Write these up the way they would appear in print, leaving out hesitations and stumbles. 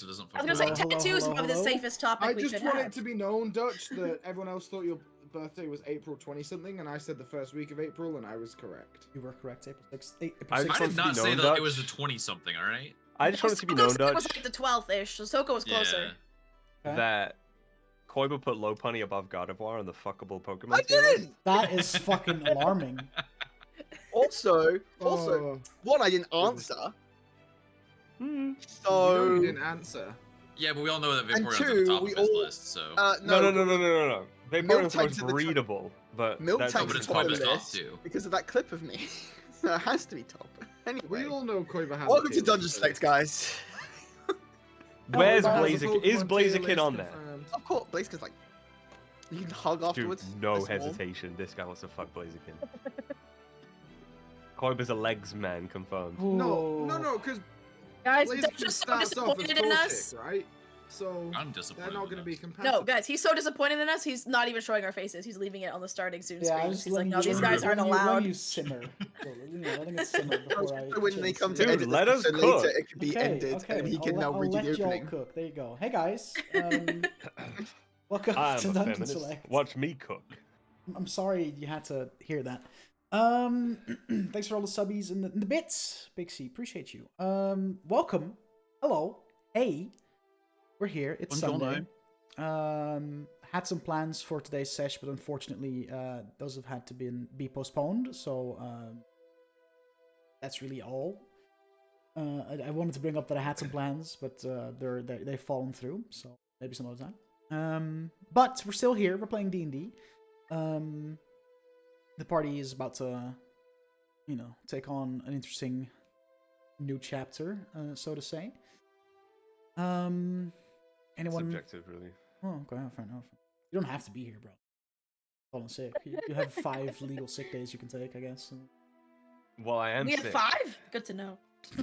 so it doesn't I fuck was gonna with say it. tattoo is probably the safest topic I we just could want have. it to be known, Dutch, that everyone else thought your birthday was April 20-something, and I said the first week of April, and I was correct. You were correct. April 6th. April I 6th. I just did want to be not say known, that it was the Dutch. 20-something, alright? I just want it to be known, It Dutch, was like the 12th-ish, so Soko was closer. Okay. that Koiba put Lopunny above Gardevoir on the fuckable Pokemon. I didn't. That is fucking alarming. Also, Oh, one I didn't answer. you know you So didn't answer. Yeah, but we all know that Vaporeon's at two, the top we of his all- list, so... No. Milk Vaporeon's the most Tank's at the top. breedable, but Milk that's No, Tank's but at it's the top of Koiba's the top, list too. because of that clip of me. So it has to be top. Anyway, We all know Koiba has. welcome a to tier Dungeon list, Select, guys. Where's Koiba has a Blaziken? Is Pokemon tier Blaziken list on there? confirmed. Of course, Blaziken's like you can hug Dude, afterwards. no That's warm. hesitation. This guy wants to fuck Blaziken. Koiba's a legs man, confirmed. No, because Guys, Blaziken Dutch is so starts off as disappointed in us. Torchic, right? So I'm disappointed. they're not in going to this. be compatible. No, guys, he's so disappointed in us. He's not even showing our faces. He's leaving it on the starting soon Yeah, I screen. was He's like, letting no, you- these letting guys you- aren't letting you- allowed. letting you simmer. Letting it simmer before I. So when they chase come you. to Dude, edit let this us episode cook. later, it can be ended, and he can now I'll redo let the y'all opening. cook. There you go. Hey guys, welcome I'm to a Dungeon feminist. Select. Watch me cook. I'm sorry you had to hear that. Thanks for all the subbies and the bits, Big C. Appreciate you. Welcome. Hello. Hey. We're here. It's Sunday. Had some plans for today's sesh, but unfortunately, those have had to be postponed. So that's really all. I wanted to bring up that I had some plans, but they've fallen through. So maybe some other time. But we're still here. We're playing D&D. The party is about to, take on an interesting new chapter, so to say. Anyone? Subjective, really. Oh, okay, fair enough. You don't have to be here, bro. Falling sick. You have 5 legal sick days you can take, I guess. Well, I am We have sick. 5? Good to know.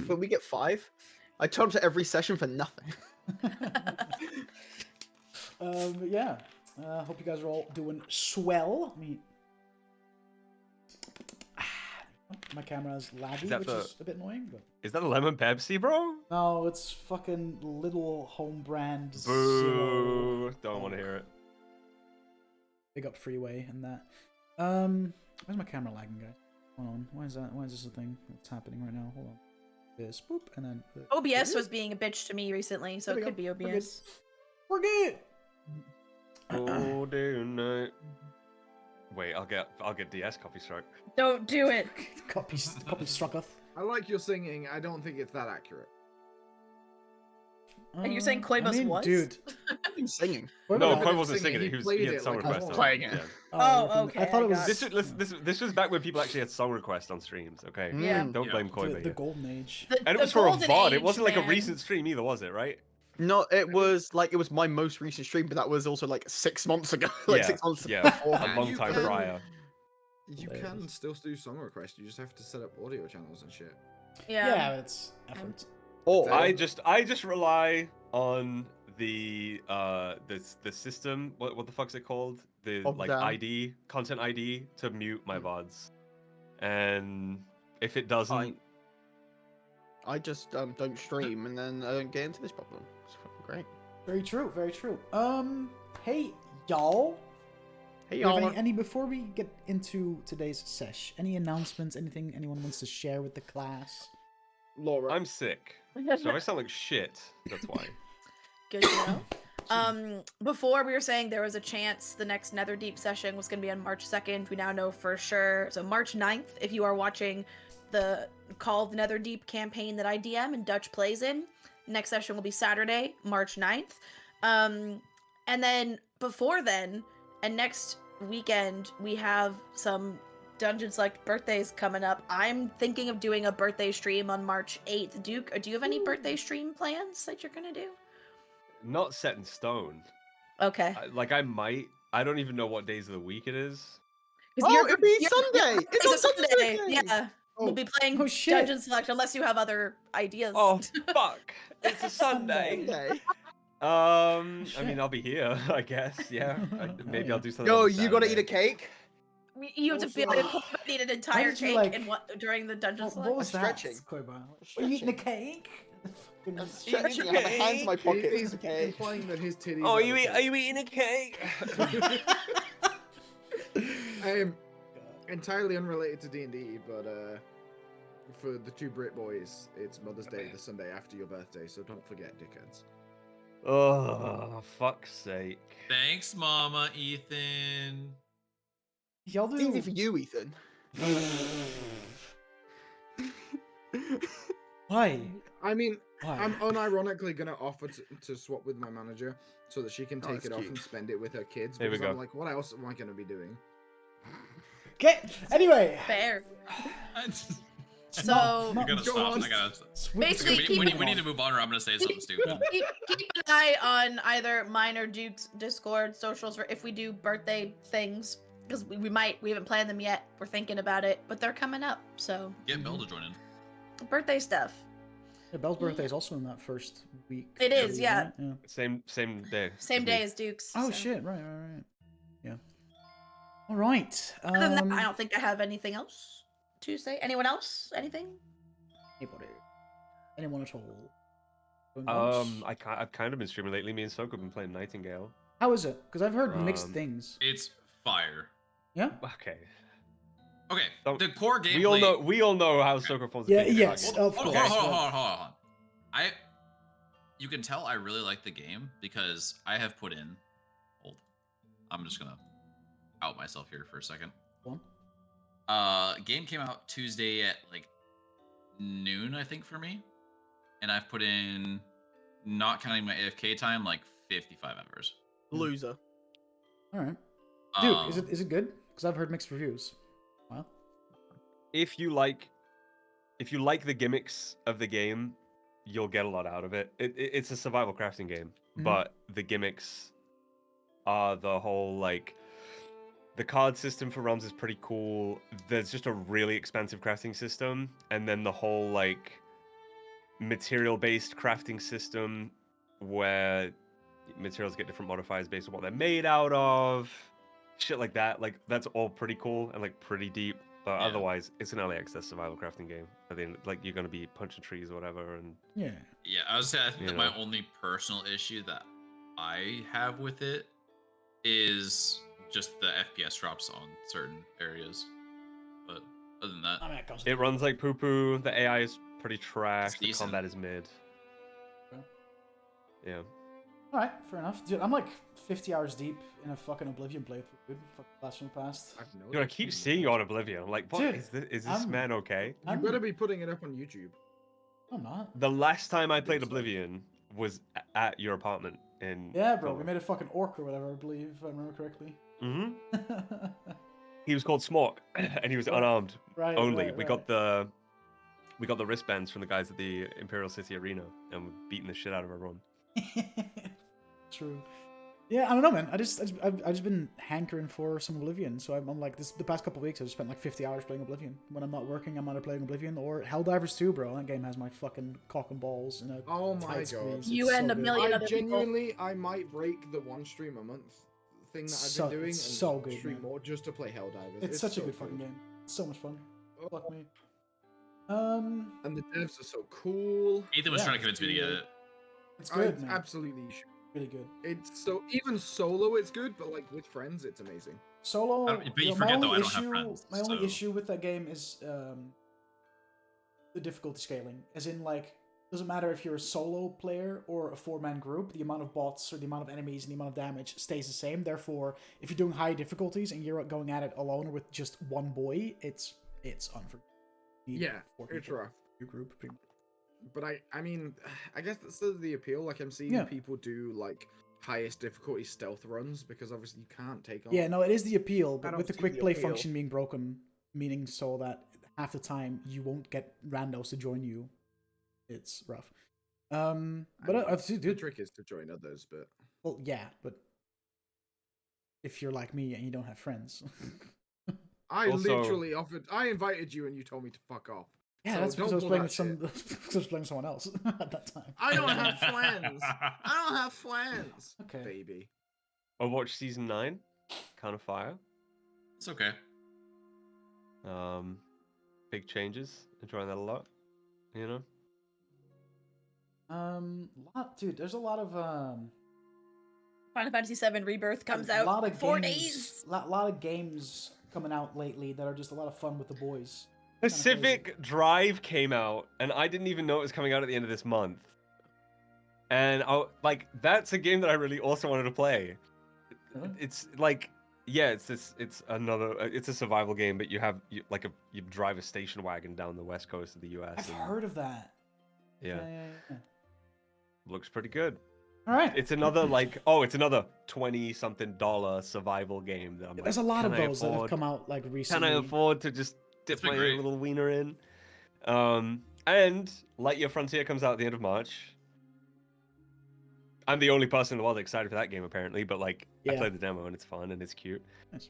But we get 5. I turn up to every session for nothing. Yeah. Hope you guys are all doing swell. My camera is laggy, that which the- is a bit annoying, but Is that a lemon Pepsi, bro? no, it's fucking little home brand. Boo! Don't want to hear it. Big up Freeway and that. Where's my camera lagging, guys? Hold on. Why is that? Why is this a thing that's happening right now? Hold on. This boop and then OBS was being a bitch to me recently, so There it we could be go. We're OBS. We're good. Oh, dear night. Wait, I'll get DS copy strike. Don't do it. Copy strucketh. I like your singing. I don't think it's that accurate. And you're saying Koiba's was? Dude. I'm singing. No, didn't Koi wasn't sing it, singing it. he He was played he had it song like a request. song. on. Playing it. Yeah. Oh, okay, I thought I it was got This was back when people actually had song requests on streams. Okay. Yeah. Don't blame Koi. the golden age. And it was for a VOD. It wasn't like a recent stream either, was it? Right? No, it was my most recent stream, but that was also like 6 months ago. Yeah, 6 months yeah. beforehand. A long You time can- prior. You can still do song requests. You just have to set up audio channels and shit. Yeah, but it's effort. Or I just rely on the system. What the fuck's it called? The Of like the- ID content ID to mute my VODs, and if it doesn't, I just don't stream, and then I don't get into this problem. It's fucking great. Very true, very true. Hey, y'all. Hey, Do you have y'all. any before we get into today's sesh, any announcements, anything anyone wants to share with the class? Laura. I'm sick. So if I sound like shit, that's why. Good to know. Before we were saying there was a chance the next Netherdeep session was going to be on March 2nd. We now know for sure. So March 9th, if you are watching the Call of the Netherdeep campaign that I DM and Dutch plays in, next session will be Saturday, March 9th. And then before then, and next weekend, we have some Dungeon Select birthdays coming up. I'm thinking of doing a birthday stream on March 8th. Duke, do you have any birthday stream plans that you're going to do? Not set in stone. Okay. Like I might. I don't even know what days of the week it is. Oh, it'll be Sunday! It's on Sunday. Sunday! Yeah. We'll Oh. be playing Oh, shit. Dungeon Select unless you have other ideas. Oh fuck! It's a Sunday. Sunday. I mean, Shit. I'll be here, I guess. Yeah. Maybe yeah. I'll do something. Yo, on you gotta eat a Saturday. cake? You have to be Also- able to eat an entire did you, cake like- during the Dungeon What Select. was that? stretching. Koiba? Are you eating a cake? I'm stretching. I have my hands in my pockets. He's Okay. implying that his titties. Oh, are you the are you eating a cake? Entirely unrelated to D&D, but for the two Brit boys, it's Mother's Day the Sunday after your birthday, so don't forget, dickheads. Oh, fuck's sake. Thanks, Mama, Ethan. Y'all do. It's easy for you, Ethan. Why? I mean, Why? I'm unironically gonna offer to swap with my manager so that she can Oh, take that's it off cute. and spend it with her kids. There we Because I'm go. like, what else am I gonna be doing? Okay. Anyway. Fair. You're So gonna Go stop. on. I gotta. Basically, We need to move on, or I'm gonna say something stupid. keep an eye on either mine or Duke's Discord socials for if we do birthday things, because we haven't planned them yet. We're thinking about it, but they're coming up. So Get Bill to join in. birthday stuff. Yeah, Belle's birthday is also in that first week. It is, yeah. right? Yeah. Same day. Same as day me. as Duke's. Oh so. shit! Right. Yeah. All right. Other than that, I don't think I have anything else to say. Anyone else? Anything? Anybody? Anyone at all? Going once? I've kind of been streaming lately. Me and Sok have been playing Nightingale. How is it? Because I've heard mixed Um, things. It's fire. Yeah. Okay. Okay, Don't- the core gameplay. We all know how Sok performs. Yeah, in yes, Nightingale. of Hold course. on. You can tell I really like the game because I have put in. Hold. I'm just gonna out myself here for a second. One. Game came out Tuesday at like noon, I think, for me, and I've put in, not counting my AFK time, like 55 hours. Loser. All right. Dude, Um, is it good? Because I've heard mixed reviews. Wow. If you like the gimmicks of the game, you'll get a lot out of it. It's a survival crafting game, Mhm. but the gimmicks are the whole like. The card system for realms is pretty cool. There's just a really expansive crafting system, and then the whole like material-based crafting system where materials get different modifiers based on what they're made out of, shit like that. Like that's all pretty cool and like pretty deep. But Yeah. otherwise, it's an early access survival crafting game. I think like you're gonna be punching trees or whatever, and Yeah. Yeah, I would say I think You that know. my only personal issue that I have with it is just the FPS drops on certain areas. But other than that, I mean, it comes. it runs like poo poo. The AI is pretty trash. The decent. combat is mid. Okay. Yeah. All right, fair enough. Dude, I'm like 50 hours deep in a fucking Oblivion playthrough, dude. Fucking blast from the past. I've no. Dude, I keep seeing you on Oblivion. I'm like, what Dude, is this? Is this I'm- man okay? You better be putting it up on YouTube. I'm not. The last time I think played so. Oblivion was at your apartment in. Yeah, bro. We made a fucking orc or whatever, I believe, if I remember correctly. Hmm. He was called Smork, and he was unarmed right. only. right, We got the wristbands from the guys at the Imperial City Arena, and we're beating the shit out of everyone. True. Yeah, I don't know, man. I've just been hankering for some Oblivion. So I'm like, the past couple of weeks, I've spent like 50 hours playing Oblivion. When I'm not working, I'm either playing Oblivion or Helldivers 2, bro. That game has my fucking cock and balls in a Oh my tight god. squeeze. You It's and so a good. million I other people. genuinely, I might break the one stream a month thing that I've So- been doing and it's so good, stream man. more just to play Helldivers. It's such a so good fucking game. It's so much fun. Oh, Fuck me. And the devs are so cool. Ethan was Yeah, trying to convince me to get it. It's good, I man. absolutely should. Really good. It's so even solo it's good, but like with friends it's amazing. Solo. I don't- but you my forget, only though, I don't have issue, friends, my only so- issue with that game is the difficulty scaling. As in, like, doesn't matter if you're a solo player or a 4-man group, the amount of bots or the amount of enemies and the amount of damage stays the same. Therefore, if you're doing high difficulties and you're going at it alone or with just one boy, it's unforgivable. You need Yeah, 4 it's people rough. in your group. But I mean, I guess that's still the appeal. Like I'm seeing Yeah. people do like highest difficulty stealth runs because obviously you can't take on. Yeah, no, it is the appeal, I but don't with the see quick the play appeal. function being broken, meaning so that half the time you won't get randos to join you, it's rough. But I see, The dude. trick is to join others, but Well, yeah, but if you're like me and you don't have friends, I Also- literally I invited you and you told me to fuck off. yeah, So that's because I don't was pull playing that with some. shit. Because I was playing with someone else at that time. I don't have friends. I don't have friends. Okay. Baby. Overwatch Season 9, kind of fire. It's okay. Big changes. Enjoying that a lot. You know. Dude, there's a lot of Final Fantasy VII Rebirth comes a out lot in of 4 games, days. lot of games coming out lately that are just a lot of fun with the boys. Pacific Drive came out, and I didn't even know it was coming out at the end of this month. And that's a game that I really also wanted to play. Really? It's like, yeah, it's a survival game, but you drive a station wagon down the west coast of the U.S. I've and- heard of that. Yeah, Yeah. looks pretty good. All right. It's another it's another $20-something survival game that I'm like, There's a lot of can I those that have afford- come out like Can recently. I afford to just dip It's been my great. little wiener in? And Lightyear Frontier comes out at the end of March. I'm the only person in the world excited for that game, apparently, but I Yeah. played the demo and it's fun and it's cute. Nice.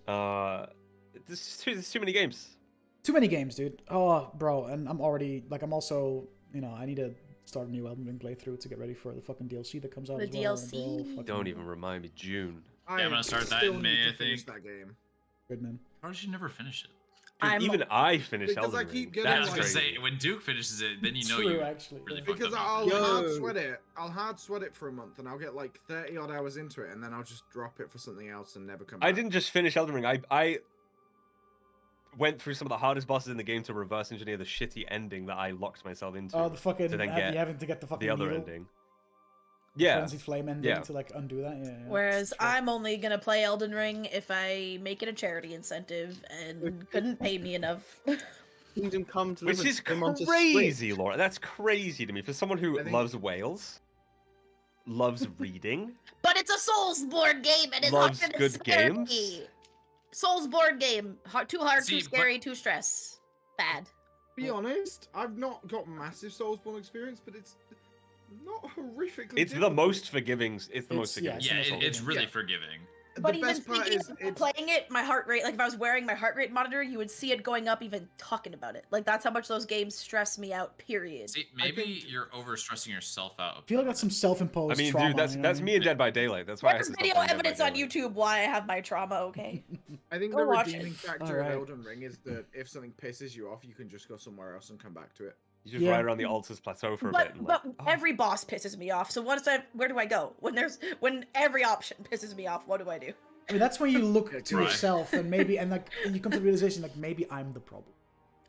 There's too many games. Too many games, dude. Oh, bro, and I'm already I'm also, I need to start a new Elden Ring playthrough to get ready for the fucking DLC that comes out The as well. DLC. Bro, fucking Don't even remind me. June. Yeah, I'm gonna start that still in need May, to I finish think. that game. good, man. How did you never finish it? Dude, I'm- even I finished Because I Elden keep Ring. getting, Yeah, I That's was gonna crazy. say when Duke finishes it, then you know True, you actually. really yeah. fucked Because up. I'll Yo. hard sweat it. I'll hard sweat it for a month, and I'll get 30 odd hours into it, and then I'll just drop it for something else and never come back. I didn't just finish Elden Ring. I went through some of the hardest bosses in the game to reverse engineer the shitty ending that I locked myself into. Oh, the fucking to then having to get the fucking the other needle, ending. Yeah. Frenzy Flame ending Yeah. to undo that. Yeah. Whereas Sure. I'm only gonna play Elden Ring if I make it a charity incentive and couldn't pay me enough. Kingdom Come Which Deliverance is came onto crazy, Switch. Laura. That's crazy to me. For someone who I think- loves whales, loves reading, But it's a Soulsborne game and it's Loves hard and good scary. games. Soulsborne game. Too hard, See, too but- scary, too stress. Bad. Be honest, I've not got massive Soulsborne experience, but it's not horrifically. it's the difficult. most forgiving. It's the most It's- yeah, forgiving. it's Yeah, almost Soul all it's game. really Yeah. forgiving. But the even best part speaking is of it's playing it, my heart rate, if I was wearing my heart rate monitor, you would see it going up even talking about it. That's how much those games stress me out, period. See, maybe think- you're overstressing yourself out. I feel like that's some self-imposed. I mean, trauma, dude, that's you know that's what I me mean? and Dead by Daylight. That's why I have There's to stop video playing Dead by evidence on Daylight. YouTube why I have my trauma, okay? I think Go the watch it. redeeming factor Alright. of Elden Ring is that if something pisses you off, you can just go somewhere else and come back to it. You just Yeah. ride around the Altus Plateau for a bit. And But oh, every boss pisses me off. So where do I go? When every option pisses me off, what do I do? I mean, that's when you look Yeah, to right. yourself and maybe and you come to the realization maybe I'm the problem.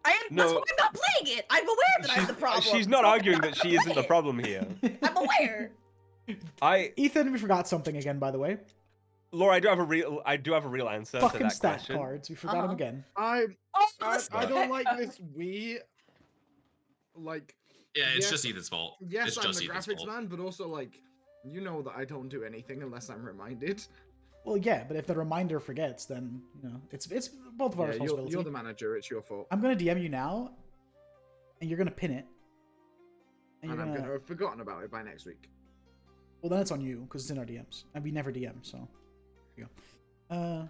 That's No. why I'm not playing it. I'm aware that I'm the problem. she's not so I'm arguing not that she gonna isn't play the it. problem here. I'm aware. Ethan, we forgot something again, by the way. Laura, I do have a real answer to Fucking that stat question. cards. We forgot them Uh-huh. again. I Oh, don't like this Wii. Yeah, it's Yes. just Ethan's fault. Yes, it's I'm just the Ethan's graphics fault. man, but also you know that I don't do anything unless I'm reminded. Well, yeah, but if the reminder forgets, then it's both of our Yeah, responsibility. you're the manager. It's your fault. I'm gonna DM you now, and you're gonna pin it. And And you're I'm gonna. gonna have forgotten about it by next week. Well, then it's on you because it's in our DMs, and we never DM. So, there you go.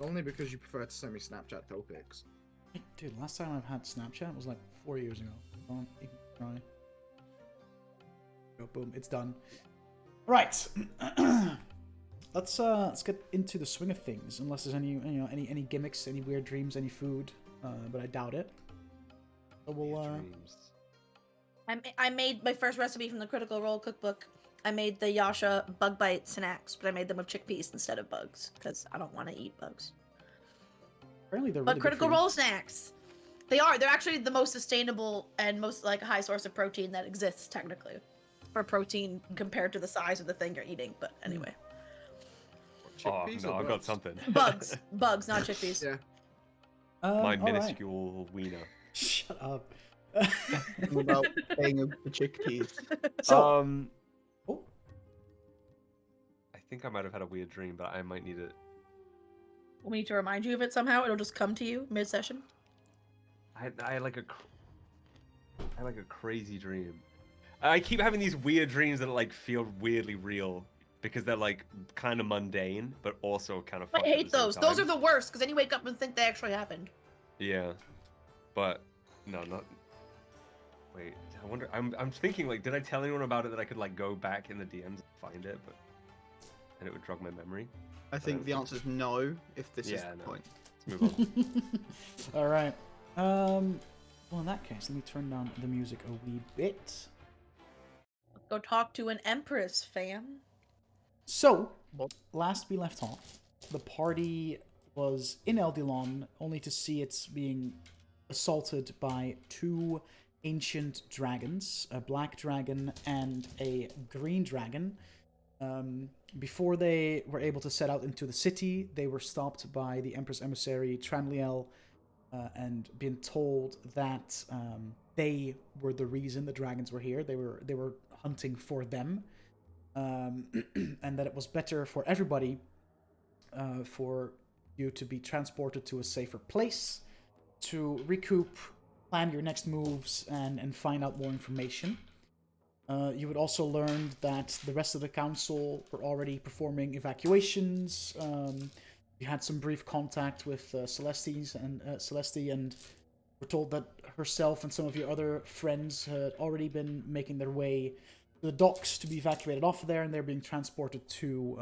Only because you prefer to send me Snapchat topics. Dude, last time I've had Snapchat was 4 years ago. Don't even try. Go, boom, it's done. Right. Let's get into the swing of things. Unless there's any gimmicks, any weird dreams, any food, but I doubt it. So we'll Dreams. I made my first recipe from the Critical Role cookbook. I made the Yasha bug bite snacks, but I made them with chickpeas instead of bugs because I don't want to eat bugs. apparently they're But really good Critical for you. Role snacks, they're actually the most sustainable and most high source of protein that exists technically, for protein compared to the size of the thing you're eating. But anyway, Oh Chickpeas no, or I've got bugs? something. bugs, not chickpeas. Yeah. My all right. minuscule wiener. Shut up. Talking about paying for chickpeas. So, oh, I think I might have had a weird dream, but I might need it. We need to remind you of it somehow. It'll just come to you mid-session. I had like a crazy dream. I keep having these weird dreams that feel weirdly real because they're kind of mundane, but also kind of. I hate those. Those are the worst because then you wake up and think they actually happened. Yeah, but no, not. Wait, I wonder. I'm thinking did I tell anyone about it that I could go back in the DMs and find it, and it would jog my memory. I think the answer is no, if this is Yeah, the no. point. Let's move on. all right. Well, in that case, let me turn down the music a wee bit. Go talk to an empress, fam. So, Well- last we left off, the party was in Eldilon, only to see it being assaulted by two ancient dragons, a black dragon and a green dragon. Before they were able to set out into the city, they were stopped by the Empress Emissary Tranliel and been told that they were the reason the dragons were here. They were hunting for them, and that it was better for everybody for you to be transported to a safer place to recoup, plan your next moves, and find out more information. You would also learn that the rest of the council were already performing evacuations. You had some brief contact with Celeste, and were told that herself and some of your other friends had already been making their way to the docks to be evacuated off of there, and they're being transported to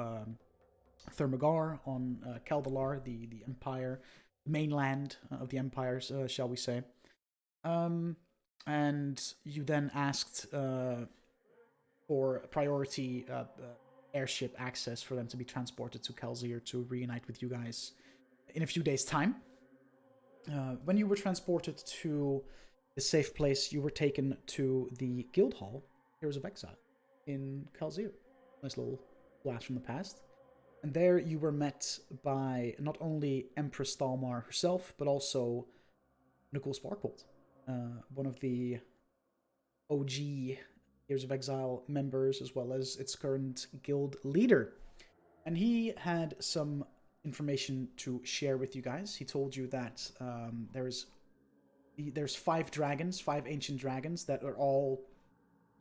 Thermagar on Caldalar, the empire, mainland of the empires, shall we say. And you then asked for priority airship access for them to be transported to Kelsier to reunite with you guys in a few days' time. When you were transported to the safe place, you were taken to the Guild Hall, Heroes of Exile, in Kelsier. Nice little blast from the past. And there you were met by not only Empress Thalmar herself, but also Nicole Sparkbolt, one of the OG Heroes of Exile members, as well as its current guild leader. And he had some information to share with you guys. He told you that there's 5 dragons, 5 ancient dragons that are all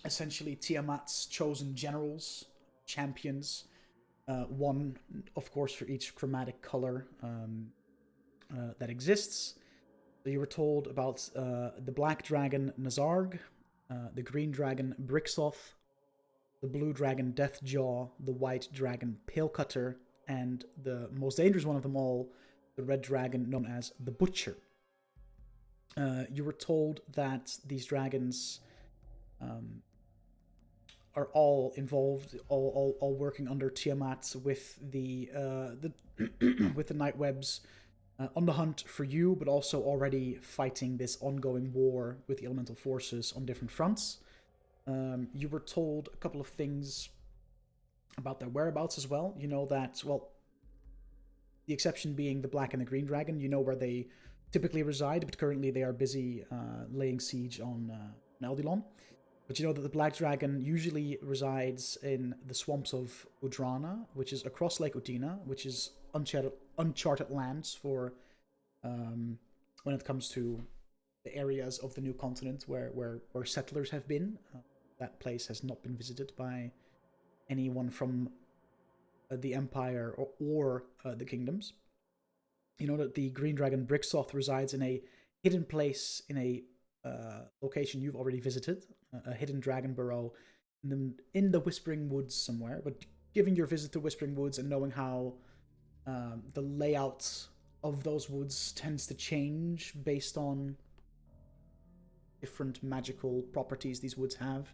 essentially Tiamat's chosen generals, champions. One, of course, for each chromatic color that exists. So you were told about the black dragon Nazarg, the green dragon Brixoth, the blue dragon Deathjaw, the white dragon Palecutter, and the most dangerous one of them all, the red dragon known as the Butcher. You were told that these dragons are all involved, all working under Tiamat with the with the Nightwebs on the hunt for you, but also already fighting this ongoing war with the elemental forces on different fronts. You were told a couple of things about their whereabouts as well. You know that, well, the exception being the black and the green dragon, you know where they typically reside, but currently they are busy laying siege on Eldilon. But you know that the black dragon usually resides in the swamps of Udrana, which is across Lake Udina, which is uncharted lands for when it comes to the areas of the new continent where settlers have been. That place has not been visited by anyone from the Empire or the Kingdoms. You know that the green dragon Brixoth resides in a hidden place in a location you've already visited, a hidden dragon burrow in the Whispering Woods somewhere. But given your visit to Whispering Woods and knowing how the layout of those woods tends to change based on different magical properties these woods have,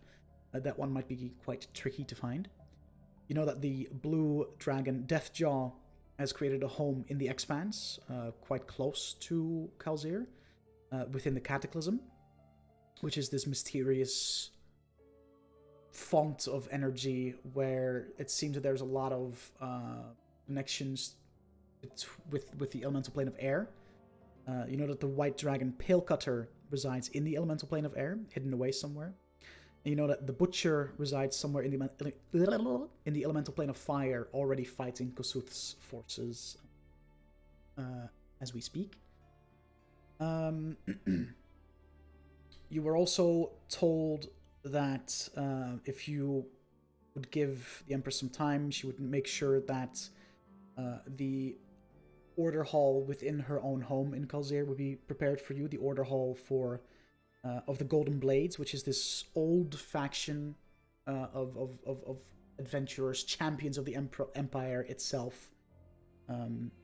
that one might be quite tricky to find. You know that the blue dragon Deathjaw has created a home in the Expanse, quite close to Kelsier, within the Cataclysm, which is this mysterious font of energy where it seems that there's a lot of connections with the elemental plane of air. You know that the white dragon Palecutter resides in the elemental plane of air, hidden away somewhere. And you know that the Butcher resides somewhere in the elemental plane of fire, already fighting Kosuth's forces as we speak. You were also told that if you would give the Empress some time, she would make sure that the order hall within her own home in Kelsier would be prepared for you. The order hall for of the Golden Blades, which is this old faction of adventurers, champions of the Empire itself.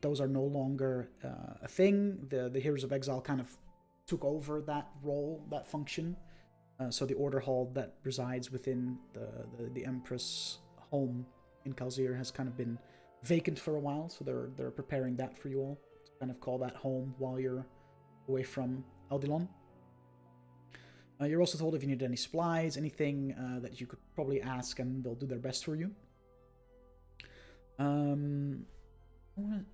Those are no longer a thing. The Heroes of Exile kind of took over that role, that function. So the Order Hall that resides within the Empress home in Kalzir has kind of been vacant for a while, so they're preparing that for you all to kind of call that home while you're away from Aldilon. You're also told if you need any supplies, anything that you could probably ask, and they'll do their best for you.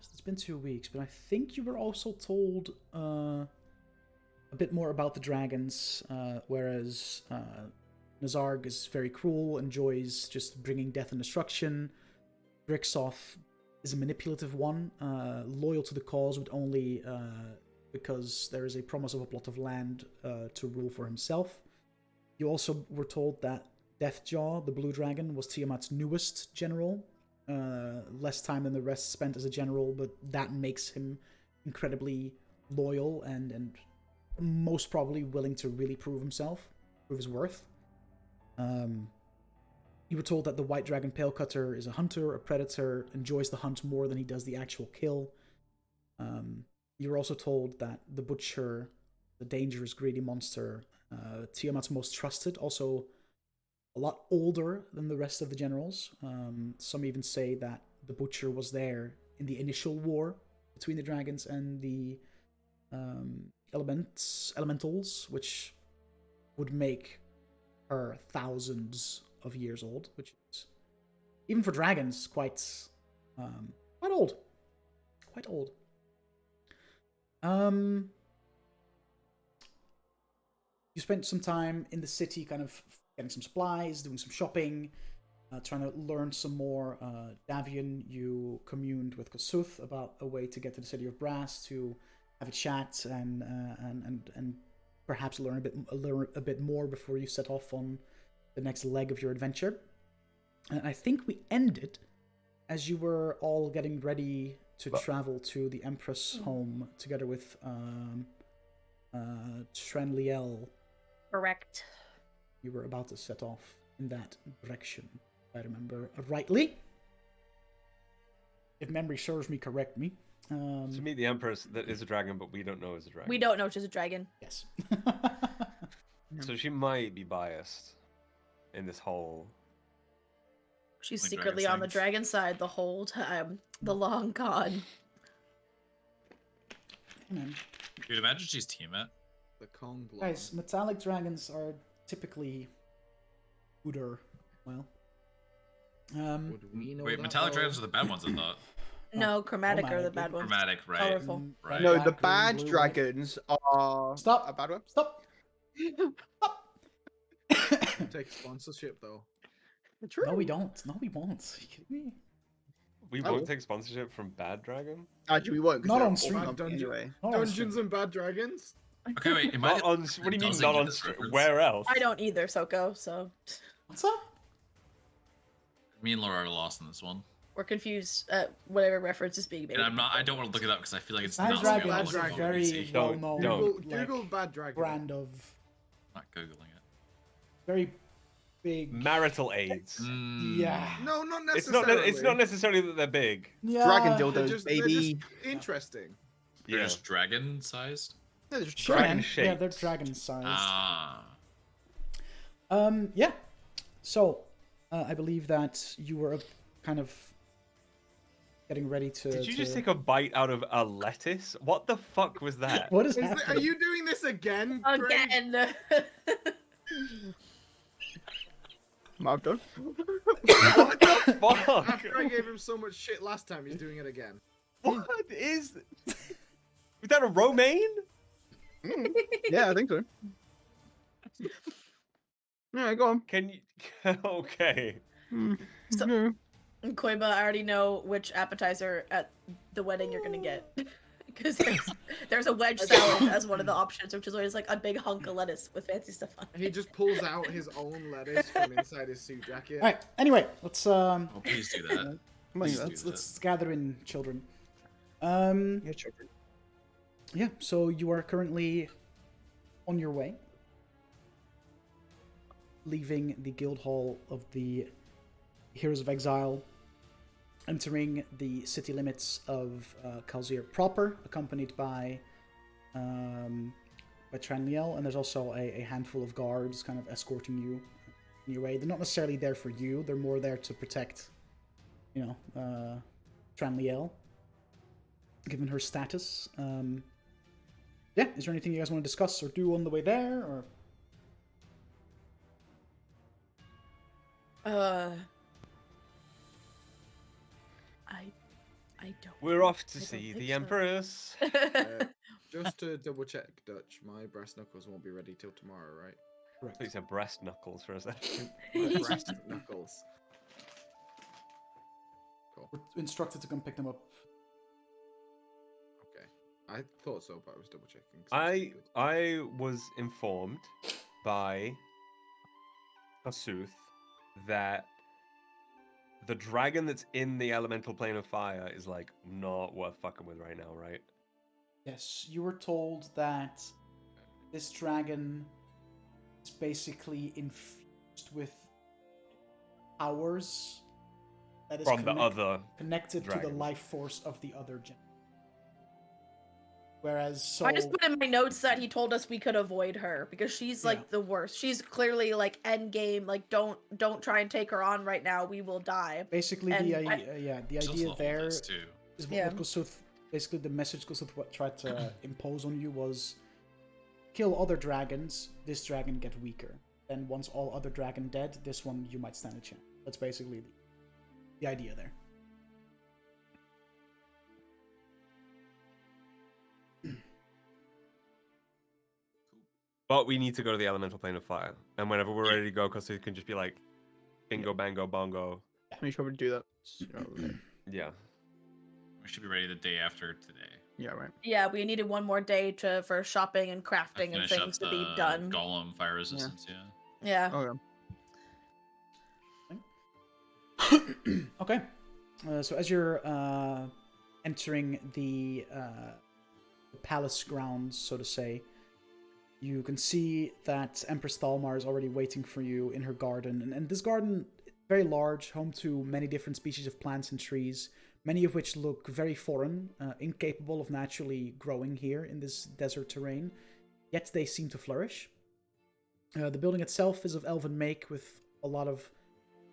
It's been 2 weeks, but I think you were also told a bit more about the dragons, whereas Nazarg is very cruel, enjoys just bringing death and destruction. Brixoff is a manipulative one, loyal to the cause, but only because there is a promise of a plot of land to rule for himself. You also were told that Deathjaw, the blue dragon, was Tiamat's newest general. Less time than the rest spent as a general, but that makes him incredibly loyal and most probably willing to really prove himself, prove his worth. You were told that the white dragon Palecutter is a hunter, a predator, enjoys the hunt more than he does the actual kill. You were also told that the Butcher, the dangerous, greedy monster, Tiamat's most trusted, also a lot older than the rest of the generals. Some even say that the Butcher was there in the initial war between the dragons and the elementals, which would make her thousands of years old, which is, even for dragons, quite old. Quite old. You spent some time in the city kind of getting some supplies, doing some shopping, trying to learn some more Davian. You communed with Kossuth about a way to get to the City of Brass to have a chat and perhaps learn a bit more before you set off on the next leg of your adventure. And I think we ended as you were all getting ready to travel to the Empress home together with Trenliel. Correct. You were about to set off in that direction, if I remember rightly. If memory serves me, correct me. To meet the Empress, that is a dragon, but we don't know is a dragon. We don't know she's a dragon. Yes. So she might be biased in this whole... She's Like secretly dragon on the signs. dragon side the whole time. The long con. Man. Dude, imagine she's Tiamat. The Kong Blonde. Guys, metallic dragons are typically Udar. Well. Would we know Wait, that, metallic though? dragons are the bad ones, I thought. No, chromatic are the chromatic, bad ones. Chromatic, right? Colorful. Right. No, Black, the green, bad blue, dragons are Stop. a bad one. Stop! Take sponsorship though. True. No, we don't. No, we won't. Are you kidding me? We I won't will. take sponsorship from Bad Dragon? Actually, we won't. 'cause Not they're on all stream. company Dungeon- anyway. Not on Dungeons stream. and Bad Dragons. Okay, wait. Am I Not the- on, what do you mean doesn't not get on this reference? Where else? I don't either, Soko, so What's up? Me and Laura are lost in this one. we're confused at whatever reference is being made. And I don't want to look it up because I feel like it's Bad not Dragon Bad is a Dragon. very easy. Don't- well-known don't. Google Bad Dragon. brand of I'm not googling it. very big. Marital aids. Yeah. No, not It's necessarily. it's not necessarily that they're big. Yeah. Dragon They're dildos, just, baby. They're just interesting. They're Yeah. just dragon sized. They're just Sure, dragon man. shaped. Yeah, they're dragon sized. Ah. Yeah. So, I believe that you were kind of getting ready to. Did you just take a bite out of a lettuce? What the fuck was that? What is Are happening? you doing this again? Craig? Again. Might have done. What the fuck? After I gave him so much shit last time, he's doing it again. What is... Was that a romaine? Yeah, I think so. Yeah, go on. Can you... Okay. So- No. Koiba, I already know which appetizer at the wedding you're gonna get. Because there's a wedge salad as one of the options, which is always like a big hunk of lettuce with fancy stuff on it. He just pulls out his own lettuce from inside his suit jacket. All right. Anyway, let's Oh, please do that. Come on, Please you do guys. let's gather in, children. Yeah, children. Yeah. So you are currently on your way, leaving the guild hall of the Heroes of Exile, entering the city limits of Kalzir proper, accompanied by by Tranliel, and there's also a handful of guards kind of escorting you in your way. They're not necessarily there for you, they're more there to protect, Tranliel, given her status. Yeah, is there anything you guys want to discuss or do on the way there, or? I don't. We're off to I don't see think the so. Empress. Just to double check, Dutch, my brass knuckles won't be ready till tomorrow, right? Correct. These are breast knuckles for a second. My brass knuckles. Cool. We're instructed to come pick them up. Okay. I thought so, but I was double checking. 'cause it's good. I was informed by Kasuth that the dragon that's in the elemental plane of fire is like not worth fucking with right now, right? Yes, you were told that this dragon is basically infused with powers that is From the other connected to the dragons. life force of the other gen. Whereas, so I just put in my notes that he told us we could avoid her because she's like Yeah. the worst. She's clearly like end game. Like don't try and take her on right now. We will die. basically and the I- idea, the There's idea also there this too. is Yeah. what Kossuth, basically the message Kossuth tried to impose on you was kill other dragons, this dragon get weaker. Then once all other dragon dead, this one you might stand a chance. That's basically the idea there. But we need to go to the elemental plane of fire. And whenever we're ready to go, Kasuth can just be like, bingo, bango, bongo. We should probably do that. sooner or later. Yeah. We should be ready the day after today. Yeah, right. Yeah, we needed one more day for shopping and I crafting and finish up things to be the done. Golem fire resistance. Yeah. Yeah. Okay. Okay, so as you're entering the palace grounds, so to say, you can see that Empress Thalmar is already waiting for you in her garden. And this garden, very large, home to many different species of plants and trees, many of which look very foreign, incapable of naturally growing here in this desert terrain, yet they seem to flourish. The building itself is of elven make, with a lot of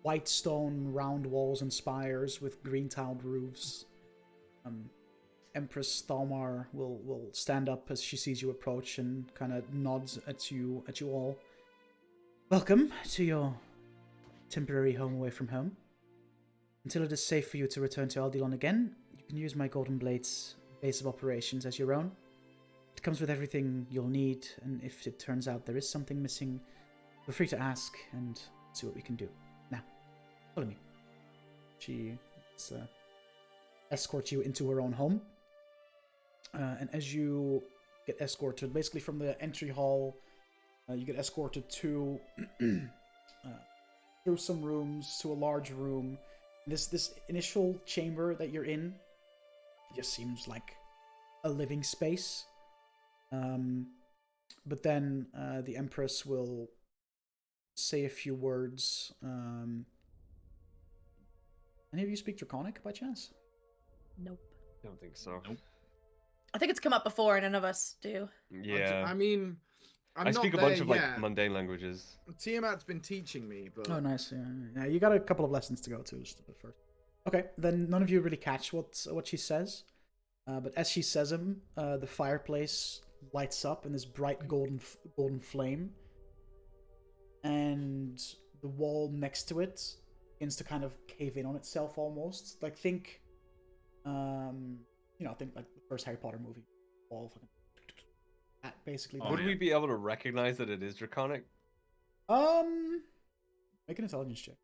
white stone round walls and spires with green tiled roofs. Empress Thalmar will stand up as she sees you approach and kind of nods at you all. Welcome to your temporary home away from home. Until it is safe for you to return to Aldelon again, you can use my Golden Blade's base of operations as your own. It comes with everything you'll need, and if it turns out there is something missing, feel free to ask and see what we can do. Now, follow me. She escorts you into her own home. And as you get escorted, basically from the entry hall, you get escorted to through some rooms to a large room. This initial chamber that you're in just seems like a living space. But then the Empress will say a few words. Any of you speak Draconic by chance? Nope. Don't think so. Nope. I think it's come up before, and none of us do. Yeah. I mean, I'm I not speak a there bunch of like yet. mundane languages. Tiamat's been teaching me, but Oh, nice. Yeah, you got a couple of lessons to go to just at first. Okay, then none of you really catch what she says. But as she says them, the fireplace lights up in this bright golden flame, and the wall next to it begins to kind of cave in on itself almost. Like think like the first Harry Potter movie. Wall fucking that basically. Oh, Would yeah. we be able to recognize that it is draconic? Make an intelligence check.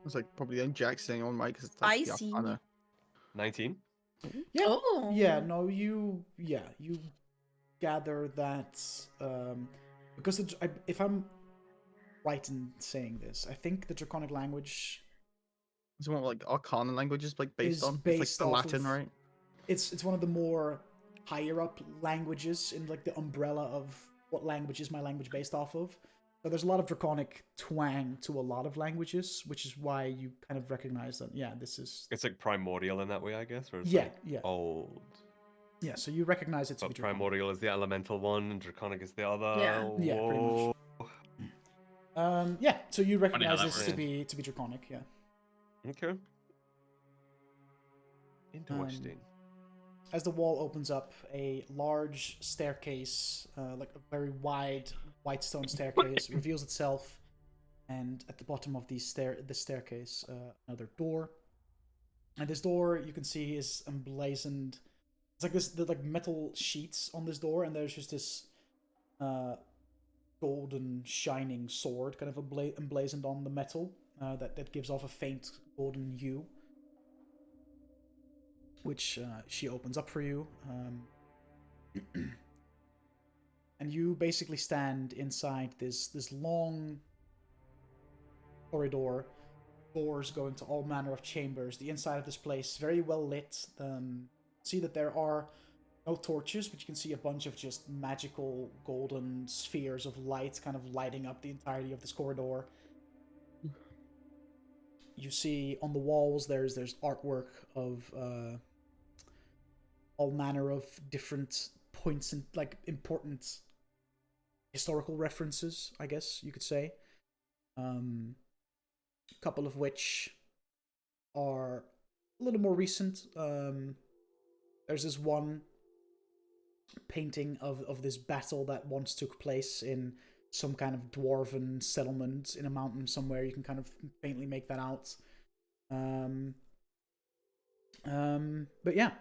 It's like probably the only Jack's thing on mic because it's I like the see. Arcana. 19? Yeah. Oh. Yeah, no, you gather that because if I'm right in saying this, I think the Draconic language It's one of like Arcana languages like based Is on. It's based like the off Latin, of- right? it's one of the more higher up languages in like the umbrella of what language is my language based off of. So there's a lot of Draconic twang to a lot of languages, which is why you kind of recognize that. Yeah, this is It's like primordial in that way, I guess. Or it's yeah, like yeah. old. Yeah, so you recognize it to But be Draconic. Primordial is the elemental one, and Draconic is the other. Yeah. Yeah, pretty much. Whoa. Yeah, so you how recognize that this to works. be Draconic, yeah. Okay. Interesting. As the wall opens up, a large staircase, like a very wide white stone staircase, reveals itself, and at the bottom of the staircase, another door. And this door, you can see, is emblazoned. It's like the like metal sheets on this door, and there's just this golden shining sword, kind of emblazoned on the metal, that gives off a faint golden hue, which she opens up for you. And you basically stand inside this long corridor, doors going to all manner of chambers. The inside of this place very well lit. See that there are no torches, but you can see a bunch of just magical golden spheres of light kind of lighting up the entirety of this corridor. You see on the walls there's artwork of all manner of different points and like important historical references, I guess you could say. A couple of which are a little more recent. There's this one painting of this battle that once took place in some kind of dwarven settlement in a mountain somewhere. You can kind of faintly make that out. But yeah,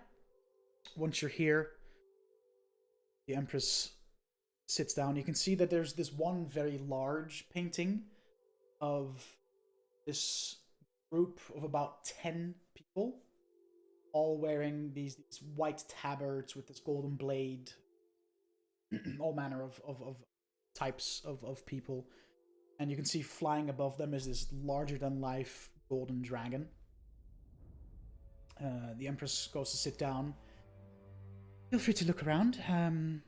once you're here, the Empress sits down. You can see that there's this one very large painting of this group of about 10 people, all wearing these white tabards with this golden blade, all manner of types of people. And you can see flying above them is this larger-than-life golden dragon. The Empress goes to sit down. Feel free to look around.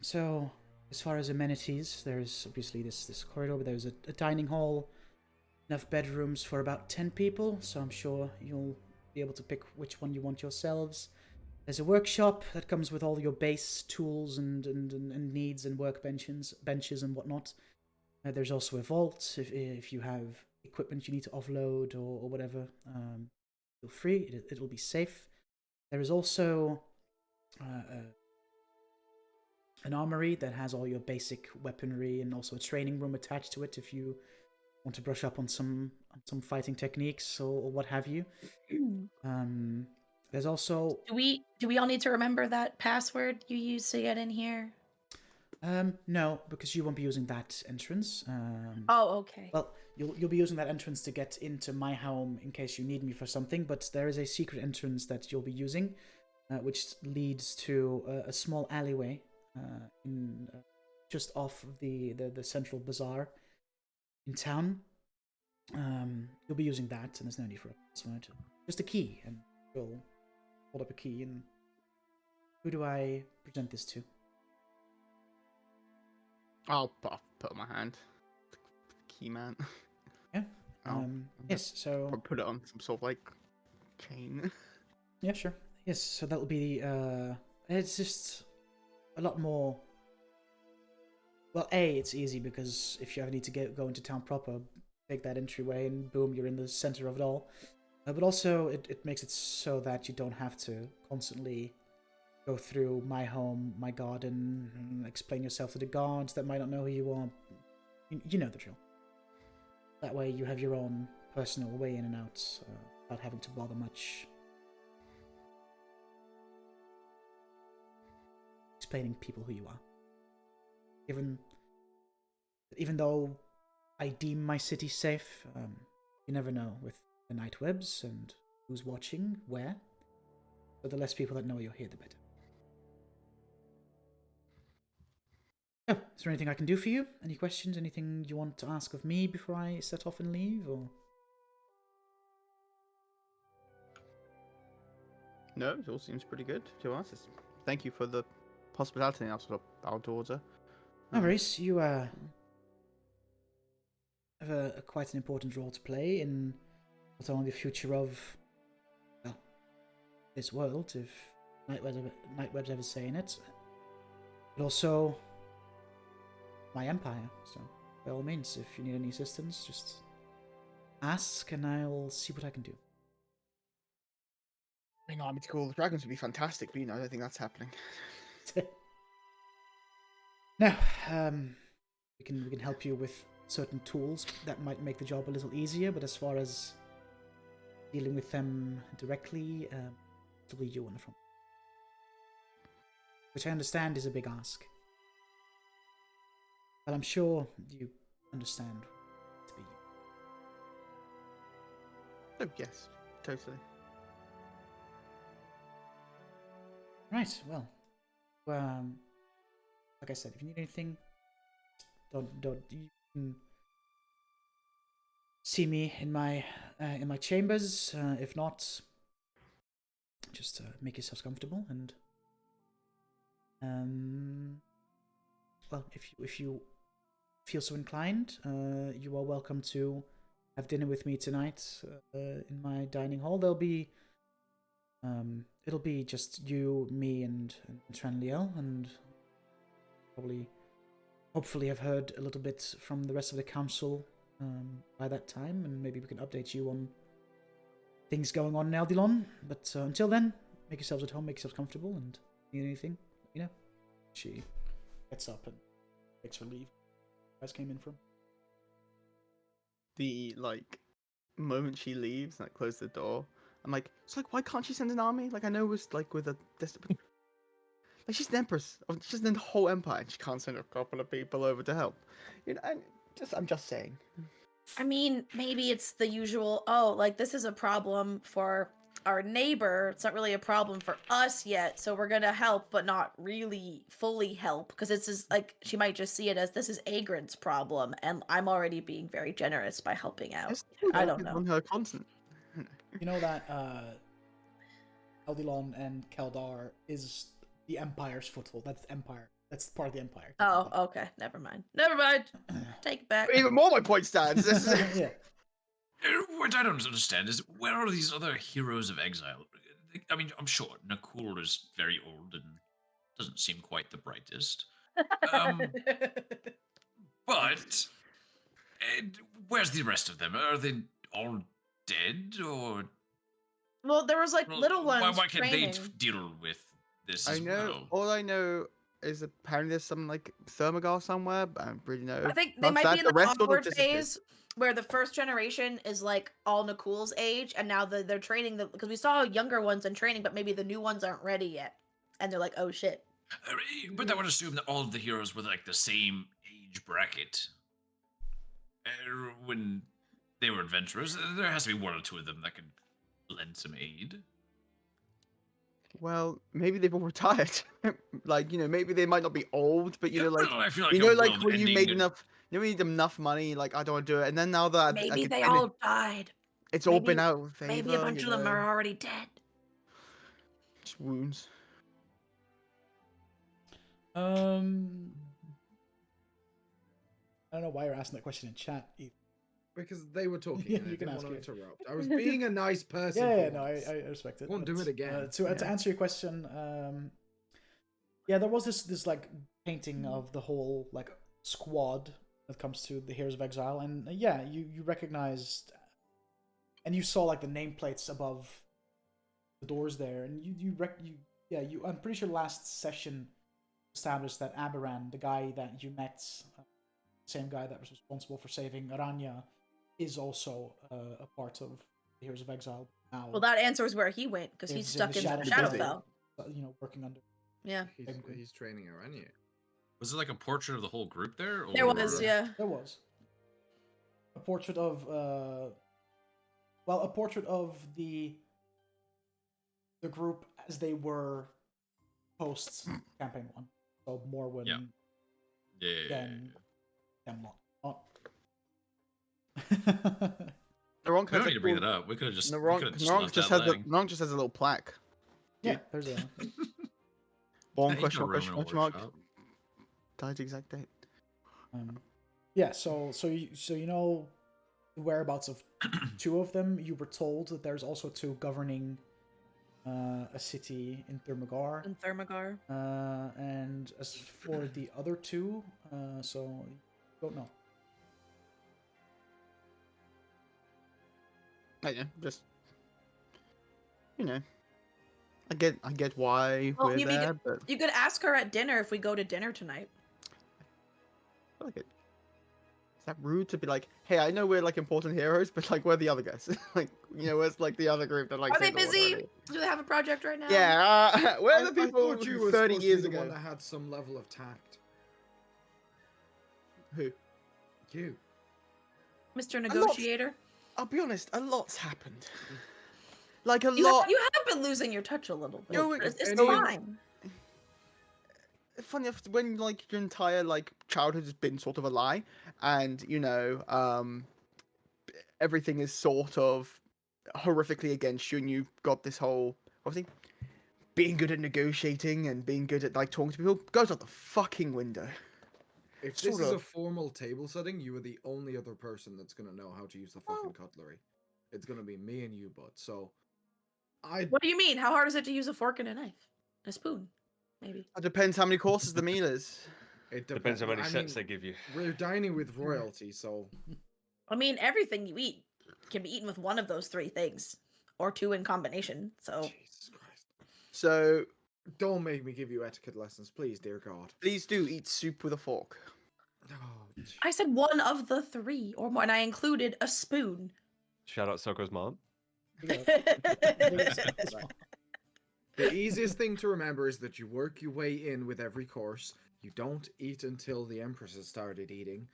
So, as far as amenities, there's obviously this corridor, but there's a dining hall, enough bedrooms for about 10 people, so I'm sure you'll be able to pick which one you want yourselves. There's a workshop that comes with all your base tools and needs and benches and whatnot. There's also a vault if you have equipment you need to offload or whatever. Feel free, it'll be safe. There is also an armory that has all your basic weaponry and also a training room attached to it if you want to brush up on some fighting techniques or what have you. There's also... Do we all need to remember that password you used to get in here? No, because you won't be using that entrance. Oh, okay. Well, you'll be using that entrance to get into my home in case you need me for something, but there is a secret entrance that you'll be using, which leads to a small alleyway just off of the central bazaar in town. You'll be using that, and there's no need for a password. Just a key, and you'll hold up a key. And who do I present this to? I'll put on my hand. Key man. Yeah. Oh, Yes. So I'll put it on some sort of like chain. yeah, sure. Yes. So that'll be it's just a lot more. Well, it's easy because if you ever need to go into town proper, take that entryway and boom, you're in the center of it all. But also, it makes it so that you don't have to constantly go through my home, my garden, and explain yourself to the guards that might not know who you are. You know the drill. That way you have your own personal way in and out without having to bother much explaining people who you are. Even though I deem my city safe, you never know with the night webs and who's watching, where. But the less people that know you're here, the better. Oh, is there anything I can do for you? Any questions? Anything you want to ask of me before I set off and leave? Or No, it all seems pretty good to us. Thank you for the hospitality and also our daughter. no worries. You have quite an important role to play in not only the future of this world, if Nightweb's ever saying it, but also my empire. So, by all means, if you need any assistance, just ask, and I'll see what I can do. Bring army to call the dragons would be fantastic, but I don't think that's happening. Now, we can help you with certain tools that might make the job a little easier, but as far as dealing with them directly, it'll be you on the front. Which I understand is a big ask. But I'm sure you understand to be you. Oh, yes, totally. Right, well, like I said, if you need anything, don't you can see me in my chambers. If not, just make yourselves comfortable, and well, if you feel so inclined, you are welcome to have dinner with me tonight in my dining hall. There'll be it'll be just you, me, and Tranliel, and hopefully have heard a little bit from the rest of the council by that time, and maybe we can update you on things going on in Eldilon. But until then, make yourselves at home, make yourselves comfortable, and need anything, let me know. She gets up and takes her leave. You guys came in from. The moment she leaves, and close the door, I'm like, it's like, why can't she send an army? Like, I know it was with a like, she's an empress. She's in the whole empire, and she can't send a couple of people over to help. I'm just saying. I mean, maybe it's the usual, oh, like, this is a problem for our neighbor. It's not really a problem for us yet, so we're gonna help, but not really fully help, because it's just, like, she might just see it as, this is Agrin's problem, and I'm already being very generous by helping out. I don't know. On her continent. You know that Eldilon and Keldar is the Empire's foothold. That's the Empire. That's part of the Empire. Oh, okay. Never mind. Take it back. Even more my point stands. This is... Yeah. What I don't understand is, where are these other heroes of exile? I mean, I'm sure Nakul is very old and doesn't seem quite the brightest. But where's the rest of them? Are they all dead, or? Well, there was little ones Why can't training. they deal with this? I as know. well? All I know is apparently there's some Thermagar somewhere, but I don't really know. I think they Once might be in the rest sort of awkward disappeared. phase where the first generation is all Nakul's age, and now they're training because we saw younger ones in training, but maybe the new ones aren't ready yet, and they're like, oh shit. But I would assume that all of the heroes were the same age bracket. When they were adventurers, there has to be one or two of them that could lend some aid. Well, maybe they've all retired. Maybe they might not be old, but I feel when you made enough, you need enough money. Like, I don't want to do it, and then now that Maybe they all died. it's all been out of favor. Maybe a bunch of them are already dead. Just wounds. I don't know why you're asking that question in chat. Because they were talking. Yeah, and I you can didn't ask want to it. interrupt. I was being a nice person. Yeah, for no, once. I respect it. Won't do But, it again. to answer your question, yeah, there was this painting of the whole squad when it comes to the Heroes of Exile, and yeah, you recognized, and you saw the nameplates above the doors there, and I'm pretty sure last session established that Aberan, the guy that you met, same guy that was responsible for saving Aranya, is also a part of the Heroes of Exile now. Well, that answers where he went because he's Is stuck in Shadowfell. Shadowfell. Working under. Yeah. He's training Aranya. Was it a portrait of the whole group there? There was, yeah. There was a portrait of a portrait of the group as they were post campaign 1. So Morwen, Yeah. Hemlock. Not. Naronk We don't need to bring that up. We could have just. Naronk just has a little plaque. Yeah, there's a. Born question mark. Died exact date. Yeah, so you know the whereabouts of 2 of them. You were told that there's also 2 governing a city in Thermagar. And Thermagar. And as for the other two, so don't know. Yeah, just I get why Well, we're you there, but You could ask her at dinner if we go to dinner tonight. I feel like is that rude to be like, hey, I know we're like important heroes, but like we're the other guys. Like, where's like the other group that like Are they saved the world busy? already? Do they have a project right now? Yeah, we're the I people thought you were 30 supposed to years be the one ago. that had some level of tact. Who? You. Mr. Negotiator. I'll be honest, a lot's happened. Like a You lot. you have been losing your touch a little bit. No, but it's any- fine. Funny enough, when like your entire like childhood has been sort of a lie, and everything is sort of horrifically against you, and you've got this whole obviously being good at negotiating and being good at like talking to people goes out the fucking window. If this Sort is a of. formal table setting, you are the only other person that's gonna know how to use the fucking cutlery. It's gonna be me and you, bud. So, What do you mean? How hard is it to use a fork and a knife? A spoon, maybe. It depends how many courses the meal is. It Depends how many I sets mean, they give you. We're dining with royalty, so I mean, everything you eat can be eaten with one of those three things, or two in combination. So Jesus Christ! So Don't make me give you etiquette lessons, please, dear God. please do eat soup with a fork. Oh, I said one of the three, or more, and I included a spoon. Shout out Soko's mom. the easiest thing to remember is that you work your way in with every course. You don't eat until the Empress has started eating.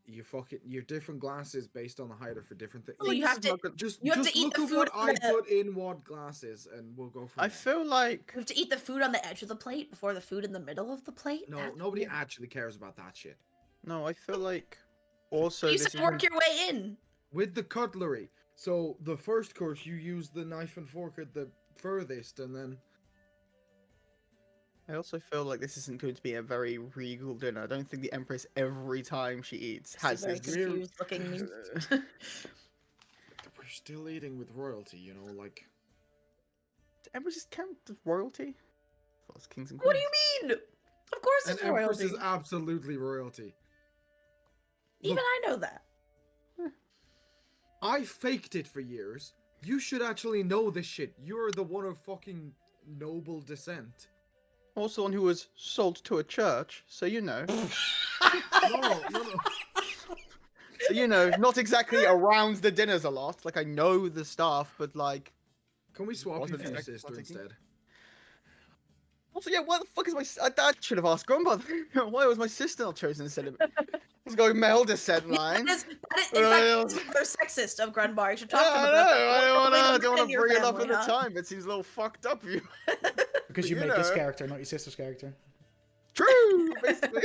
Your different glasses based on the height are for different things. So you have to Just you have to eat look the at food what on I the- put in what glasses, and we'll go from I there. feel like you have to eat the food on the edge of the plate before the food in the middle of the plate. No, That's nobody weird. actually cares about that shit. no, I feel like also You this said is work your way in. With the cutlery. So the first course you use the knife and fork at the furthest, and then I also feel like this isn't going to be a very regal dinner. I don't think the Empress every time she eats It's a has very this. confused looking me. we're still eating with royalty, you know, like Empresses count as royalty? Well, it's kings and What queens. do you mean? Of course an it's empress royalty. is absolutely royalty. Even Look, I know that. I faked it for years. You should actually know this shit. You're the one of fucking noble descent. Also, one who was sold to a church, so you know. No. So you know, not exactly around the dinners a lot. Like I know the stuff, but like. Can we swap you Wasn't for your expecting- sister instead? Also, yeah, why the fuck is my? I should have asked Grandpa. Why was my sister not chosen instead of? Let's go male descent line. That is, in Well, fact, they're sexist of Grunbar. You should talk Yeah, to I them know. about that. I don't What's want going to in your bring it up at family, the huh? time. It seems a little fucked up. You. Because you You made this know. character, not your sister's character. True, basically.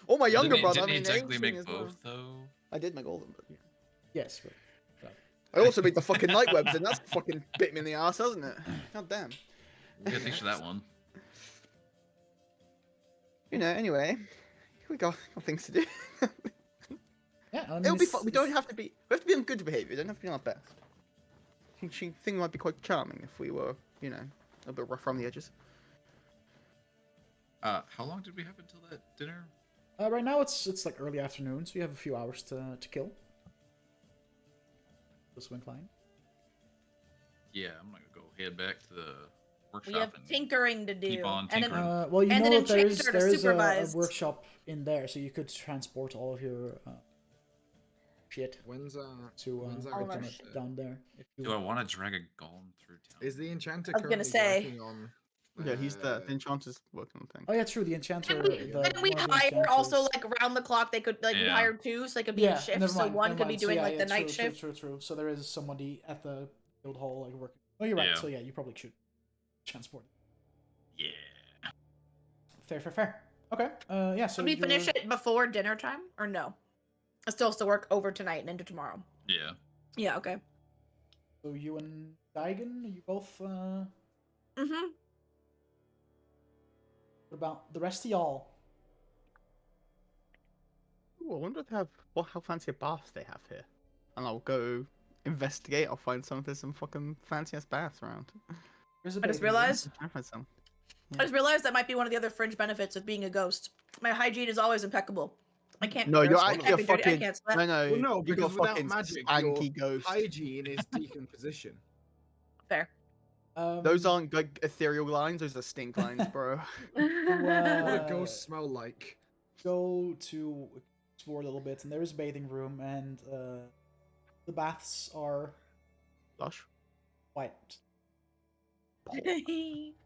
Or my younger Didn't brother. he, I didn't he mean, technically aging make as well. both though? I did make all of them, but yeah. Yes, but I also made the fucking night webs, and that's fucking bit me in the ass, hasn't it? God damn. Yeah, thanks for that one. You know. Anyway, we got things to do. yeah, I mean, It'll be it's- fun. We don't have to be. We have to be on good behavior. We don't have to be on our best. I think we might be quite charming if we were, a bit rough around the edges. How long did we have until that dinner? Right now it's like early afternoon, so you have a few hours to kill. The swing line. Yeah, I'm gonna go head back to the workshop We have and tinkering to do. keep on And tinkering. Well, you And know an that there's enchanter to a supervise. workshop in there, so you could transport all of your shit When's to when's all our our dinner? shit. down there. If you Do I want to drag a golem through town? Is the enchanter I was gonna currently say. working on? Yeah, he's the enchanter's working on things. Oh yeah, true. The enchanter. Can we, the, we one of the hire also enchanters- like around the clock? They could like we Yeah. hired two, so they could be yeah, in shifts. never So mind, one never could be mind. So doing yeah, like yeah, the night true, shift. True. So there is somebody at the guild hall like working. Oh, you're right. Yeah. So yeah, you probably should transport. Yeah. Fair. Okay. Yeah. So Should we finish you're- it before dinner time or no? I still has to work over tonight and into tomorrow. Yeah. Yeah. Okay. So you and Daigen, are you both? Mm-hmm. What about the rest of y'all? Ooh, I wonder if they have how fancy a bath they have here. And I'll go investigate. I'll find some if there's some fucking fancy ass baths around. There's a I just bathing room. realized. I'll find some. I just realized that might be one of the other fringe benefits of being a ghost. My hygiene is always impeccable. I can't. Be No, you're gross, I actually can't a be dirty, fucking. I can't sweat. No, no. Well, no, you got because without fucking magic, stanky your ghost. hygiene is decomposition. Fair. Those aren't like ethereal lines. Those are stink lines, bro. What do Uh, ghosts smell like? Go to explore a little bit, and there is a bathing room, and the baths are Lush. white.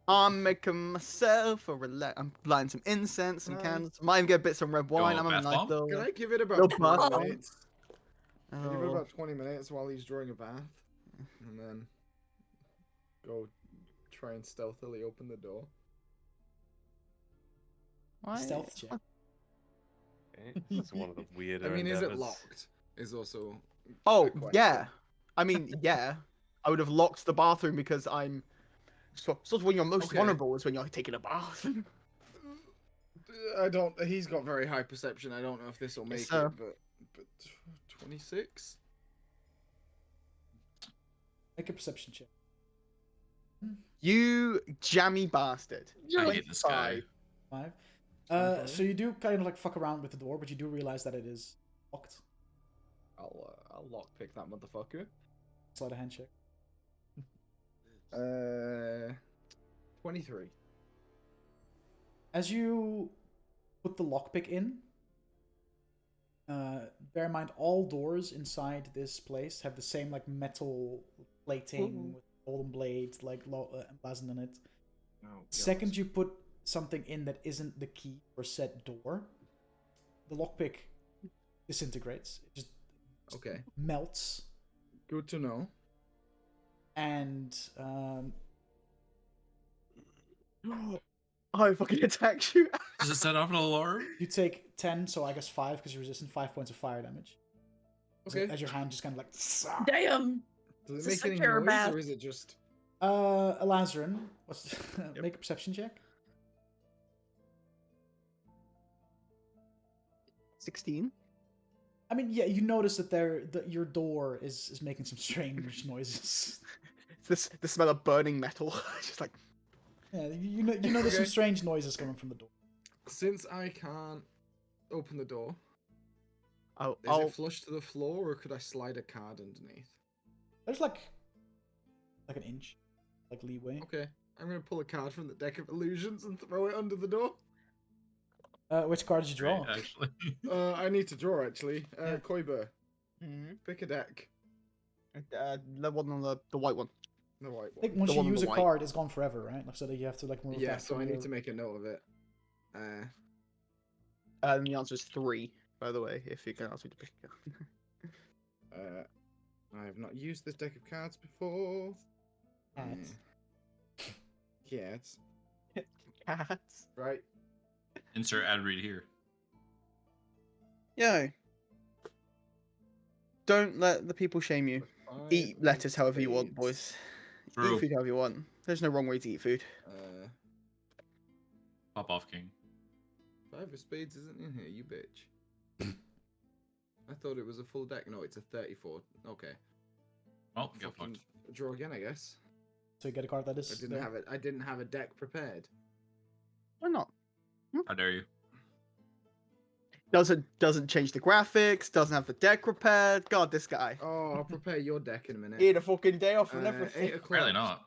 I'm making myself a relax. I'm lighting some incense, some Nice. candles. Might even get a bit some red wine. I'm bath having a nice bomb? little. Can I give it about Little 20 bath bomb? minutes? Can I give it Oh. about 20 minutes while he's drawing a bath, and then go try and stealthily open the door. Why? Stealth check. Okay, This is one of the weirder. I mean, is it endeavors. locked? Is also. Oh a question. yeah. I mean, yeah. I would have locked the bathroom because I'm. Sort of when you're most Okay. vulnerable is when you're taking a bath. I don't. He's got very high perception. I don't know if this will make sir. it, but 26. Make a perception check. You jammy bastard. I hate this guy. 5. 25. So you do kind of like fuck around with the door, but you do realize that it is locked. I'll lockpick that motherfucker. Slide a hand check. 23. As you put the lockpick in, bear in mind all doors inside this place have the same like metal plating with golden blades like emblazoned on it. Oh, Second you put something in that isn't the key for said door, the lockpick disintegrates. It just Okay. melts, Good to know. and I fucking attack you. Does it set off an alarm? you take 10, so I guess 5 because you're resistant 5 points of fire damage. As- Okay. As your hand just kind of like. Damn. Does It's it a make any secure noise, bath. or is it just? Elazarin, make a perception check. 16. I mean, yeah, you notice that your door is making some strange noises. It's the smell of burning metal. Just like Yeah, you notice some Okay. strange noises coming from the door. Since I can't open the door, I'll, is it flush to the floor, or could I slide a card underneath? There's like an inch, like leeway. Okay, I'm gonna pull a card from the deck of illusions and throw it under the door. Which card did you draw? Right, actually. I need to draw actually. Yeah. Koiber, Mhm. pick a deck. The one on the white one. The white I think one. once The you one with use the a white. card, it's gone forever, right? Like, so that you have to like move Yeah, that so from I need your- to make a note of it. And the answer is 3, by the way, if you can ask me to pick a card. I have not used this deck of cards before. Cats. Cats. Cats. Right. Insert ad read here. Yo. Don't let the people shame you. Eat lettuce however you want, boys. True. Eat food however you want. There's no wrong way to eat food. Pop off, King. 5 of spades isn't in here, you bitch. I thought it was a full deck. No, it's a 34. Okay. Well, get Fucking fucked. draw again, I guess. So you get a card that is. I didn't have it. I didn't have a deck prepared. Why not? How dare you? Doesn't change the graphics, doesn't have the deck repaired. God, this guy. Oh, I'll prepare your deck in a minute. He had a fucking day off and 8 everything. o'clock. Apparently not.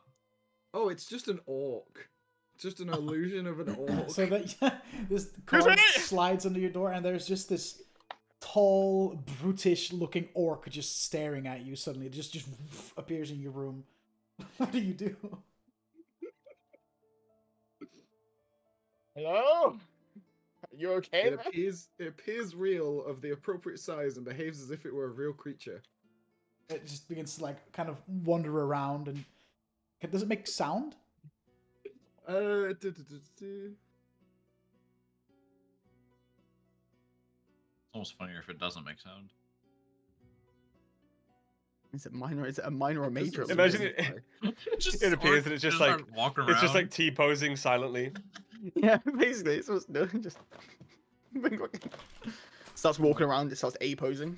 Oh, it's just an orc. Just an illusion of an orc. So that this card slides under your door, and there's just this tall, brutish-looking orc just staring at you. Suddenly, it just appears in your room. What do you do? Hello? You okay? It appears real, of the appropriate size, and behaves as if it were a real creature. It just begins to like kind of wander around, and does it make sound? It's almost funnier if it doesn't make sound. Is it minor? Is it a minor or major? Doesn't Imagine specify. It appears that it's just like walking around. it's just like T posing silently. Yeah, basically, it's what's doing. Just starts walking around. It starts A posing.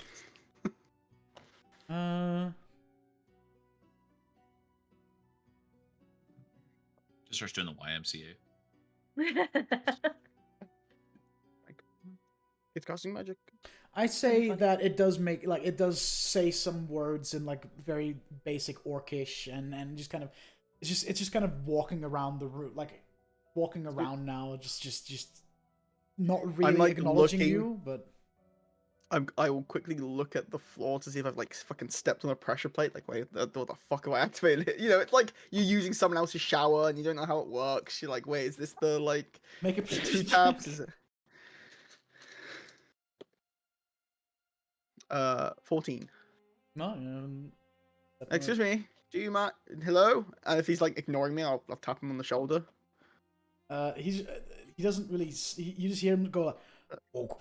Just starts doing the YMCA. Like, it's casting magic. I say funny. that it does make like it does say some words in like very basic orcish and just kind of it's just kind of walking around the room like walking around now just not really like, acknowledging looking- you, but I will quickly look at the floor to see if I've like fucking stepped on a pressure plate. Like, wait, what the fuck have I activated it? You know, it's like you're using someone else's shower and you don't know how it works. You're like, wait, is this the like make a two perception taps? check. Is it? 14. No, Excuse me. Do you mind? Hello? And if he's like ignoring me, I'll tap him on the shoulder. He doesn't really. You just hear him go like, "Oh,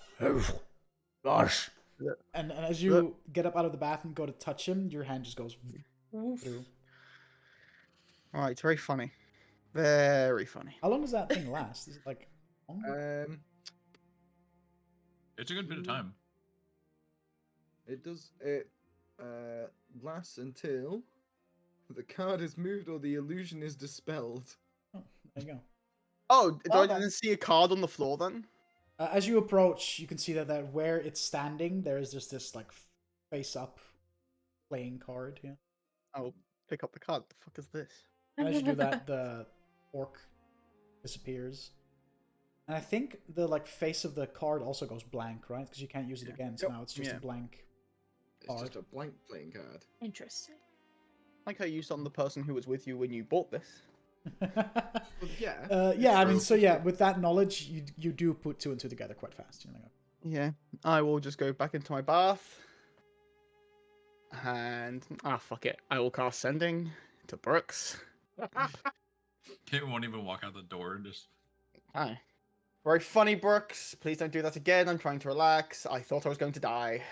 gosh," Yeah. and as you get up out of the bath and go to touch him, your hand just goes through. All right, it's very funny. Very funny. How long does that thing last? Is it like? long? It's a good bit of time. It does. It lasts until the card is moved or the illusion is dispelled. Oh, there you go. Oh, do Well I done. didn't see a card on the floor then? As you approach, you can see that where it's standing, there is just this like face-up playing card. Yeah. I'll pick up the card. The fuck is this? And as you do that, the orc disappears. And I think the like face of the card also goes blank, right? Because you can't use it Yeah. again. So Yep. now it's just Yeah. a blank. It's just a blank playing card. Interesting. Like I used on the person who was with you when you bought this. But yeah. Yeah, I mean, true. so yeah, with that knowledge, you do put two and two together quite fast. You know. Yeah, I will just go back into my bath. And fuck it. I will cast sending to Brooks. It won't even walk out the door. Just Hi. Very funny, Brooks. Please don't do that again. I'm trying to relax. I thought I was going to die.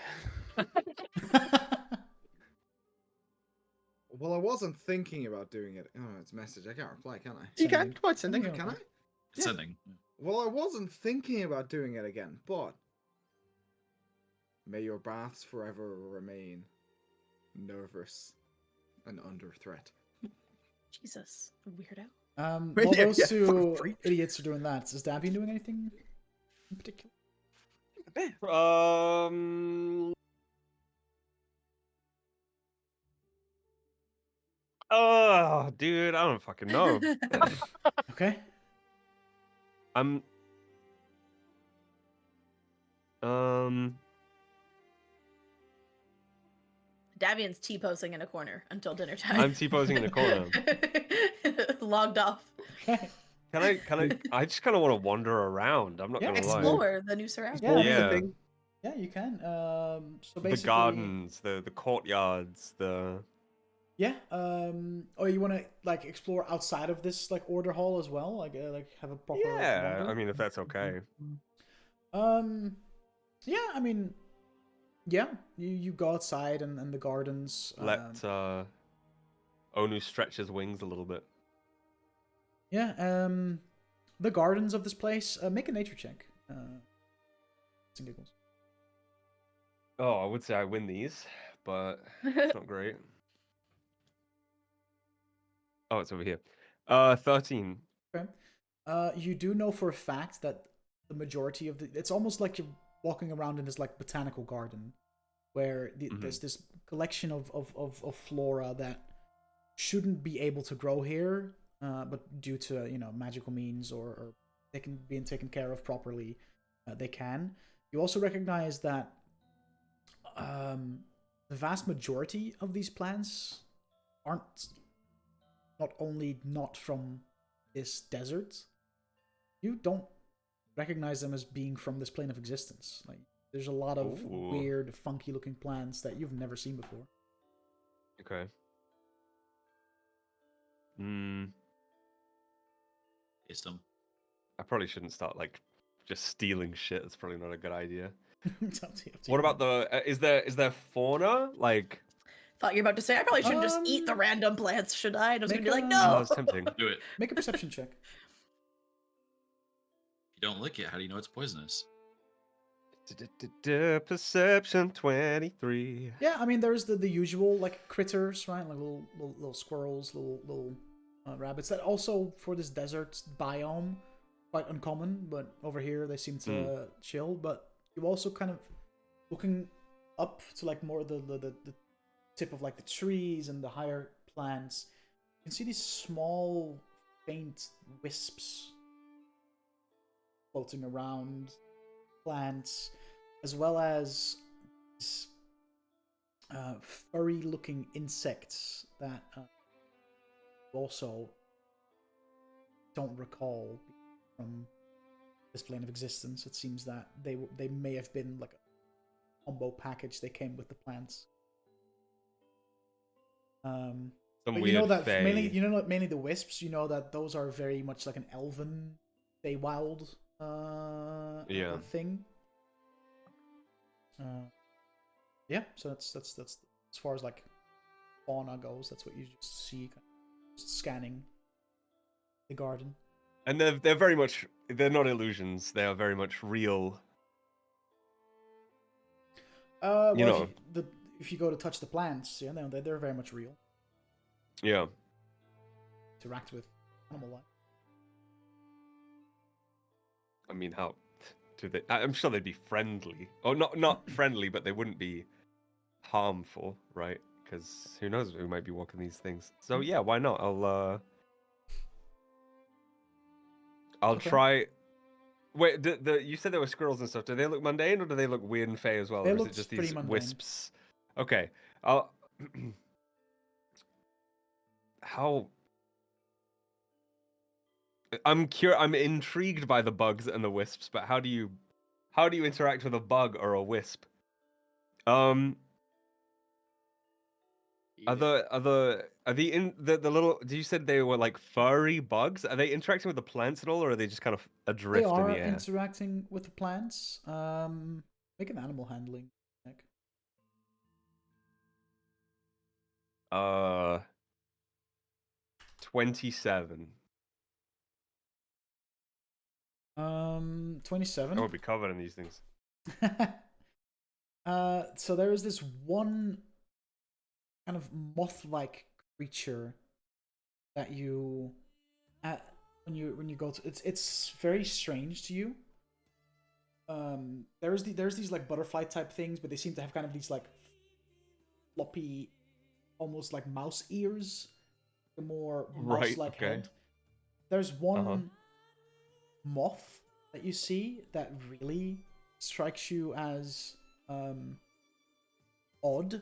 Well, I wasn't thinking about doing it. Oh, it's a message. I can't reply, can I? You can. Sending. Come on, sending. Yeah. Can I? it's sending. Well, I wasn't thinking about doing it again, but may your baths forever remain nervous and under threat. Jesus, weirdo. While Yeah, those yeah, two fucking freak. idiots are doing that, is Davian doing anything in particular? Oh, dude, I don't fucking know. Okay. I'm. Davian's T-posing in a corner until dinner time. I'm T-posing in a corner. Logged off. Okay. Can I? I just kind of want to wander around. I'm not Yeah, gonna lie. Explore the new surroundings. Yeah. Yeah, Yeah, you can. So the basically, gardens, the courtyards, the. Yeah. Or you want to like explore outside of this like order hall as well, like have a proper. Yeah, wander? I mean, if that's okay. Yeah, I mean, yeah. You go outside and the gardens. Let Onu stretch his wings a little bit. Yeah. The gardens of this place. Make a nature check. And giggles. Oh, I would say I win these, but it's not great. Oh, it's over here. 13. Okay. You do know for a fact that the majority of the it's almost like you're walking around in this like botanical garden where there's this collection of flora that shouldn't be able to grow here, but due to magical means or they can being taken care of properly, they can. You also recognize that the vast majority of these plants aren't not only not from this desert, you don't recognize them as being from this plane of existence. Like, there's a lot of Ooh. weird, funky-looking plants that you've never seen before. Okay. Taste them. I probably shouldn't start like just stealing shit. That's probably not a good idea. It's up to What you. about the? Is there fauna? Like, Thought you were about to say I probably shouldn't just eat the random plants, should I? And I was gonna make be like, a- no. oh, it's tempting. Do it. Make a perception check. If you don't lick it, how do you know it's poisonous? Perception 23. Yeah, I mean, there's the usual like critters, right? Like little squirrels, little rabbits that also for this desert biome quite uncommon, but over here they seem to chill. But you also kind of looking up to like more the tip of like the trees and the higher plants. You can see these small faint wisps floating around plants, as well as these furry looking insects that also don't recall from this plane of existence. It seems that they may have been like a combo package. They came with the plants. Some But weird you know that fae. mainly the wisps. You know that those are very much like an elven, Feywild Yeah. thing. Yeah, so that's as far as like fauna goes. That's what you just see, kind of just scanning the garden. And they're very much, they're not illusions. They are very much real. Well, You know. if you go to touch the plants, yeah, no, they're very much real. Yeah. Interact with animal life. I mean, how do they? I'm sure they'd be friendly. Oh, not friendly, but they wouldn't be harmful, right? Because who knows who might be walking these things. So yeah, why not? I'll Okay. try. Wait, you said there were squirrels and stuff. Do they look mundane or do they look weird and fey as well? They or is look it just pretty these mundane. wisps? Okay. I'll. How? I'm intrigued by the bugs and the wisps, but how do you interact with a bug or a wisp? Are the in the little? You said they were like furry bugs? Are they interacting with the plants at all, or are they just kind of They adrift in are the air? interacting with the plants. Make an animal handling check. 27. 27. I would be covered in these things. So there is this one kind of moth-like creature that you when you go to it's very strange to you. There's these like butterfly type things, but they seem to have kind of these like floppy, almost like mouse ears, the more Right, mouse-like okay. head. There's one moth that you see that really strikes you as odd,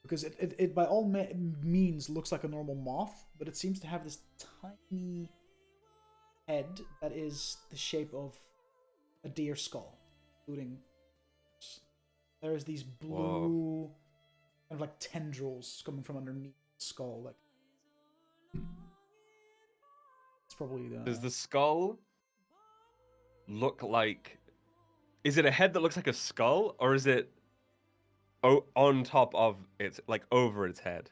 because it by all means looks like a normal moth, but it seems to have this tiny head that is the shape of a deer skull, including there's these blue kind of like tendrils coming from underneath the skull. Like it's probably the. Does the skull look like? Is it a head that looks like a skull, or is it on top of its, like over its head?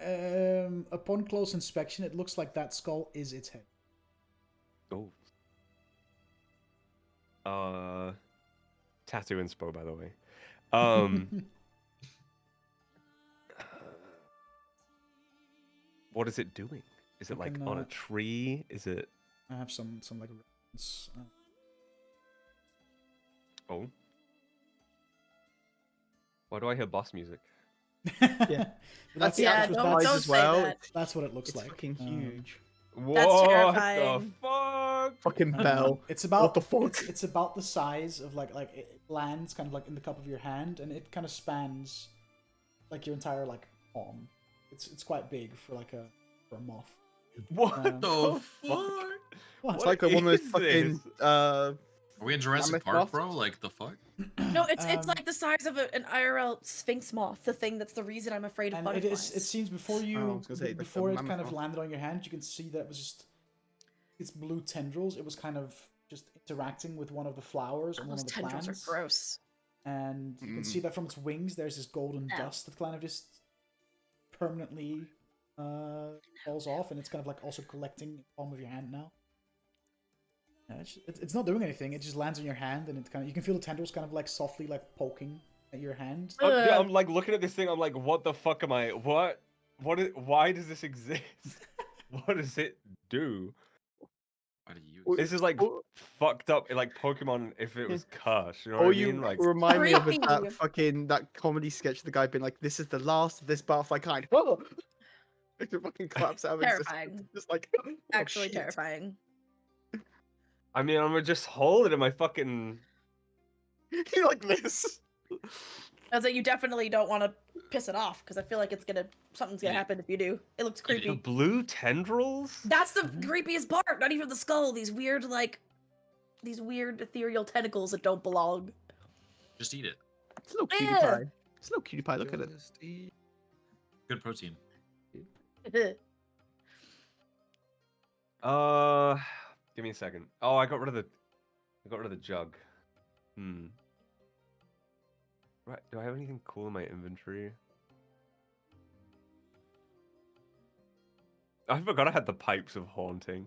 Upon close inspection, it looks like that skull is its head. Oh. Tattoo inspo, by the way. What is it doing? Is it like on a tree? Is it? I have some like reference. Oh. Why do I hear boss music? Yeah. That's the Yeah, actual don't- size don't as say well. that. That's what it looks It's like. fucking huge. What terrifying. the fuck? Fucking bell. It's about What the fuck? It's about the size of like it lands kind of like in the cup of your hand, and it kind of spans like your entire like palm. It's quite big for like for a moth. What Um, the The fuck? fuck? What? It's like a one of those is fucking this? Are we in Jurassic Mammoth Park, moth? bro? Like the fuck? No, it's Um, like the size of an IRL sphinx moth. The thing that's the reason I'm afraid of And it butterflies. is. It seems before I you was gonna say, like, the before it mammoth kind of moth. landed on your hand, you can see that it was just its blue tendrils. It was kind of just interacting with one of the flowers on one Those of the tendrils plants. are gross. And you can see that from its wings, there's this golden No. dust that kind of just permanently falls off, and it's kind of like also collecting in the palm of your hand now. Yeah, it's not doing anything. It just lands on your hand, and it kind of you can feel the tendrils kind of like softly like poking at your hand. Yeah, Ugh. I'm like looking at this thing. I'm like, what the fuck am I? What? Why does this exist? What does it do? Why do you? Or- This is like or- fucked up, like Pokemon if it Yeah. was cursed. You know Or what I you mean? Like, remind me of Creepy. that comedy sketch of the guy being like, "This is the last of this butterfly kind." Oh! It fucking collapse out of existence. Terrifying. Just like oh, Actually shit. terrifying. I mean, I'm gonna just hold it in my fucking. You like this? I was like, you definitely don't want to piss it off because I feel like something's gonna Yeah. happen if you do. It looks You creepy. The blue tendrils? That's the Mhm. creepiest part. Not even the skull. These weird ethereal tentacles that don't belong. Just eat it. It's a little cutie Yeah. pie. It's a little cutie pie. Look at it. Just eat. Good protein. Give me a second. Oh, I got rid of the jug. Right. Do I have anything cool in my inventory? I forgot I had the pipes of haunting.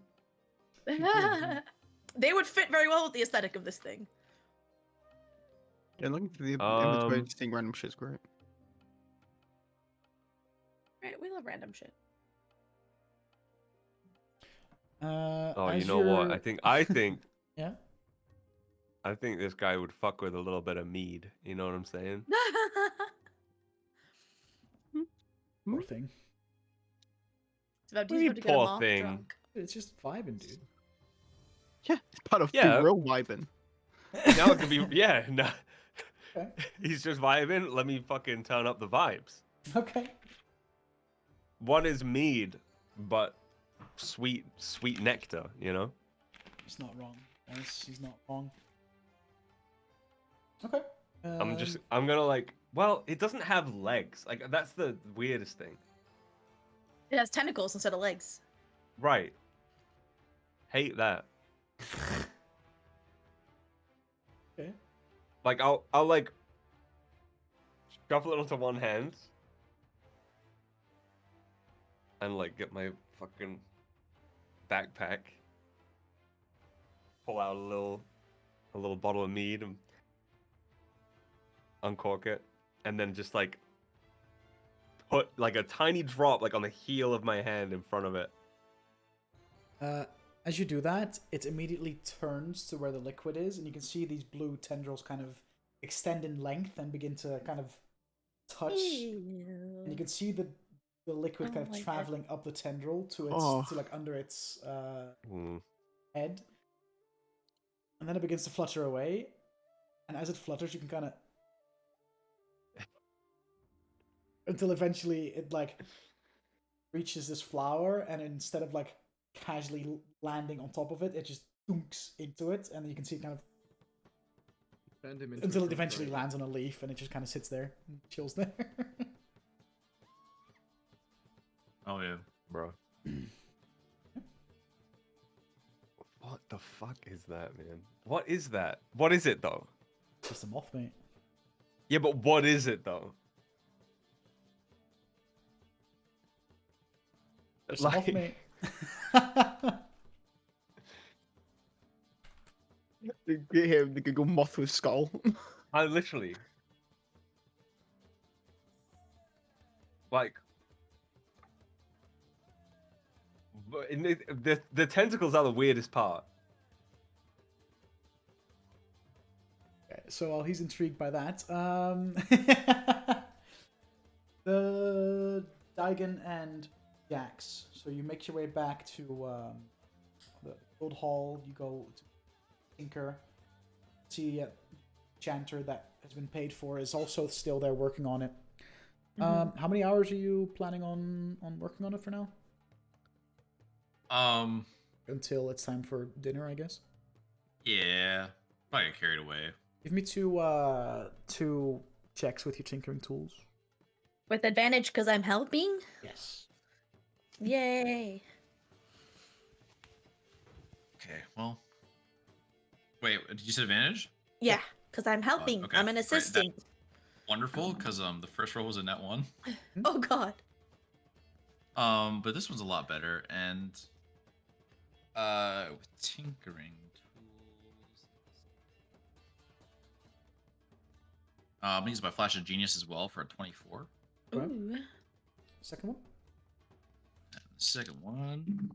They would fit very well with the aesthetic of this thing. Yeah, looking through the inventory Um, and seeing random shit's great. Right, we love random shit. Oh, you as know what? you're- I think Yeah. I think this guy would fuck with a little bit of mead. You know what I'm saying? Poor thing. It's about What do he's you about to get a poor moth thing? drunk. It's just vibing, dude. Yeah, it's part of Yeah. being real vibing. Now it could be no. Okay. He's just vibing. Let me fucking turn up the vibes. Okay. What is mead but sweet nectar, you know? He's not wrong. Guys. He's not wrong. Okay. I'm gonna like, well, it doesn't have legs. Like, that's the weirdest thing. It has tentacles instead of legs. Right. Hate that. Okay. Like, I'll like shuffle it onto one hand and like get my fucking backpack, pull out a little bottle of mead and uncork it, and then just like put like a tiny drop like on the heel of my hand in front of it. As you do that, it immediately turns to where the liquid is, and you can see these blue tendrils kind of extend in length and begin to kind of touch. And you can see the liquid kind Oh my of God. traveling up the tendril to its Oh. to like under its Mm. head, and then it begins to flutter away. And as it flutters, you can kind of until eventually it like reaches this flower, and instead of like casually landing on top of it, it just dunks into it, and you can see it kind of Bend him into until a it eventually tree. lands on a leaf, and it just kind of sits there and chills there. Oh yeah. Bro. What the fuck is that, man? What is that? What is it though? Just a moth, mate. Yeah, but what is it though? Just a moth, Like- mate. Get here, the Google moth with skull. I literally like but in the tentacles are the weirdest part. Okay, so while he's intrigued by that, the Daigen and Jax. So you make your way back to the old hall. You go to Tinker. See a chanter that has been paid for is also still there working on it. How many hours are you planning on working on it for now? Until it's time for dinner, I guess. Yeah. Probably get carried away. Give me two checks with your tinkering tools. With advantage because I'm helping? Yes. Yay. Okay. Well. Wait. Did you say advantage? Yeah, because I'm helping. okay, I'm an right, that- assistant. Wonderful, because the first roll was a net 1. Oh god. But this one's a lot better, and with tinkering tools. I'm gonna use my flash of genius as well for a 24. Okay. Ooh. Second one. second one.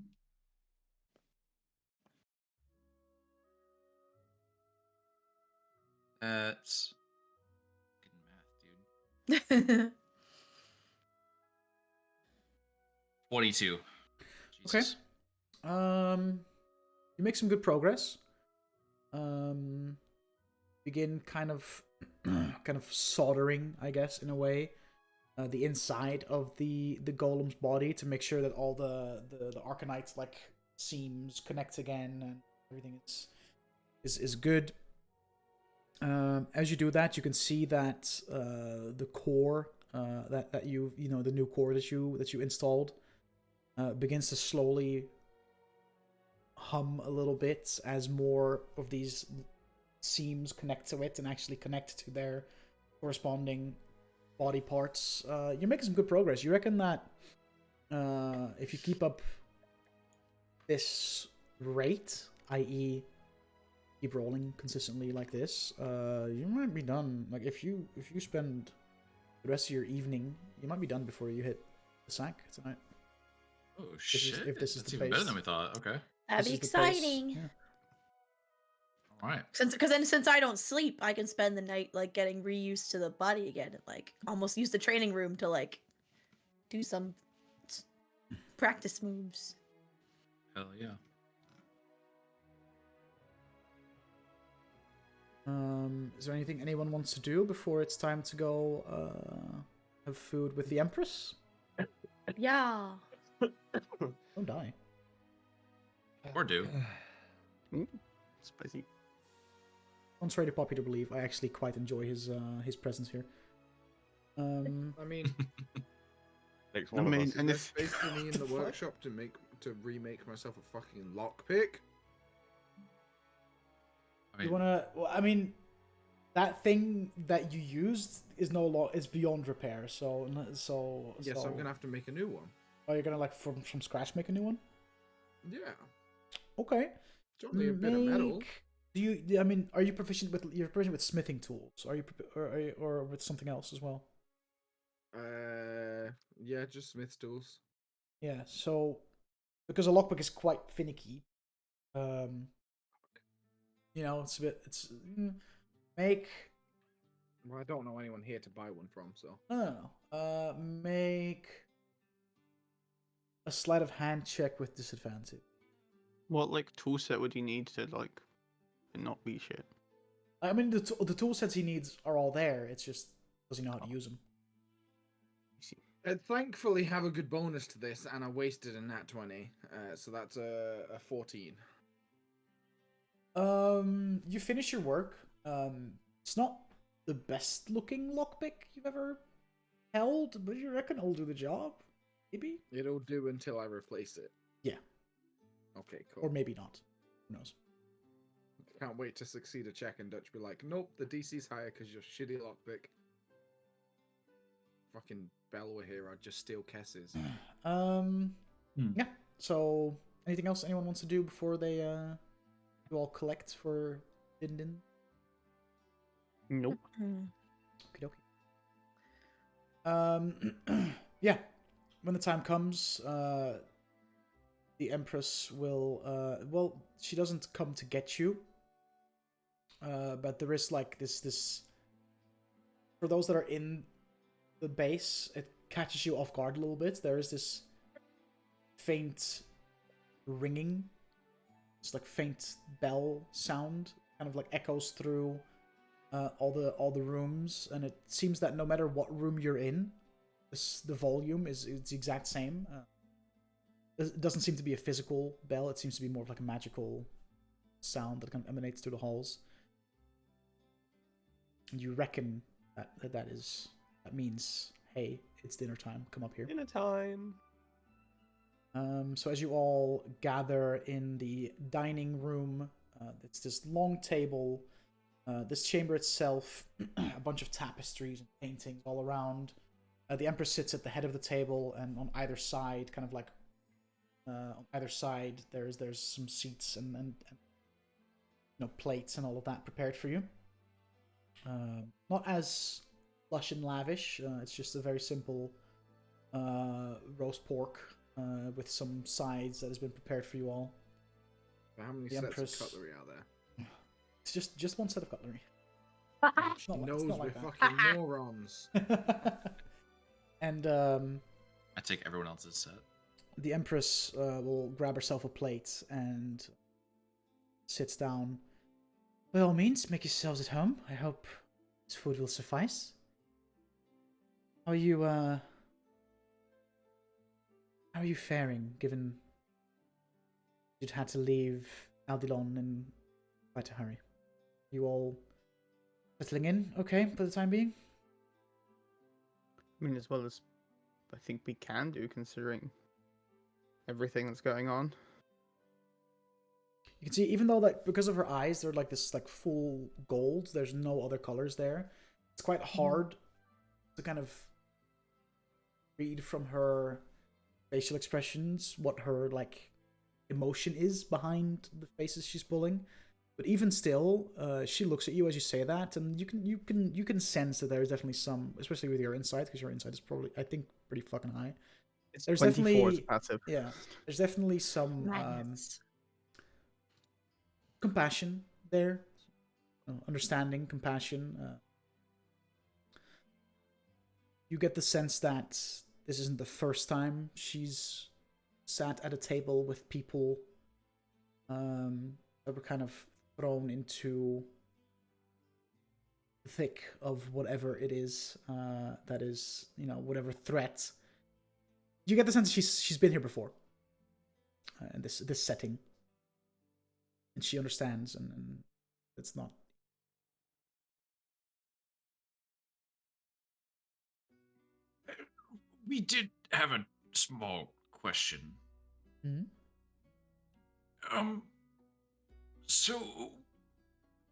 That's good math, dude. 22. Okay. Jesus. You make some good progress. Begin kind of soldering, I guess, in a way, the inside of the golem's body to make sure that all the Arcanite like seams connect again and everything is good. As you do that, you can see that the core that you know, the new core that you installed begins to slowly hum a little bit as more of these seams connect to it and actually connect to their corresponding body parts. You're making some good progress. You reckon that if you keep up this rate, i.e. keep rolling consistently like this, you might be done. Like if you spend the rest of your evening, you might be done before you hit the sack tonight. Oh shit! If this is That's the even pace. better than we thought. Okay. That'd be This is the pace. exciting. Yeah. All right. Since I don't sleep, I can spend the night like getting reused to the body again and like almost use the training room to like do some practice moves. Hell yeah. Is there anything anyone wants to do before it's time to go have food with the Empress? Yeah. Don't die. Or do. Spicy. Contrary to popular belief, I actually quite enjoy his presence here. I mean, Takes I one mean, of us. and there's if space for me in the workshop to remake myself a fucking lockpick. I You mean, wanna? Well, I mean, that thing that you used is is beyond repair. So Yes, I'm gonna have to make a new one. Oh, you're gonna like from scratch make a new one? Yeah, Okay. it's only a bit of metal. Do you? I mean, are you proficient with smithing tools? Are you or with something else as well? Yeah, just Smith's tools. Yeah. So because a lockpick is quite finicky, you know, make. Well, I don't know anyone here to buy one from, so. No. Make a sleight of hand check with disadvantage. what like tool set would you need to like it not be shit? I mean, the tool sets he needs are all there. It's just does he know how to use them? I thankfully have a good bonus to this, and I wasted a nat 20, so that's a 14. You finish your work. It's not the best looking lockpick you've ever held, but you reckon it'll do the job? Maybe? It'll do until I replace it. Yeah. Okay, cool. Or maybe not. Who knows? Can't wait to succeed a check and Dutch be like, nope, the DC's higher because you're shitty lockpick. Fucking Bellower here, I'd just steal Kess's. Yeah. So, anything else anyone wants to do before they you all collect for Din Din? Nope. Okie dokie. Yeah. When the time comes, the Empress will, well, she doesn't come to get you. But there is like this, for those that are in the base, it catches you off guard a little bit. There is this faint ringing. It's like faint bell sound, kind of like echoes through all the rooms, and it seems that no matter what room you're in, the volume is the exact same. It doesn't seem to be a physical bell. It seems to be more of like a magical sound that kind of emanates through the halls. And you reckon that means, hey, it's dinner time. Come up here. Dinner time. So as you all gather in the dining room, it's this long table. This chamber itself, a bunch of tapestries and paintings all around. The Empress sits at the head of the table, and on either side, kind of like on either side, there's some seats and you know, plates and all of that prepared for you. Not as lush and lavish. It's just a very simple roast pork with some sides that has been prepared for you all. How many The sets Empress- of cutlery are there? It's just one set of cutlery. She not like- it's knows not we're like that. fucking morons. And I take everyone else's set. the Empress will grab herself a plate and sits down. By all means, make yourselves at home. I hope this food will suffice. How are you faring, given you'd had to leave Aldilon in quite a hurry? You all settling in okay for the time being? I mean, as well as I think we can do, considering everything that's going on. You can see, even though like because of her eyes, they're like this like full gold. There's no other colors there. It's quite hard to kind of read from her facial expressions what her like emotion is behind the faces she's pulling. But even still, she looks at you as you say that, and you can sense that there is definitely some, especially with your insight, because your insight is probably, I think, pretty fucking high. It's There's 24 as definitely- a passive. Yeah, there's definitely some Madness. compassion there, understanding, compassion. You get the sense that this isn't the first time she's sat at a table with people that were kind of thrown into the thick of whatever it is that is, whatever threat. You get the sense that she's been here before in this setting. And she understands, and it's not. We did have a small question. Mm-hmm. So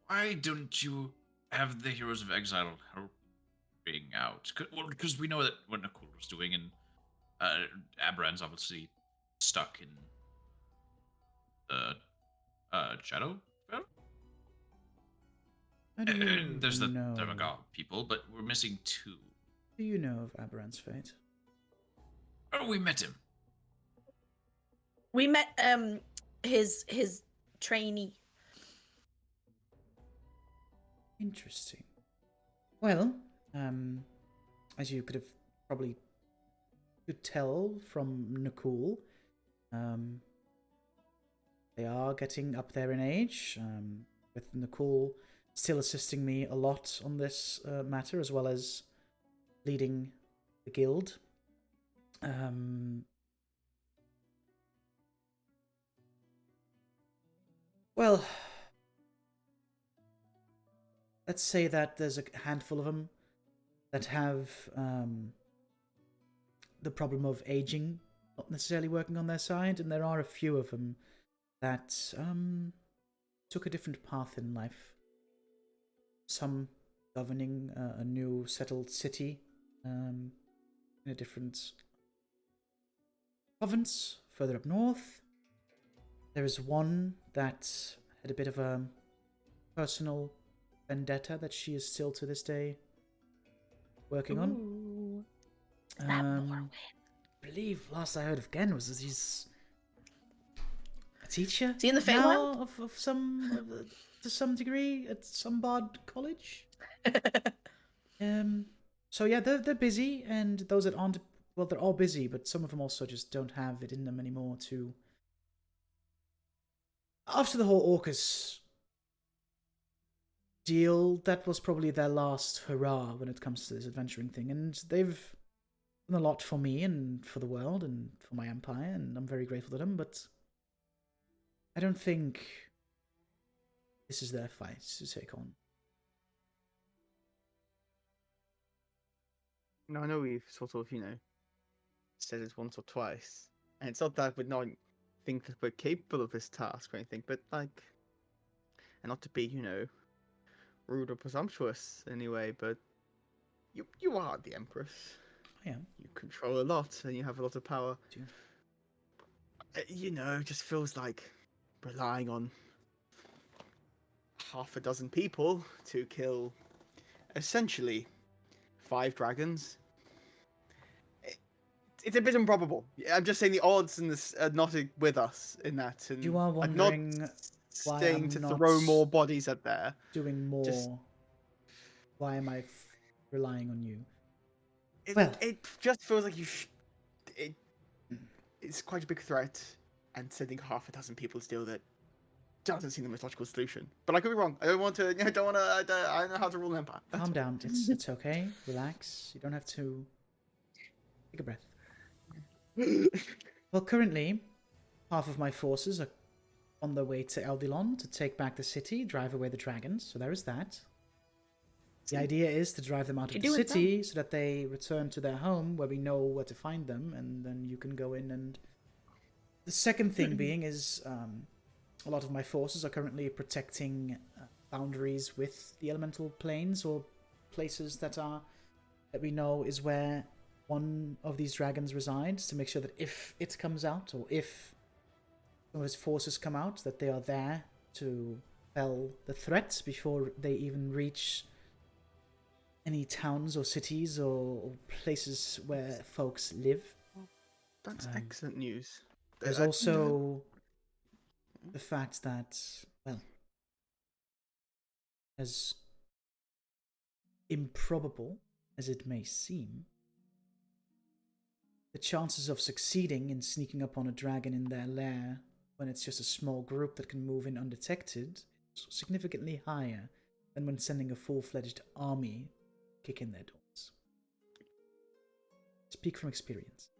why don't you have the Heroes of Exile helping out? Because we know that what Nicole was doing, and Aberan's obviously stuck in the Shadow. How do you And there's the know? Demagogue people, but we're missing two. Do you know of Aberan's fate? Oh, we met him. We met his trainee. Interesting. Well, as you could tell from Nicole, they are getting up there in age. With Nicole still assisting me a lot on this matter, as well as leading the guild. Well, let's say that there's a handful of them that have the problem of aging not necessarily working on their side, and there are a few of them that took a different path in life. Some governing a new settled city in a different province further up north. There is one that had a bit of a personal vendetta that she is still to this day working on. Ooh. That Morrowind. I believe last I heard of Gen was that he's a teacher. Is he in the now Feywild? of some to some degree at some bard college. So yeah, they're busy, and those that aren't, well, they're all busy, but some of them also just don't have it in them anymore to. After the whole Orcus deal, that was probably their last hurrah when it comes to this adventuring thing, and they've done a lot for me and for the world and for my empire, and I'm very grateful to them, but I don't think this is their fight to take on. Now, I know we've sort of, said it once or twice, and it's not that we don't think that we're capable of this task or anything, but, and not to be, rude or presumptuous anyway, but you are the Empress. I am. You control a lot, and you have a lot of power. Do. It just feels like relying on half a dozen people to kill, essentially, 5 dragons. it's a bit improbable. I'm just saying the odds in this are not with us in that. And You are I'm not wondering why staying I'm to not throw more bodies out there. doing more. Just- Why am I relying on you? It, Well- it just feels like it's quite a big threat, and sending half a dozen people to deal with it doesn't seem the most logical solution. But I could be wrong. I don't want to. I don't want to. I don't know how to rule an empire. Calm down. It's okay. Relax. You don't have to. Take a breath. Well, currently, half of my forces are on their way to Eldilon to take back the city, drive away the dragons. So there is that. The idea is to drive them out of You the do it city so that they return to their home where we know where to find them, and then you can go in and. The second thing being is a lot of my forces are currently protecting boundaries with the elemental planes or places that we know is where one of these dragons resides, to make sure that if it comes out or if some of his forces come out, that they are there to quell the threats before they even reach any towns or cities or places where folks live. That's excellent news. There's also the fact that, well, as improbable as it may seem, the chances of succeeding in sneaking up on a dragon in their lair when it's just a small group that can move in undetected is significantly higher than when sending a full-fledged army kick in their doors. Speak from experience.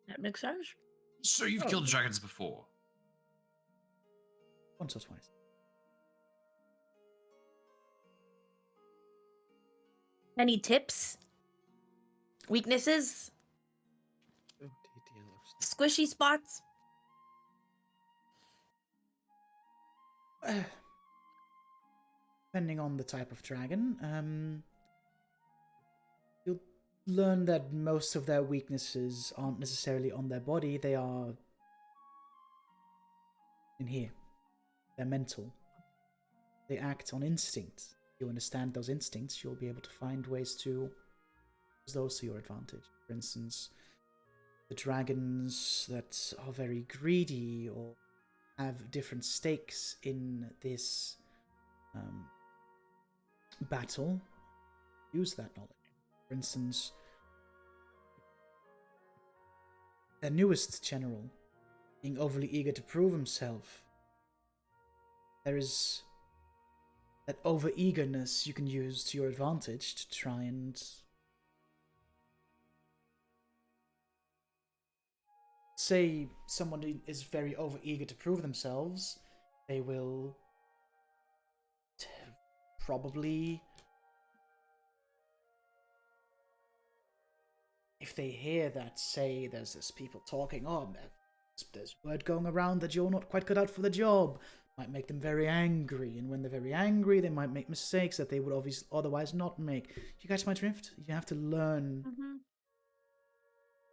That makes sense. So you've killed dragons before? Once or twice. Any tips? Weaknesses? Oh, DDL of stuff. Squishy spots? Depending on the type of dragon, you'll learn that most of their weaknesses aren't necessarily on their body, they are in here. They're mental. They act on instinct. If you understand those instincts, you'll be able to find ways to use those to your advantage. For instance, the dragons that are very greedy or have different stakes in this battle, use that knowledge. For instance, their newest general being overly eager to prove himself. There is that over-eagerness you can use to your advantage to try and say someone is very over-eager to prove themselves, they will probably, if they hear that, say there's this people talking, oh, there's word going around that you're not quite cut out for the job, might make them very angry, and when they're very angry, they might make mistakes that they would obviously otherwise not make. You catch my drift? You have to learn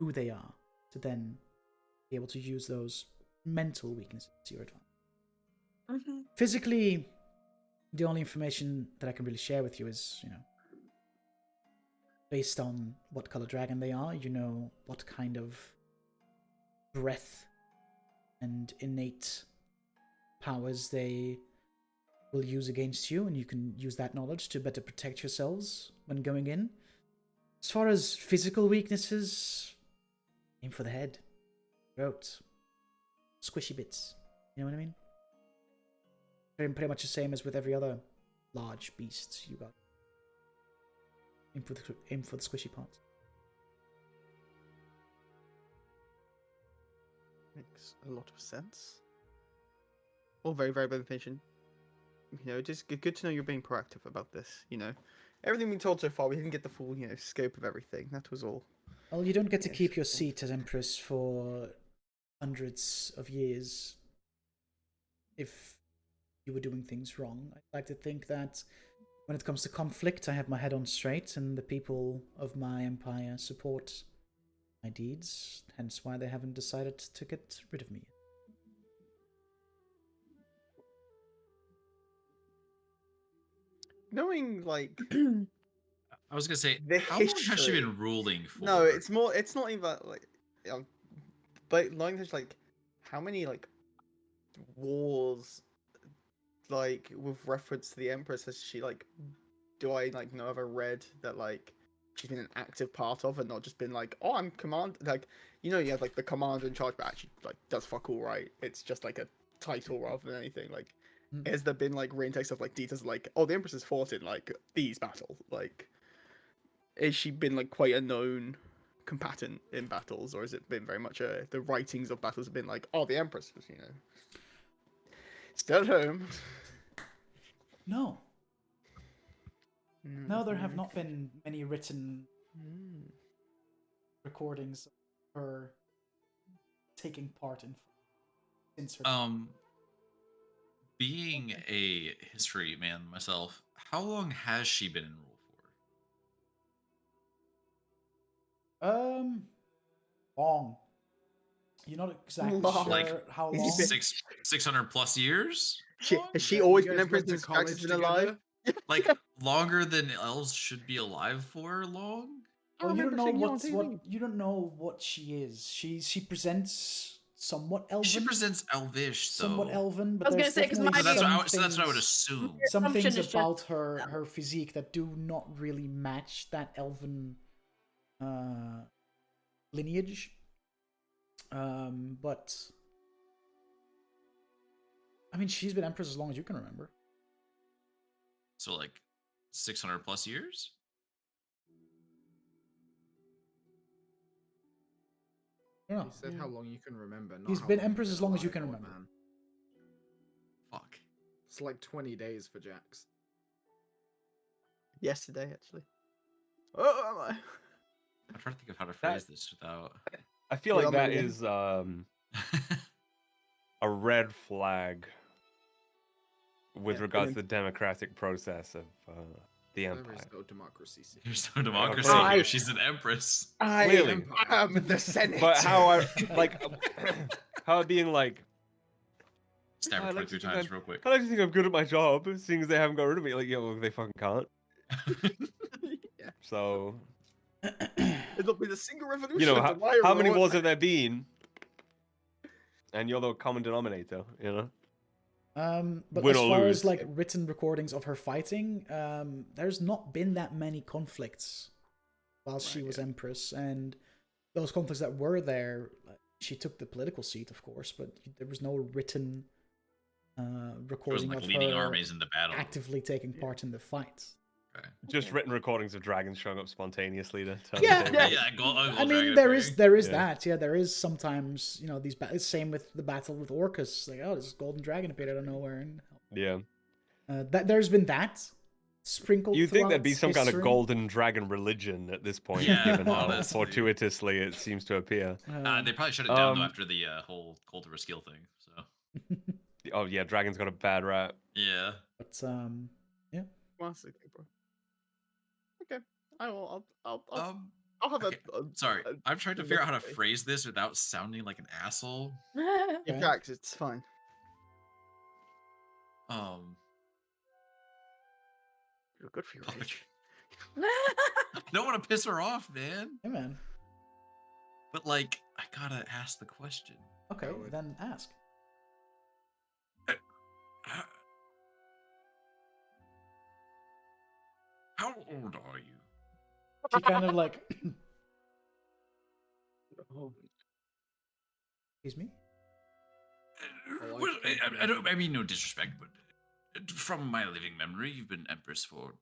who they are to then be able to use those mental weaknesses to your advantage. Physically, the only information that I can really share with you is, based on what color dragon they are, you know what kind of breath and innate powers they will use against you, and you can use that knowledge to better protect yourselves when going in. As far as physical weaknesses, aim for the head, throat, squishy bits. You know what I mean? Pretty much the same as with every other large beast you got. Aim for the squishy parts. Makes a lot of sense. All very, very beneficial. Just good to know you're being proactive about this. Everything we've been told so far, we didn't get the full, scope of everything. That was all. Well, you don't get to Yes. keep your seat as Empress for hundreds of years if you were doing things wrong. I'd like to think that when it comes to conflict, I have my head on straight, and the people of my empire support my deeds, hence why they haven't decided to get rid of me. Knowing, I was gonna say, The how long has she history. been ruling for? No, it's more. It's not even like, but like there's like, how many like wars, like with reference to the Empress has she like? Do I like know? Have I read that like she's been an active part of, and not just been like, oh, I'm command. Like, you know, you have like the commander in charge, but actually like does fuck all, right? It's just like a title rather than anything. Like, Mm. has there been like written text of like details like, oh, the Empress has fought in like these battles? Like, has she been like quite a known combatant in battles, or has it been very much the writings of battles have been like, oh, the Empress was, still at home. No. No, there have not been many written recordings of her taking part in since her. Being a history man myself, how long has she been in rule for? Long. You're not exactly Long. sure Like, how Is long. it- 600 plus years? Has she Yeah, always you been guys Empress went to since Jax has college been alive? together? Like longer than elves should be alive for long? Well, you don't know what's what you don't know what she is. She presents somewhat elven. She presents elvish though. somewhat elven, but I was there's gonna say, 'cause definitely my- So some that's what I would things- assume. some assumption things is just about her physique that do not really match that elven lineage. But I mean, she's been empress as long as you can remember. So like 600 plus years? I don't You know. said how long you can remember. Not He's how been long you've empress as long as you alive, can old remember. man. Fuck. It's like 20 days for Jax. Yesterday, actually. Oh, am I? I'm trying to think of how to phrase this without. I feel You like want that me to- is a red flag with Yeah, regards and to the democratic process of the There empire. is no democracy. Steve. There's no democracy I- here. She's an empress. I Clearly. am the Senate. But how I like how it being like Stab her I like 23 to think times real quick. I like to think I'm good at my job, seeing as they haven't got rid of me. Like, yeah, well, they fucking can't. Yeah. So It'll be the single revolution. you know of the how many Wire wars have there been? And you're the common denominator, you know. But Win as or far lose. as like written recordings of her fighting, there's not been that many conflicts while she was empress, and those conflicts that were there, she took the political seat, of course, but there was no written She wasn't recording like of leading her armies into battle. actively taking part in the fights. Okay. Just written recordings of dragons showing up spontaneously to turn Yeah, the yeah. table. Gold I mean, dragon there appearing. is Yeah. that. Yeah, there is sometimes, these same with the battle with Orcus. Like, oh, this golden dragon appeared out of nowhere, and Yeah. that there's been that sprinkled. You'd think there'd be throughout some kind of history. golden dragon religion at this point, Yeah, given how honestly. fortuitously it seems to appear. They probably shut it down though Um, after the whole cult of skill thing. So Oh yeah, dragon's got a bad rap. yeah. But Classic, bro. Okay, I will. I'll have okay, a. Sorry, a- I'm trying to a figure out how to look at it. phrase this without sounding like an asshole. Yeah, Okay. Jax, it's fine. You're good for your Fuck. age. I don't want to piss her off, man. hey, man. But like, I gotta ask the question. Okay, Howard. then ask. How old are you? She kind of like, excuse me. Well, I don't. I mean, no disrespect, but from my living memory, you've been empress for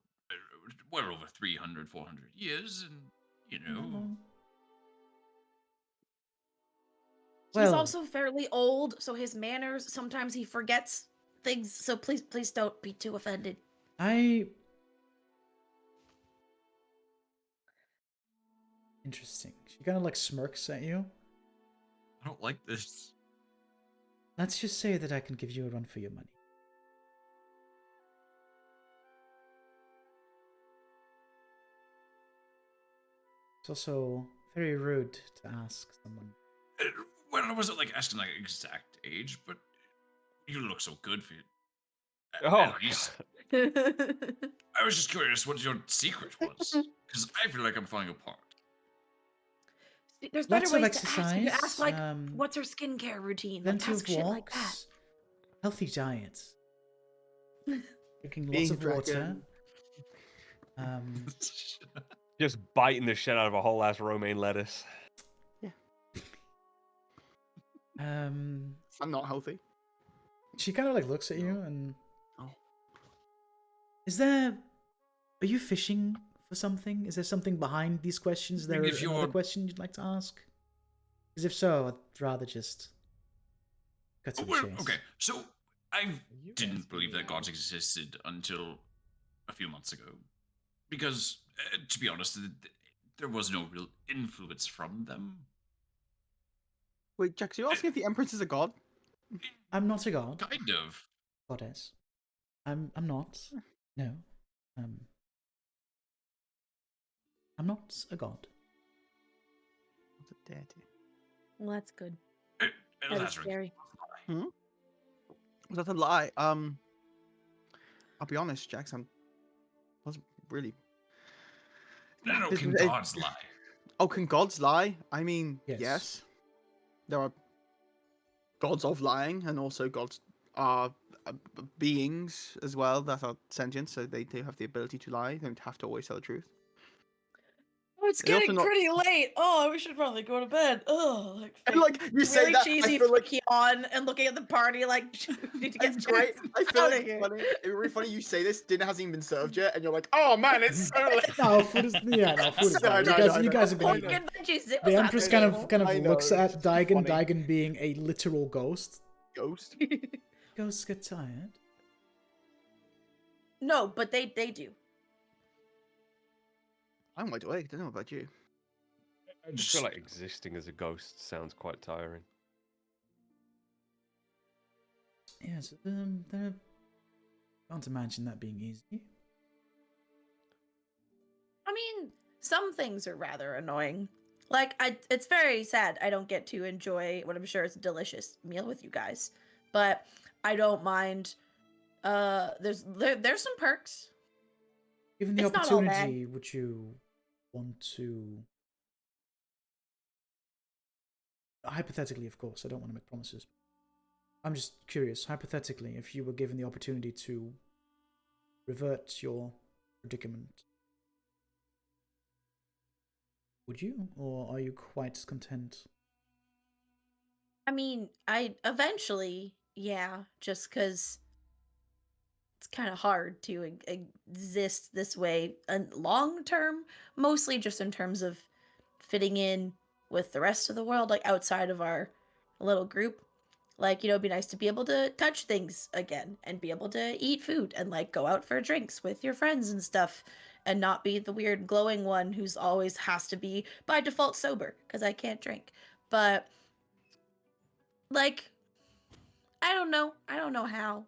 well over 300, 400 years, and you know. He's Well, also fairly old, so his manners, sometimes he forgets things, so please don't be too offended. Interesting. She kind of like smirks at you. I don't like this. Let's just say that I can give you a run for your money. It's also very rude to ask someone. Well, I wasn't like asking like exact age, but you look so good for you. Oh, At least I was just curious what your secret was, because I feel like I'm falling apart. There's better Lots of ways to ask. You could ask exercise, like, "What's her skincare routine?" Like, plenty ask of shit like that. walks, healthy diets, drinking lots Being a of water. dragon. Just biting the shit out of a whole ass romaine lettuce. Um, I'm not healthy. she kind of like looks at you and. Oh. Is there? Are you fishing for something? Is there something behind these questions? Is there if another you're- question you'd like to ask? Because if so, I'd rather just cut to the Well, chase. okay, so I You didn't asking believe me that gods existed until a few months ago, because, to be honest, there was no real influence from them. Wait, Jax, you asking if the Empress is a god? I'm not a god, Kind of. goddess. I'm not. No. I'm not a god. What's a deity? Well, that's good. It That was is answering. scary. Was that a lie? I'll be honest, Jax. I wasn't really. No, This can is- gods lie? Oh, can gods lie? I mean, Yes. yes. There are gods of lying, and also gods are beings as well that are sentient, so they do have the ability to lie. They don't have to always tell the truth. Oh, it's They also getting not- pretty late. Oh, we should probably go to bed. Oh, like, And like you say really that, cheesy I feel like on and looking at the party like we need to get it's great. I feel outta like here. it's funny. It's really funny you say this. Dinner hasn't even been served yet, and you're like, "Oh man, it's so late." No, food is no food is No, fine. no, You guys, no, you no, guys have I been know. eating. Fucking veggies, it The was on Empress the kind table. of kind I of know, looks it's at just Daigon, funny. Daigon being a literal ghost. Ghost. Ghosts get tired. No, but they do. I'm wide awake. I don't know about you. I just feel like existing as a ghost sounds quite tiring. Yes, can't imagine that being easy. I mean, some things are rather annoying. Like, it's very sad I don't get to enjoy what I'm sure is a delicious meal with you guys, but I don't mind. There's some perks. Given the It's not all bad. opportunity, would you want to? Hypothetically, of course, I don't want to make promises. I'm just curious. Hypothetically, if you were given the opportunity to revert your predicament, would you, or are you quite content? I mean, I eventually, yeah, just because it's kind of hard to exist this way long term, mostly just in terms of fitting in with the rest of the world, like outside of our little group. Like, it'd be nice to be able to touch things again and be able to eat food and like go out for drinks with your friends and stuff and not be the weird glowing one who's always has to be by default sober because I can't drink. But like, I don't know how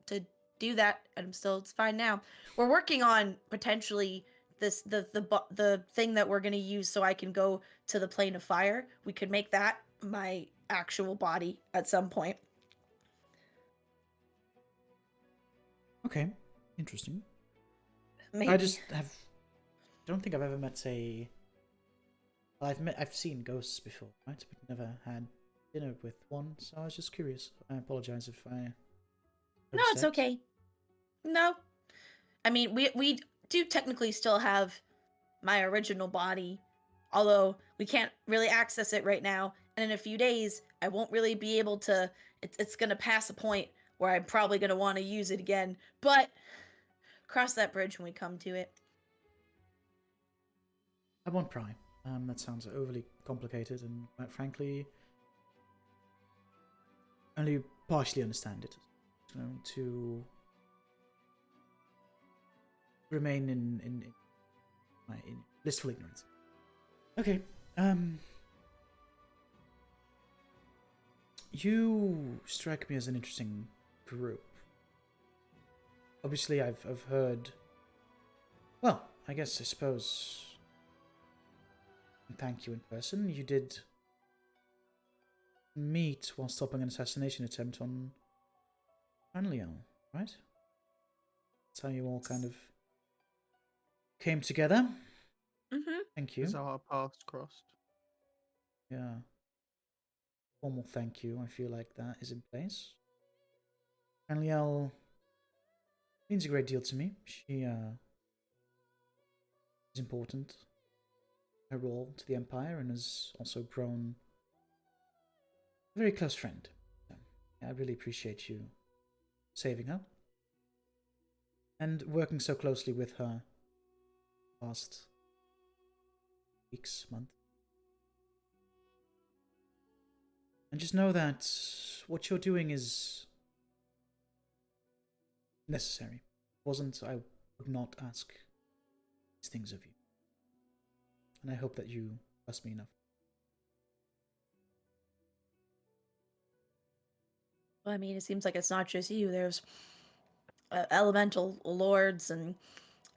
to do that. It's fine now. We're working on potentially the thing that we're going to use so I can go to the plane of fire. We could make that my actual body at some point. Okay, interesting. Maybe. I don't think I've ever met a. Well, I've seen ghosts before, right? But never had dinner with one, so I was just curious. I apologize if I. No, it's overstepped. okay. No. I mean, we do technically still have my original body, although we can't really access it right now. And in a few days, I won't really be able to. It's going to pass a point where I'm probably going to want to use it again. But cross that bridge when we come to it. I won't pry. That sounds overly complicated, and quite frankly, only partially understand it. So to remain in blissful ignorance. Okay. You strike me as an interesting group. Obviously, I've heard. Well, I suppose. Thank you in person. You did meet while stopping an assassination attempt on Ranliel, right? That's how you all kind of came together. Mm-hmm. Thank you. Is our paths crossed? Yeah. Formal thank you. I feel like that is in place. Anliel means a great deal to me. She is important. Her role to the Empire and has also grown a very close friend. So, yeah, I really appreciate you saving her and working so closely with her past weeks, months. And just know that what you're doing is necessary. If it wasn't, I would not ask these things of you. And I hope that you trust me enough. Well, I mean, it seems like it's not just you. There's elemental lords and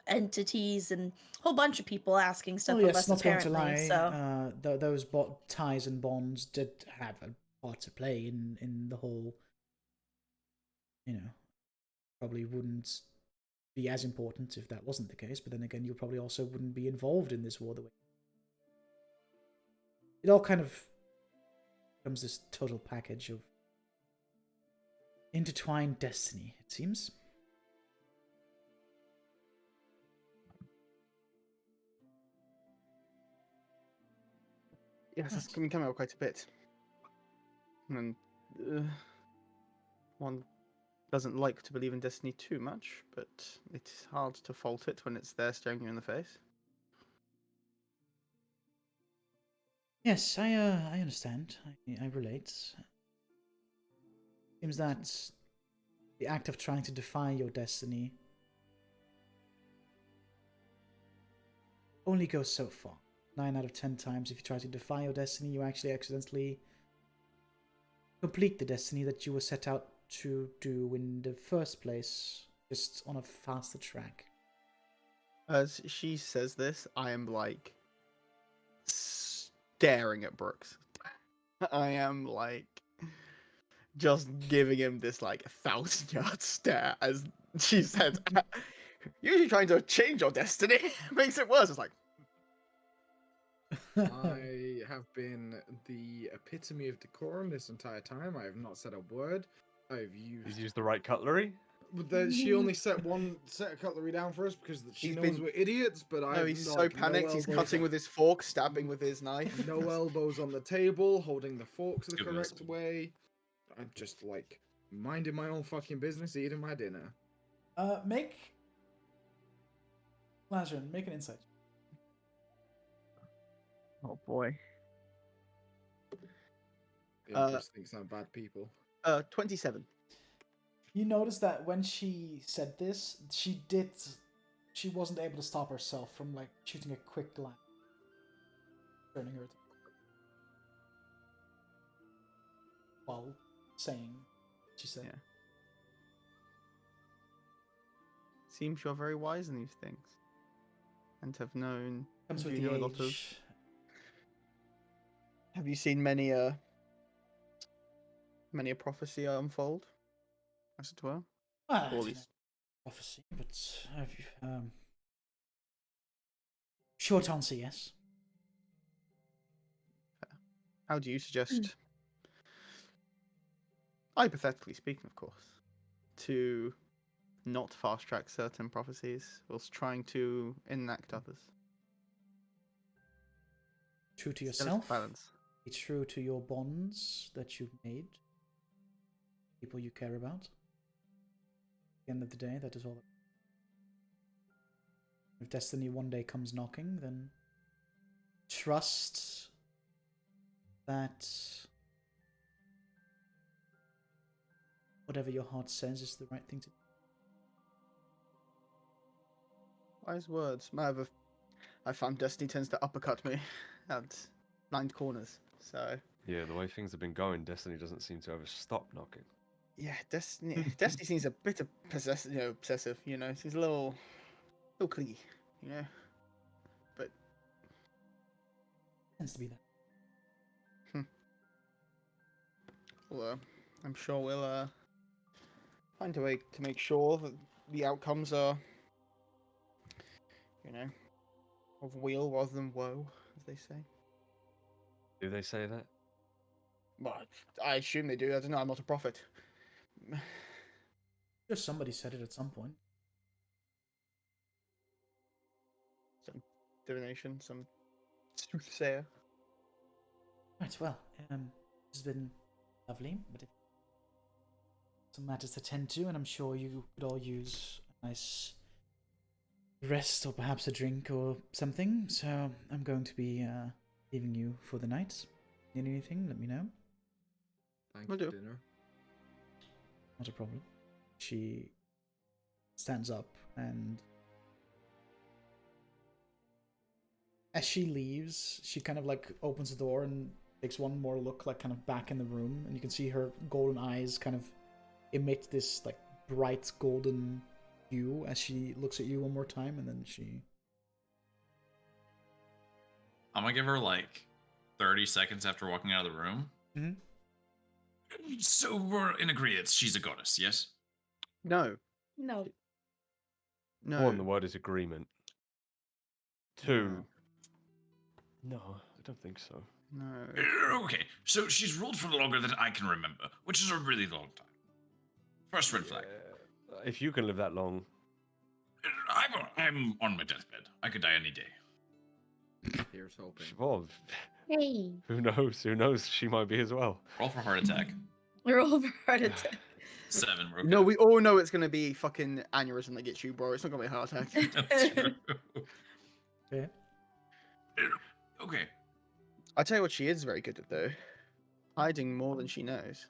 entities and a whole bunch of people asking stuff Oh of yes, us not going to apparently. lie. So Those ties and bonds did have a part to play in the whole. You know, probably wouldn't be as important if that wasn't the case. But then again, you probably also wouldn't be involved in this war the way. It all kind of becomes this total package of intertwined destiny. It seems. Yes, that's Right. been coming out quite a bit. And one doesn't like to believe in destiny too much, but it's hard to fault it when it's there staring you in the face. Yes, I understand. I relate. Seems that the act of trying to defy your destiny only goes so far. 9 out of 10 times, if you try to defy your destiny, you actually accidentally complete the destiny that you were set out to do in the first place, just on a faster track. As she says this, I am like staring at Brooks. I am like just giving him this like 1,000-yard stare as she said, usually trying to change your destiny makes it worse. It's like, I have been the epitome of decorum this entire time. I have not said a word. I've He's used. used the right cutlery. She only set one set of cutlery down for us because she He's knows been- we're idiots. But no, I'm he's not. so panicked. He's cutting with his fork, stabbing with his knife. No elbows on the table, holding the forks the Give us- correct way. I'm just like minding my own fucking business, eating my dinner. Make Lazarus, make an insight. Oh boy. The Empress thinks I'm bad people. 27. You notice that when she said this, she wasn't able to stop herself from like shooting a quick glance, turning her while saying what she said. Yeah. Seems you're very wise in these things, and have known. Comes with you the know a lot of. age. Have you seen many a prophecy unfold, as it were? Ah, Or at it's least not prophecy, but short answer, yes. how do you suggest, hypothetically speaking, of course, to not fast track certain prophecies whilst trying to enact others? True to Delicate yourself. balance. Be true to your bonds that you've made. People you care about. At the end of the day, that is all. If destiny one day comes knocking, then trust that whatever your heart says is the right thing to do. Wise words. I found destiny tends to uppercut me at 9 corners. So Yeah, the way things have been going, Destiny doesn't seem to ever stop knocking. yeah, destiny seems a bit of obsessive. You know, seems a little clingy. You know, but Tends to be that. well, I'm sure we'll find a way to make sure that the outcomes are, you know, of weal rather than woe, as they say. Do they say that? Well, I assume they do. I don't know. I'm not a prophet. Just somebody said it at some point. Some divination, some soothsayer. Right, well, it's been lovely, but if some matters to tend to, and I'm sure you could all use a nice rest or perhaps a drink or something. So I'm going to be leaving you for the night. Need anything? Let me know. Thank Will you, do. dinner. Not a problem. She stands up, and as she leaves, she kind of like opens the door and takes one more look, like kind of back in the room, and you can see her golden eyes kind of emit this like bright golden hue as she looks at you one more time, and then she I'm gonna give her like 30 seconds after walking out of the room. Mhm. So we're in agreement. She's a goddess, yes? No, No. no. One, the word is agreement. Two, no, I don't think so. No. Okay, so she's ruled for longer than I can remember, which is a really long time. First red flag. Yeah, if you can live that long, I'm on my deathbed. I could die any day. Here's hoping. well, Hey. who knows? Who knows? She might be as well. Roll for heart attack. We're all for heart attack. 7. We're okay. No, we all know it's gonna be fucking aneurysm that gets you, bro. It's not gonna be a heart attack. That's true. okay. Okay. I tell you what, she is very good at though, hiding more than she knows.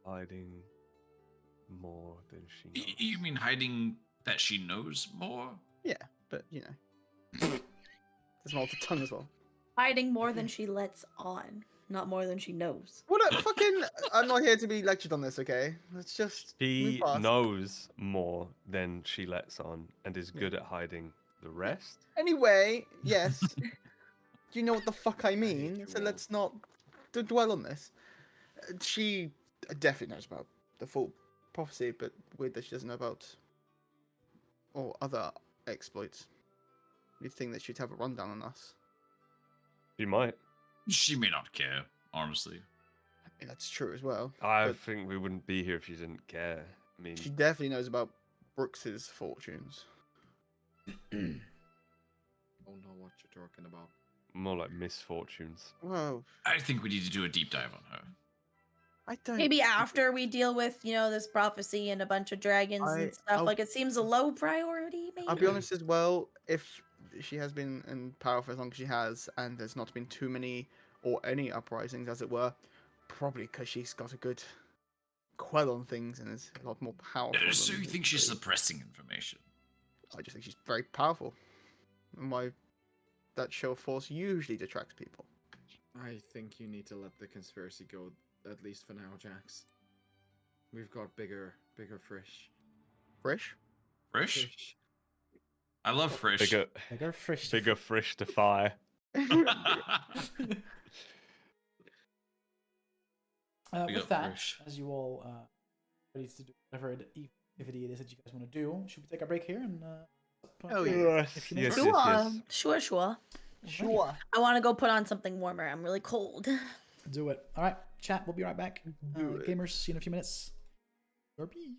Hiding more than she knows. You mean hiding that she knows more? Yeah, but you know, there's more to tongue as well. Hiding more than she lets on, not more than she knows. What a fucking! I'm not here to be lectured on this, okay? Let's just move She past. knows more than she lets on and is good at hiding the rest. Anyway, yes. Do you know what the fuck I hate mean? you So all. let's not dwell on this. She definitely knows about the full prophecy, but weird that she doesn't know about or other exploits. You'd think that she'd have a rundown on us. She might. She may not care, honestly. I mean, that's true as well. I but think we wouldn't be here if she didn't care. I mean, she definitely knows about Brooks's fortunes. Don't know what you're talking about. more like misfortunes. Well, I think we need to do a deep dive on her. I don't. Maybe after we deal with, this prophecy and a bunch of dragons and stuff. I'll- Like, it seems a low priority, maybe? I'll be honest as well. If she has been in power for as long as she has, and there's not been too many or any uprisings, as it were, probably because she's got a good quell on things and is a lot more powerful. So than you think she's the- suppressing information? I just think she's very powerful, and why that show of force usually detracts people. I think you need to let the conspiracy go, at least for now, Jax. We've got bigger fish. Frisch? Frisch? I love Frisch. Bigger, Bigger fish. bigger fish to fire. We With got that, Frisch. as you all ready to do whatever activity it is that you guys want to do, should we take a break here and Oh, yeah. Yes, If you know- yes, Sure, yes, yes. sure. Sure. I want to go put on something warmer. I'm really cold. Do it. All right, chat. We'll be right back. Do it. Gamers, see you in a few minutes. Derpy.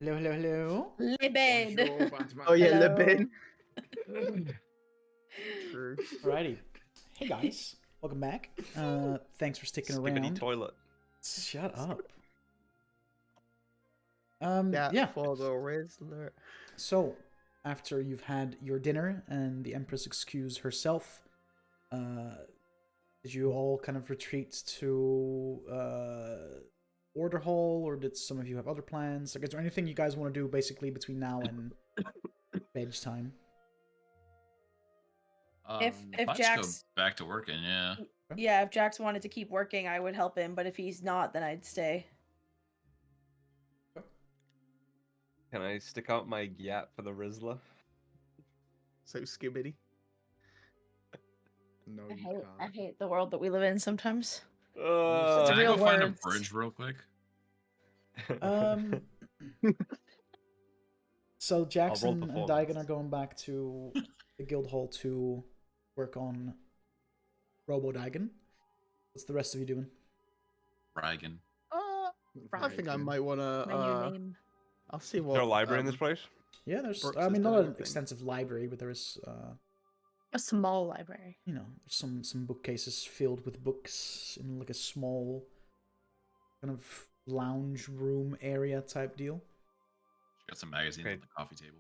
Hello, hello, hello. Libid. Bonjour, Batman. Oh yeah, Hello. Lebin. True. Alrighty. Hey guys, welcome back. Thanks for sticking Skibbity around. toilet. Shut up. Yeah, Yeah. for the Rizzler. So, after you've had your dinner and the Empress excused herself, did you all kind of retreat to Order Hall, or did some of you have other plans? Like, is there anything you guys want to do basically between now and bedtime? If let's Jax- go back to working, yeah. Yeah, if Jax wanted to keep working, I would help him, but if he's not, then I'd stay. Can I stick out my yap for the Rizzler? So skibbity. No, I you hate, I can't. hate the world that we live in sometimes. Can I real go find a words. bridge real quick? So Jackson and performance. Daigen are going back to the guild hall to work on Robo Daigen. What's the rest of you doing? Dragon. I think I might wanna. Menu name. I'll see Is what. there a library in this place? Yeah, there's. Brooks I is mean, not doing an a thing. extensive library, but there is. A small library. You know, some bookcases filled with books in like a small kind of lounge room area type deal. Got some magazines Okay. on the coffee table.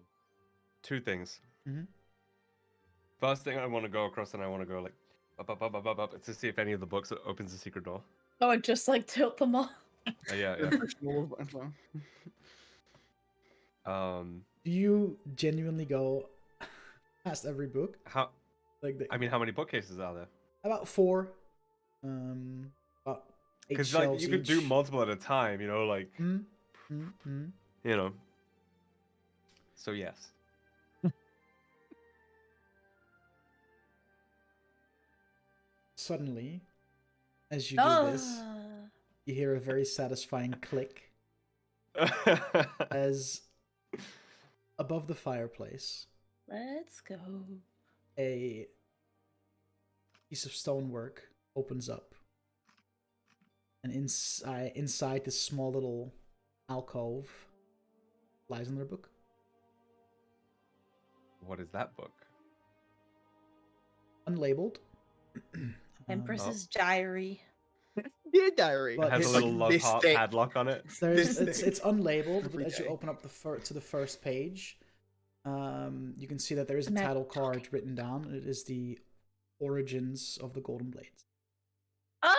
Two things. Mhm. First thing I want to go across, and I want to go like up to see if any of the books opens the secret door. Oh, and just like tilt them all. Yeah, the yeah. push more as well. Do you genuinely go past every book? How? Like I mean, how many bookcases are there? about 4, about 8 Because like shelves you could do each. multiple at a time, you know, like Mm-hmm. you know. So yes. Suddenly, as you do this, Ah. you hear a very satisfying click as above the fireplace, Let's go. a piece of stonework opens up, and inside this small little alcove lies another book. What is that book? Unlabeled. Empress's diary. Dear diary. But It has it's a little like love this heart thick. padlock on it. There's, This it's unlabeled, but Every as you day. open up to the first page, you can see that there is a Imagine title card written down. It is the origins of the Golden Blades. Ah,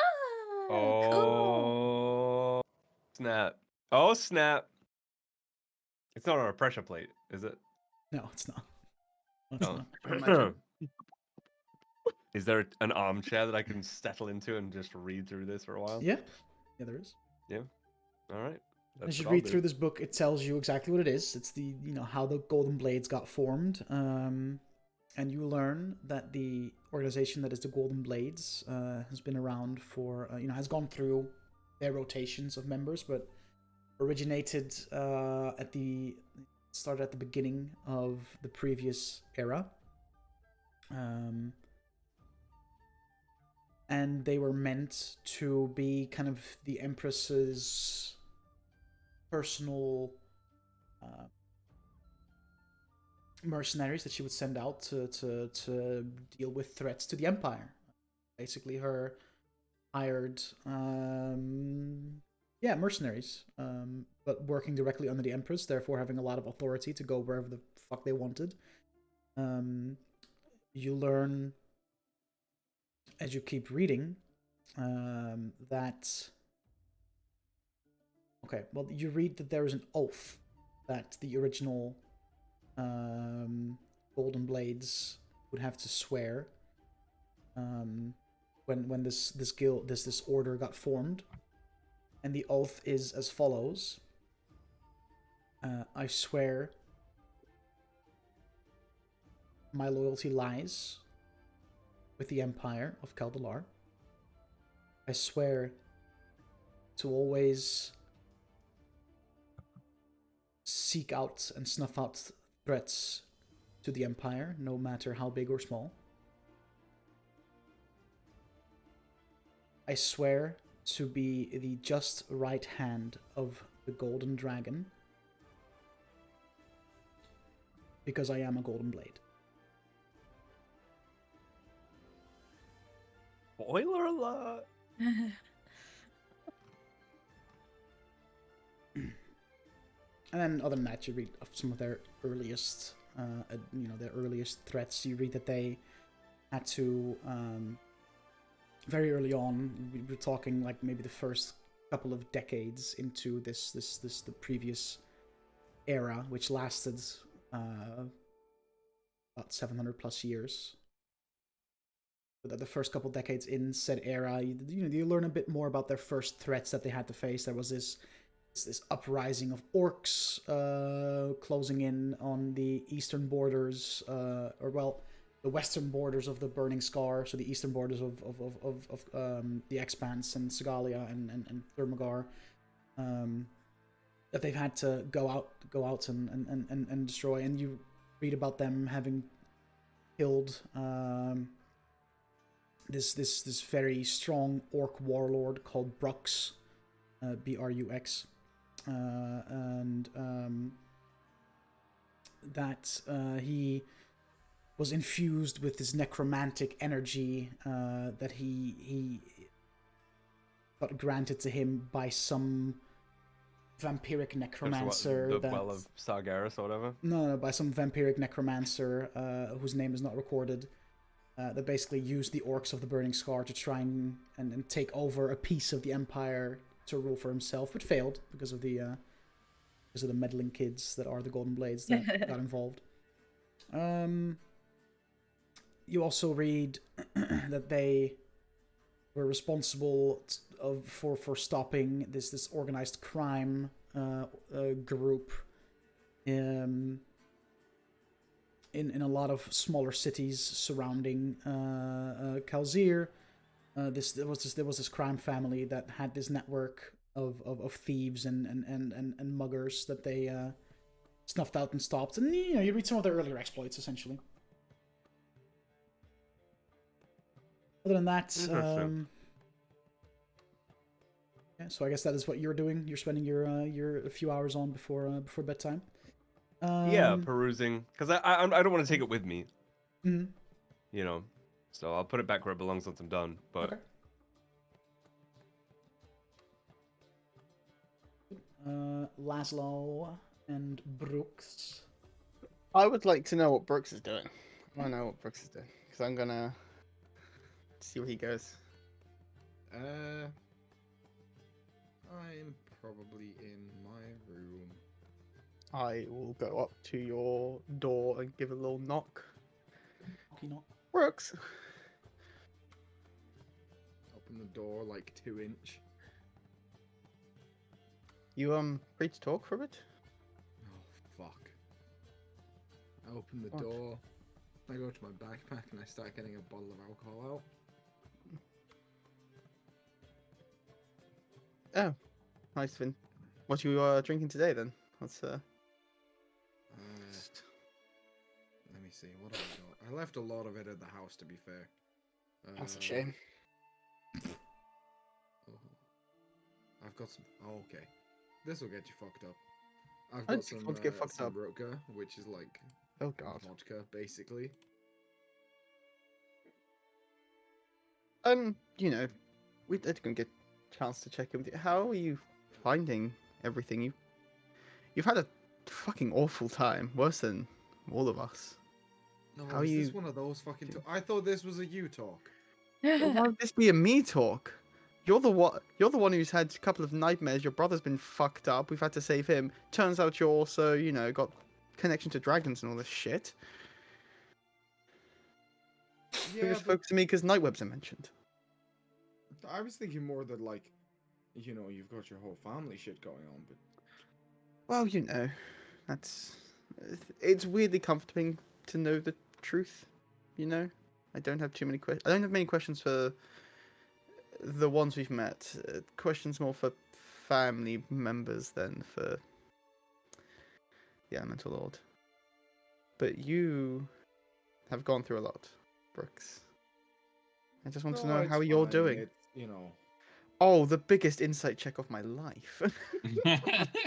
cool. Oh snap! Oh snap! It's not on a pressure plate, is it? No, it's not. No, it's Oh. not. Imagine. Is there an armchair that I can settle into and just read through this for a while? Yeah, there is. All right. That's As you what I'll read do. through this book, it tells you exactly what it is. It's the how the Golden Blades got formed, and you learn that the organization that is the Golden Blades has been around for has gone through their rotations of members, but originated started at the beginning of the previous era. And they were meant to be kind of the Empress's personal mercenaries that she would send out to deal with threats to the Empire. Basically, her hired, mercenaries, but working directly under the Empress, therefore having a lot of authority to go wherever the fuck they wanted. You learn as you keep reading that you read that there is an oath that the original Golden Blades would have to swear when this order got formed, and the oath is as follows: I swear my loyalty lies with the Empire of Caldelar. I swear to always seek out and snuff out threats to the Empire, no matter how big or small. I swear to be the just right hand of the Golden Dragon, because I am a Golden Blade. Spoiler alert! And then, other than that, you read of some of their earliest, their earliest threats. You read that they had to, very early on, we're talking like maybe the first couple of decades into the previous era, which lasted about 700 plus years. But that the first couple of decades in said era, you learn a bit more about their first threats that they had to face. There was this uprising of orcs closing in on the eastern borders, the western borders of the Burning Scar, so the eastern borders of the Expanse and Segalia and Thermagar, that they've had to go out and destroy. And you read about them having killed this very strong orc warlord called Brux, Brux. And that he was infused with this necromantic energy that he got granted to him by some vampiric necromancer. The Well of Sargeras or whatever? No, by some vampiric necromancer whose name is not recorded. That basically used the orcs of the Burning Scar to try and take over a piece of the Empire to rule for himself, but failed because of the meddling kids that are the Golden Blades that got involved. You also read that they were responsible for stopping this organized crime group in a lot of smaller cities surrounding Kalzir. There was this crime family that had this network of thieves and muggers that they snuffed out and stopped. And you read some of their earlier exploits, essentially. Other than that, yeah. So I guess that is what you're doing. You're spending your a few hours on before bedtime. Yeah, perusing, because I don't want to take it with me. Mhm. You know, so I'll put it back where it belongs once I'm done. But Okay. Laszlo and Brooks. I would like to know what Brooks is doing. I want to know what Brooks is doing because I'm gonna see where he goes. I'm probably in my room. I will go up to your door and give a little knock. Okay, not. Brooks. Open the door like 2-inch. You free to talk for a bit? Oh fuck. I open the What? door. I go to my backpack and I start getting a bottle of alcohol out. Oh, nice, Finn. What you drinking today then? Let's Let me see. What have I got? I left a lot of it at the house, to be fair. That's a shame. Oh, I've got some. Oh, okay. This will get you fucked up. I've I got just some. want to get fucked some up. Roka, which is like Oh god. vodka, basically. You know, we didn't get a chance to check in with you. How are you finding everything? You've had a fucking awful time, worse than all of us. No, How is you this one of those fucking? I thought this was a you talk. Well, why would this be a me talk? You're the one who's had a couple of nightmares. Your brother's been fucked up. We've had to save him. Turns out you're also, got connection to dragons and all this shit. You're Yeah, just but focusing me because Nightwebs are mentioned. I was thinking more that like, you've got your whole family shit going on, but Well, it's weirdly comforting to know the truth. I don't have too many questions. I don't have many questions for the ones we've met. Questions more for family members than for Mental Lord. But you have gone through a lot, Brooks. I just want to No, know it's how you're fine, doing. It's, Oh, the biggest insight check of my life.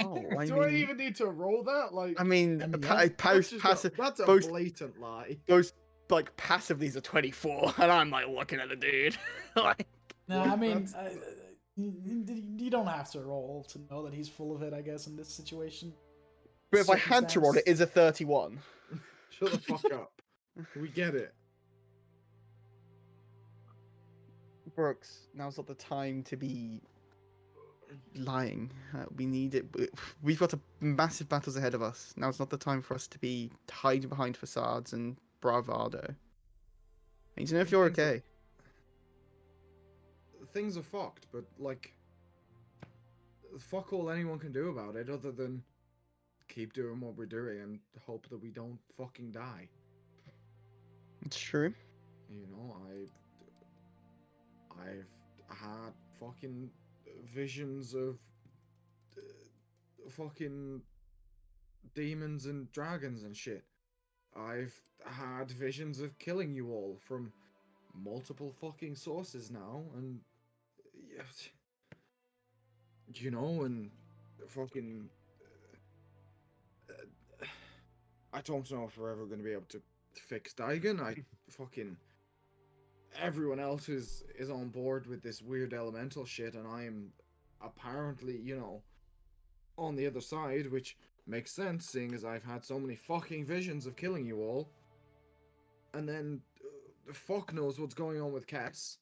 Oh, I Do I mean, even need to roll that? Like, I mean, I mean, pa- yeah. that's, just passive. that's a Both blatant lie. those like passively is a 24, and I'm like looking at the dude. Like, No, Well, I mean, that's- you don't have to roll to know that he's full of it, I guess, in this situation. but if I had to roll it, Circumstance. it's a 31. Shut the fuck up. We get it. Brooks, now's not the time to be lying. We need it. We've got massive battles ahead of us. Now's not the time for us to be hiding behind facades and bravado. I need to know if you're Things are- okay. Things are fucked, but like, fuck all anyone can do about it other than keep doing what we're doing and hope that we don't fucking die. It's true. You know, I've had fucking visions of fucking demons and dragons and shit. I've had visions of killing you all from multiple fucking sources now, and yeah, you know, and fucking. I don't know if we're ever going to be able to fix Daigon. I fucking. Everyone else is on board with this weird elemental shit, and I'm apparently, you know, on the other side, which makes sense, seeing as I've had so many fucking visions of killing you all. And then, fuck knows what's going on with Cass.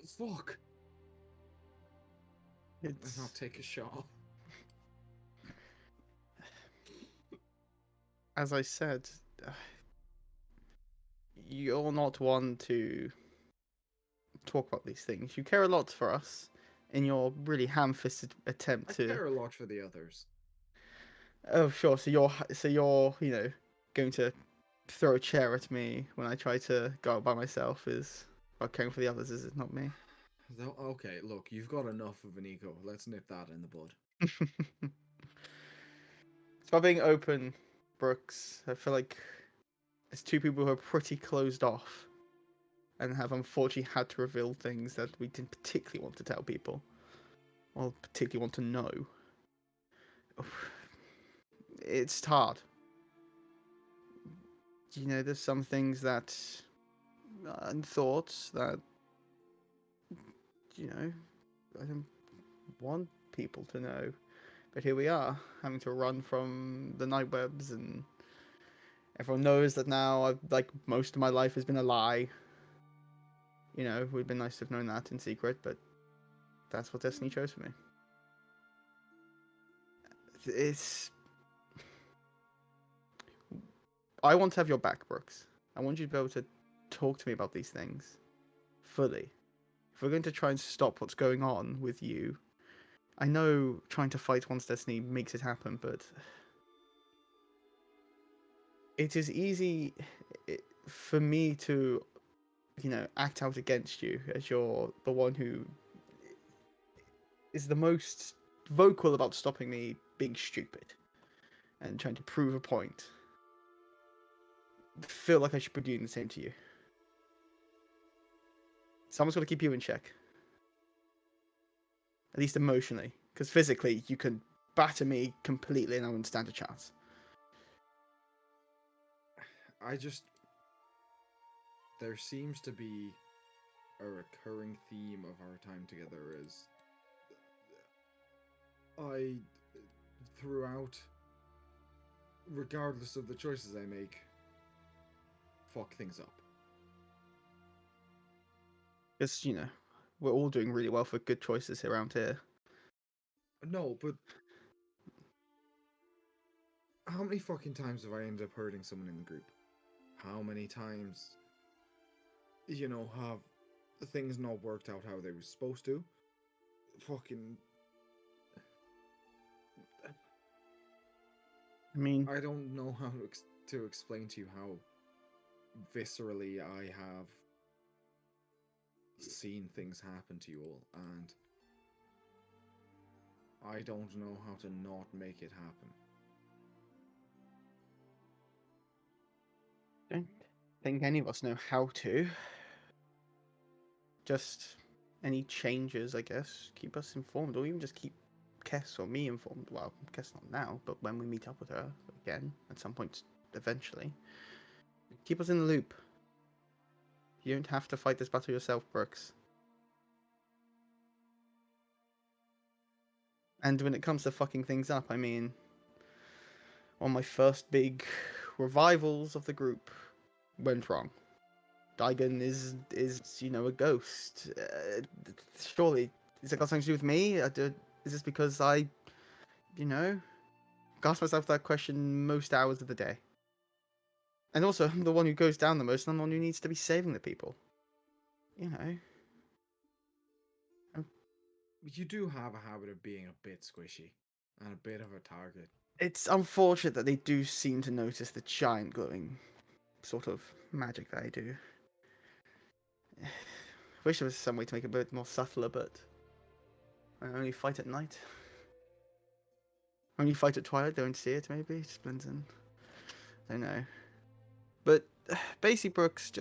Fuck. It's I'll take a shot. as I said, you're not one to talk about these things. You care a lot for us in your really ham-fisted attempt I to. care a lot for the others. Oh, sure. So you're going to throw a chair at me when I try to go out by myself is about caring for the others, is it not me? Okay, look, you've got enough of an ego. Let's nip that in the bud. It's about being open, Brooks. I feel like it's two people who are pretty closed off and have unfortunately had to reveal things that we didn't particularly want to tell people or particularly want to know. It's hard. You know, there's some things that and thoughts that I don't want people to know. But here we are, having to run from the night webs, and everyone knows that now. Most of my life has been a lie. You know, it would have been nice to have known that in secret, but that's what Destiny chose for me. I want to have your back, Brooks. I want you to be able to talk to me about these things fully. If we're going to try and stop what's going on with you, I know trying to fight one's destiny makes it happen, but it is easy for me to, act out against you as you're the one who is the most vocal about stopping me being stupid and trying to prove a point. I feel like I should be doing the same to you. Someone's got to keep you in check. At least emotionally. Because physically, you can batter me completely and I wouldn't stand a chance. There seems to be a recurring theme of our time together as throughout, regardless of the choices I make, fuck things up. Because, we're all doing really well for good choices around here. No, but how many fucking times have I ended up hurting someone in the group? How many times, have things not worked out how they were supposed to? Fucking... I mean, I don't know how to explain to you how viscerally I have seen things happen to you all, and I don't know how to not make it happen. I don't think any of us know how to. just any changes, I guess, keep us informed, or even just keep Kess or me informed. Well, Kess not now, but when we meet up with her again at some point eventually, keep us in the loop. You don't have to fight this battle yourself, Brooks. And when it comes to fucking things up, I mean, one of my first big revivals of the group went wrong. Daigon is a ghost. Surely, is it got something to do with me? Is this because I, ask myself that question most hours of the day? And also, I'm the one who goes down the most, and I'm the one who needs to be saving the people. You do have a habit of being a bit squishy and a bit of a target. It's unfortunate that they do seem to notice the giant glowing sort of magic that I do. Wish there was some way to make it a bit more subtler, but I only fight at night. Only fight at twilight, don't see it, maybe? It just blends in. I don't know. But, basically, Brooks,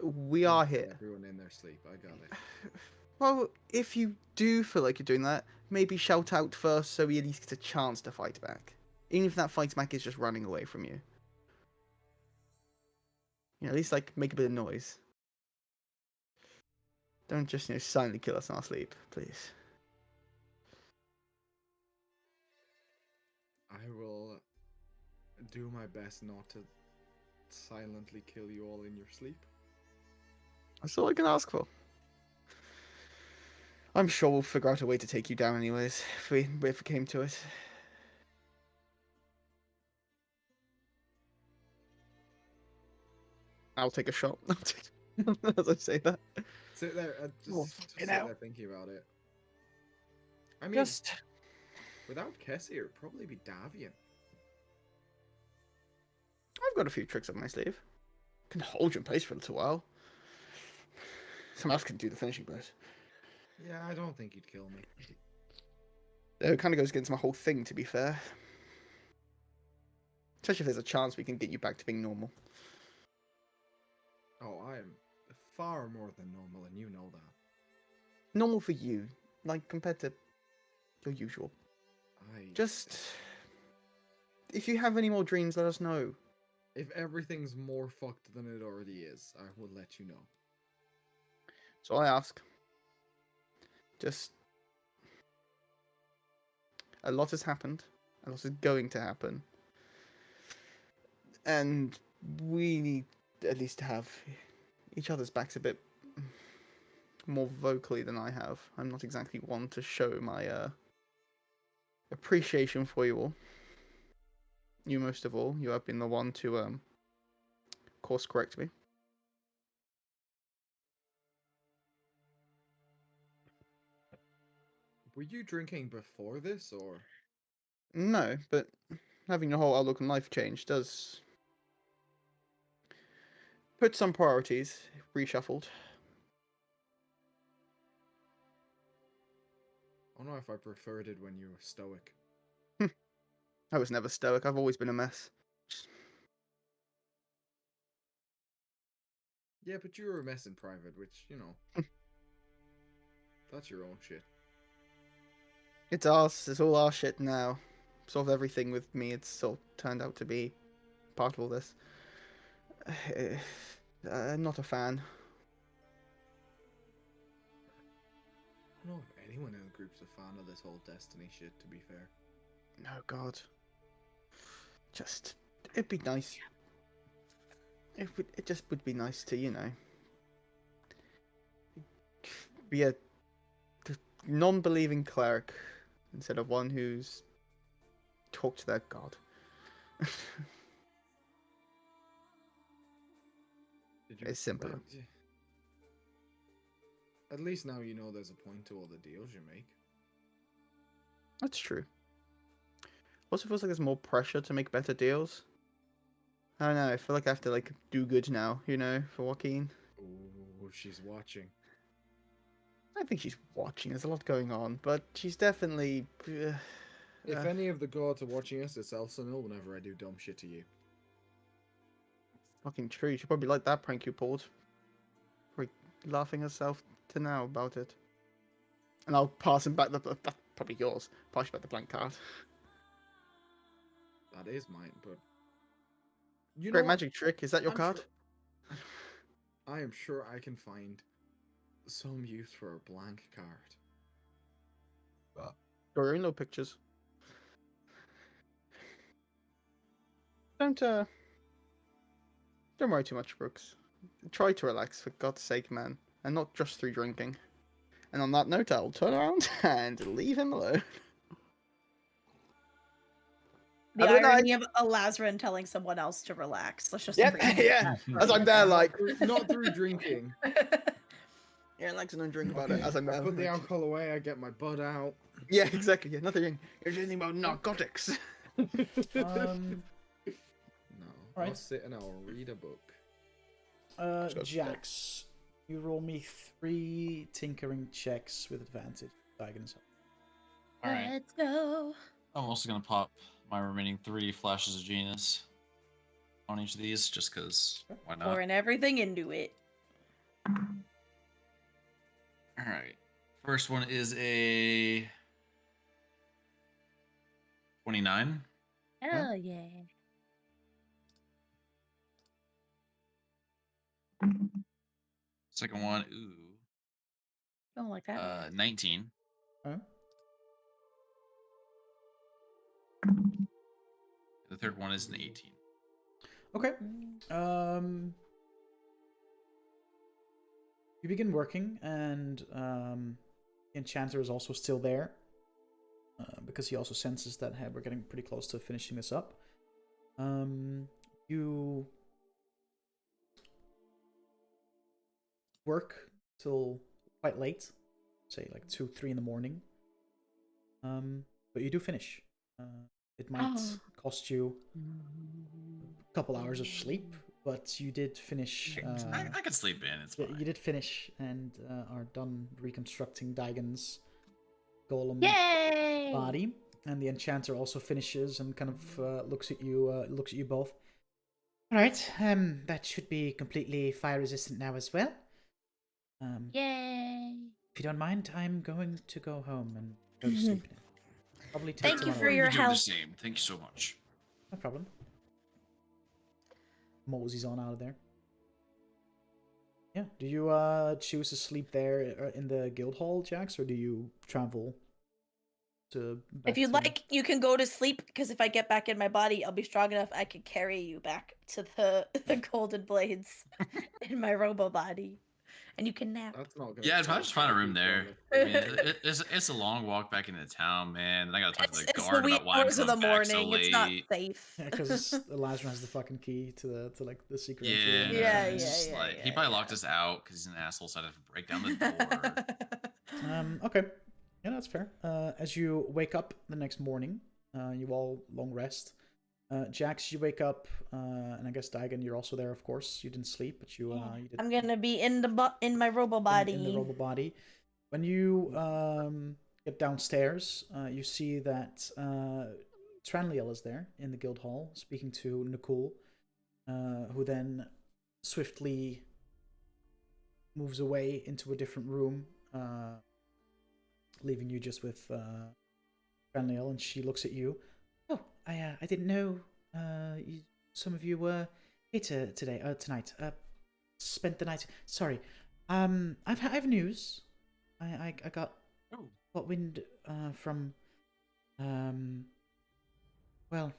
we are here. Everyone in their sleep, I got it. Well, if you do feel like you're doing that, maybe shout out first so he at least gets a chance to fight back. Even if that fight back is just running away from you. At least, make a bit of noise. Don't just, silently kill us in our sleep, please. I will do my best not to silently kill you all in your sleep. That's all I can ask for. I'm sure we'll figure out a way to take you down anyways, if it came to it. I'll take a shot. As I say that. Sit there, just sit out. there thinking about it. I mean, Just... without Kessie, it'd probably be Davian. I've got a few tricks up my sleeve. Can hold you in place for a little while. Someone else can do the finishing blows. Yeah, I don't think he'd kill me. It kind of goes against my whole thing, to be fair. Especially if there's a chance we can get you back to being normal. Oh, I am far more than normal, and you know that. Normal for you, compared to your usual. Just... if you have any more dreams, let us know. If everything's more fucked than it already is, I will let you know. So I ask. Just... a lot has happened. A lot is going to happen. And we need at least to have each other's backs a bit more vocally than I have. I'm not exactly one to show my appreciation for you all. You most of all. You have been the one to course correct me. Were you drinking before this, or? No, but having your whole outlook on life change does put some priorities reshuffled. I don't know if I preferred it when you were stoic. I was never stoic. I've always been a mess. Yeah, but you were a mess in private, which, that's your own shit. It's ours. It's all our shit now. Sort of everything with me, it's sort of turned out to be part of all this. I'm not a fan. I don't know if anyone in the group's a fan of this whole Destiny shit, to be fair. No, God. It'd be nice. It just would be nice to, be a non-believing cleric instead of one who's talked to their god. It's simple. At least now you know there's a point to all the deals you make. That's true. Also feels like there's more pressure to make better deals. I don't know, I feel like I have to, do good now, for Joaquin. Ooh, she's watching. I think she's watching, there's a lot going on, but she's definitely... if any of the gods are watching us, it's Elsinore whenever I do dumb shit to you. Fucking true, you should probably like that prank you pulled. Probably laughing herself to now about it. And I'll pass him back that's probably yours. Pass you back the blank card. That is mine, but you know Great what? magic trick. Is that your I'm card? sure- I am sure I can find some use for a blank card. Draw your own little pictures. Don't worry too much, Brooks. Try to relax, for God's sake, man, and not just through drinking. And on that note, I'll turn around and leave him alone. The Have a good irony of Elazrin telling someone else to relax. Let's just Yep, appreciate yeah. As I'm there, like, Not through drinking. that. yeah, relax and don't drink about it. As I'm I there, put the like, alcohol away. I get my bud out. yeah, exactly. Yeah, nothing. Here's anything about narcotics. Um, No, I'll Alright. sit and I'll read a book. go. Jax, you roll me 3 tinkering checks with advantage. Diagonal. All right. Let's go. I'm also gonna pop my remaining 3 flashes of genius on each of these, just because why not? Pouring everything into it. All right. First one is a 29. Hell yeah. Second one, Don't like that. 19. Huh? The third one is an 18. Okay. You begin working, and the enchanter is also still there, because he also senses that, hey, we're getting pretty close to finishing this up. You work till quite late, say like 2, 3 in the morning. But you do finish. It might cost you a couple hours of sleep, but you did finish. I could sleep in. It's fine. You did finish and are done reconstructing Daigon's golem Yay! body, and the enchanter also finishes and kind of looks at you both. All right, that should be completely fire resistant now as well. Yay! If you don't mind, I'm going to go home and go to sleep now. Probably take Thank you tomorrow. for your We'll be doing help. the same. Thank you so much. No problem. Moseys on out of there. Yeah. Do you choose to sleep there in the guild hall, Jax, or do you travel to? If you'd like, you can go to sleep, because if I get back in my body, I'll be strong enough I can carry you back to the golden blades in my robo body. And you can nap. That's not gonna. Yeah, I'd probably take just find a very room there. long. I mean, it's a long walk back into town, man. And I gotta talk to the It's the guard wee about why I'm hours of the coming back so morning. late. It's not safe. Yeah, because Lazarus has the fucking key to like the secret entry. Yeah, room. Yeah, it's yeah, just yeah, like, he yeah, probably yeah. locked us out because he's an asshole, so I had to break down the door. Okay. Yeah, that's fair. As you wake up the next morning, you all long rest. Jax, you wake up, and I guess Daigon, you're also there, of course. You didn't sleep, but you did. I'm gonna be in my robo body. In the robo body. When you get downstairs, you see that Tranliel is there in the guild hall, speaking to Nakul, who then swiftly moves away into a different room, leaving you just with Tranliel, and she looks at you. Oh, I didn't know some of you were here tonight. Spent the night. Sorry. I have news. I got wind from well,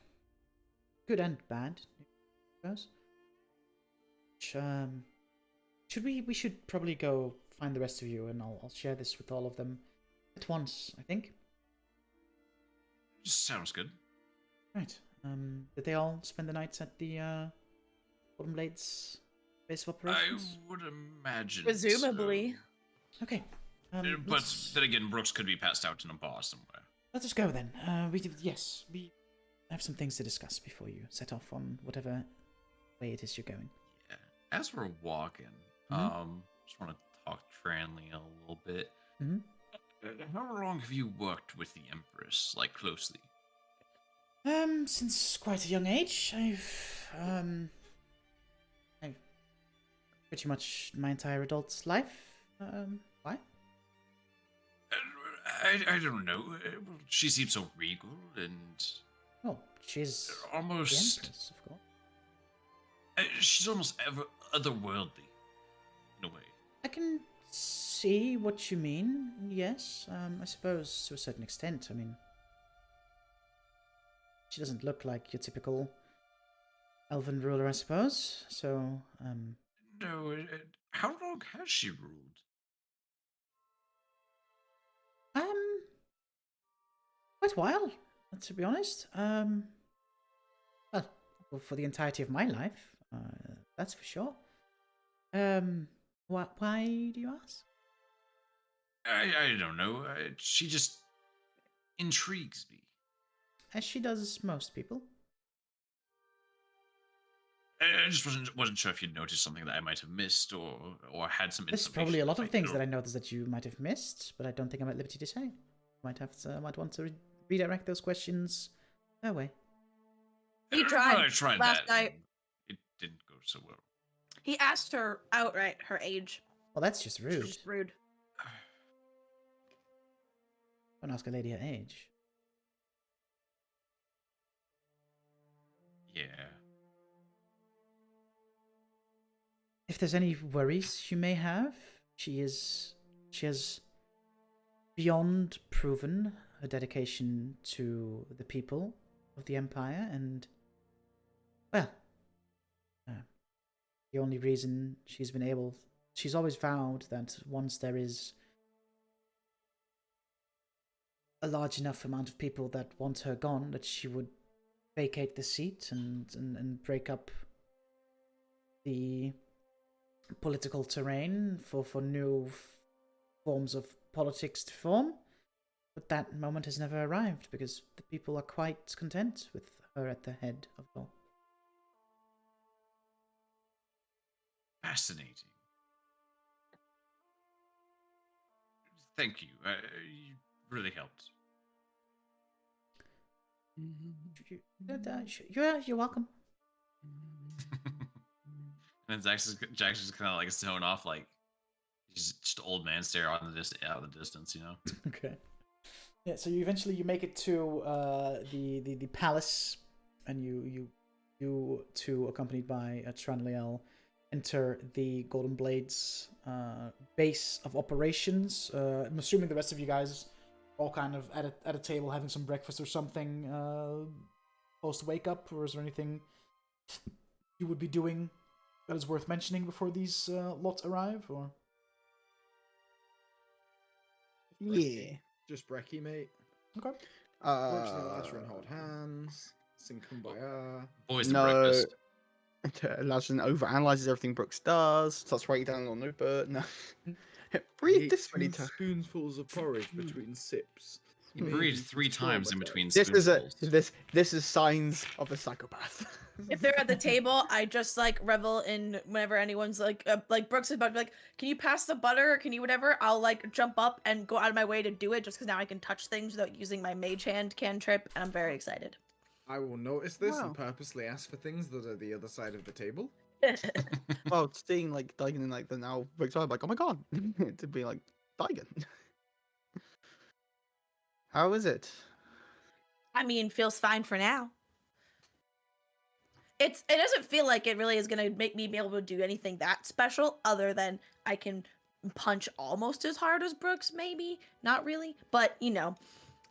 good and bad, I suppose. We should probably go find the rest of you, and I'll share this with all of them at once, I think. Sounds good. Right. Did they all spend the night at the Golden Blades base of I operations? would imagine. Presumably. So. Okay. But then again, Brooks could be passed out in a bar somewhere. Let us go then. We have some things to discuss before you set off on whatever way it is you're going. Yeah. As we're walking, just want to talk Tranley a little bit. Mhm. How long have you worked with the Empress, like closely? Since quite a young age, I've pretty much my entire adult life. Why? I don't know. She seems so regal and Oh, she's the almost. Empress, of course. She's almost otherworldly, in a way. I can see what you mean. Yes, I suppose to a certain extent. I mean, she doesn't look like your typical elven ruler, I suppose. So, No, how long has she ruled? quite a while, to be honest. Well, for the entirety of my life, that's for sure. Why do you ask? I don't know. She just intrigues me. As she does most people. I just wasn't sure if you'd noticed something that I might have missed or had some. There's probably a lot of things that I noticed that you might have missed, but I don't think I'm at liberty to say. Might want to redirect those questions her way. He Well, tried I tried last that. night. It didn't go so well. He asked her outright her age. Well, that's just rude. Just rude. Don't ask a lady her age. Yeah. If there's any worries you may have, she has beyond proven her dedication to the people of the Empire, and well, the only reason she's always vowed that once there is a large enough amount of people that want her gone, that she would vacate the seat and break up the political terrain for new forms of politics to form. But that moment has never arrived because the people are quite content with her at the head of it all. Fascinating. Thank you. You really helped. You're welcome. And then Jack's just kind of like zone off, like he's just an old man stare out in the distance, you know. Okay. Yeah. So you eventually make it to the palace, and you two, accompanied by Tranliel, enter the Golden Blades base of operations. I'm assuming the rest of you guys all kind of at a table having some breakfast or something post wake up, or is there anything you would be doing that is worth mentioning before these lots arrive? Or Yeah. Just brekkie, mate. okay. Approach the ladder and hold hands. Sing Kumbaya. Boys to No. breakfast. Larson overanalyzes everything Brooks does. Starts writing down on notebook. No. Breathe Eat this many 2 times. spoonfuls of porridge between sips. You May breathe be 3 times in between This is spoonfuls. this is signs of a psychopath. If they're at the table, I just like revel in whenever anyone's like Brooks is about to be like, can you pass the butter or can you whatever? I'll like jump up and go out of my way to do it just because now I can touch things without using my mage hand cantrip, and I'm very excited. I will notice this Wow. and purposely ask for things that are the other side of the table. Well, seeing like Daigen in like the now Brooks are like, oh my god, to be like Daigen. How is it? I mean, feels fine for now. It doesn't feel like it really is gonna make me be able to do anything that special, other than I can punch almost as hard as Brooks, maybe. Not really, but you know,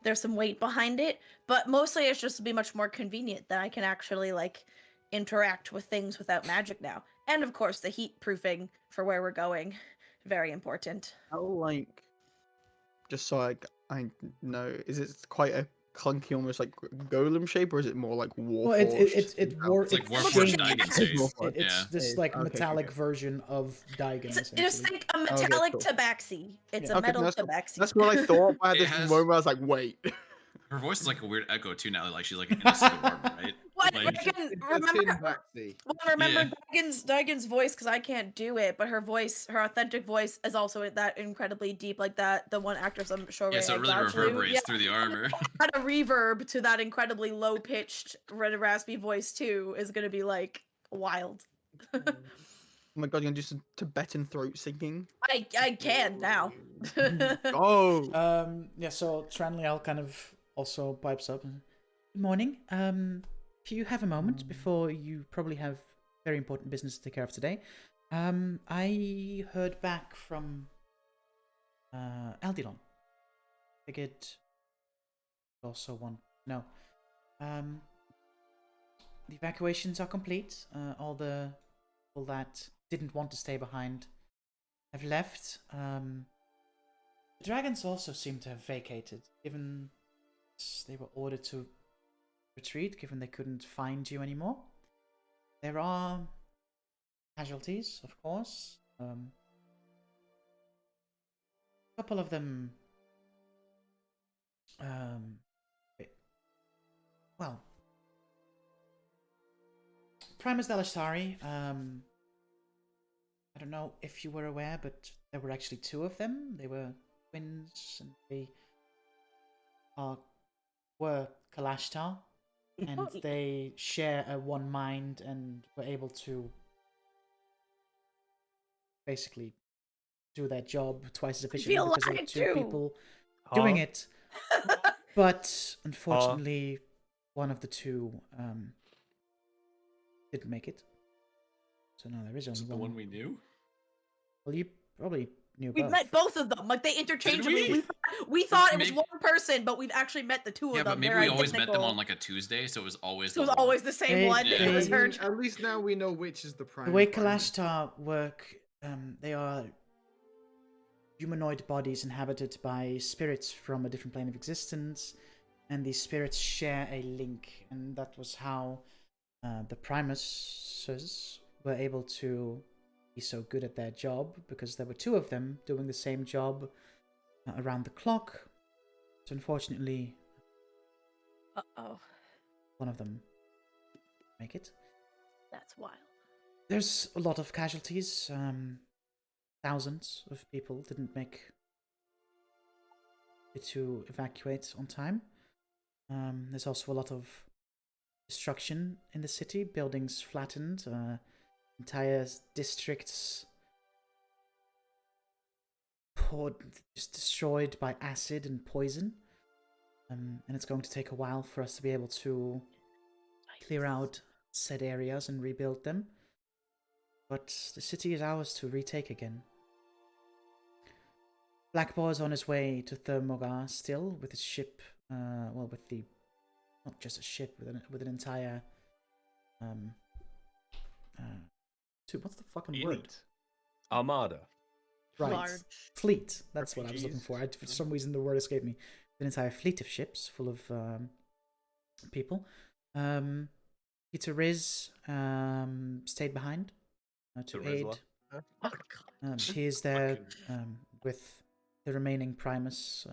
there's some weight behind it. But mostly it's just to be much more convenient that I can actually like interact with things without magic now. And of course the heat proofing for where we're going. Very important. How like, just so I know, is it quite a clunky, almost like golem shape, or is it more like war? Well, it's It's like Warforged Warforged Daigen. Daigen shape. It's Yeah. this like Okay, metallic okay. version of Daigen. Just essentially. think a metallic cool. tabaxi. It's Yeah. a Okay, metal that's tabaxi. That's what I thought. I had It this has- moment where I was like, wait. Her voice is like a weird echo too now, like she's like in a suit of armor, right? What? Like, Again, It's a remember tin baxi. Well, remember Yeah. Daigen's voice, because I can't do it, but her authentic voice is also that incredibly deep, like that the one actress I'm sure. yeah, so it really reverberates through the armor. Add a reverb to that incredibly low pitched, raspy voice too is gonna be like wild. Oh my god, you're gonna do some Tibetan throat singing? I can now. Oh! Yeah, so Tranlial kind of also pipes up. Good morning. If you have a moment before you probably have very important business to take care of today, I heard back from Aldilon. Figured also one. No. The evacuations are complete. All the people that didn't want to stay behind have left. The dragons also seem to have vacated, given they were ordered to retreat, given they couldn't find you anymore. There are casualties, of course. A couple of them. Well, Primus Delastari. I don't know if you were aware, but there were actually two of them. They were twins, and they were Kalashtar, and they share a one mind, and were able to basically do their job twice as efficiently feel because there were lied two to. people doing Huh? it. But unfortunately, one of the two didn't make it. So now there is Was only it the one. one we knew? Well, you probably knew We both. met both of them, like they interchangeably. we? We thought it was Maybe- one person, but we've actually met the two Yeah, of them. but maybe They're we always met them identical. on like a Tuesday, so it was always So it the was one. always the same They- one. Yeah. It was I her. mean, at least now we know which is the prime. The way primary. Kalashtar work, they are humanoid bodies inhabited by spirits from a different plane of existence, and these spirits share a link, and that was how the Primuses were able to be so good at their job, because there were two of them doing the same job around the clock. So unfortunately, Oh, one of them make it. that's wild. There's a lot of casualties. Thousands of people didn't make it to evacuate on time. There's also a lot of destruction in the city. Buildings flattened. Entire districts just destroyed by acid and poison. And it's going to take a while for us to be able to clear out said areas and rebuild them. But the city is ours to retake again. Blackboar is on his way to Thermogar still with his ship. With the not just a ship, with an entire what's the fucking word? Elite. Armada. Right. Large. Fleet. That's what I was looking Refugees. for. For some reason, the word escaped me. An entire fleet of ships full of people. Peter Riz stayed behind to The aid. Rizzler. Oh, God. He is there with the remaining Primus,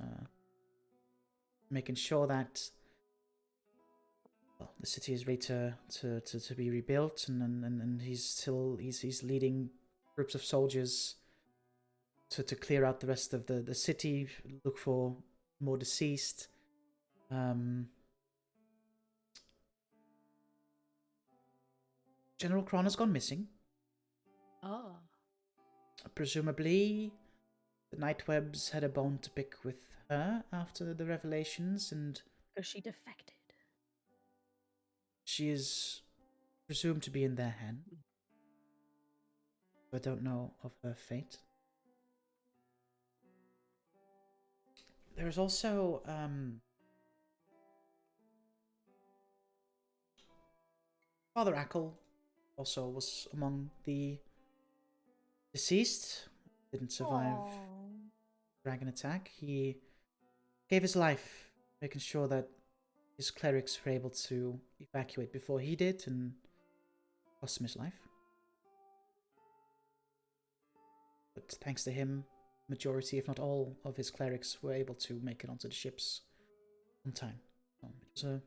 making sure that the city is ready to be rebuilt, and he's leading groups of soldiers to clear out the rest of the city, look for more deceased. General Kron has gone missing. Oh. Presumably, the Nightwebs had a bone to pick with her after the revelations, and Because she defected. she is presumed to be in their hand. I don't know of her fate. There's also Father Ackle also was among the deceased. Didn't survive dragon attack. He gave his life making sure that his clerics were able to evacuate before he did, and cost him his life. But thanks to him, majority, if not all, of his clerics were able to make it onto the ships on time. It was a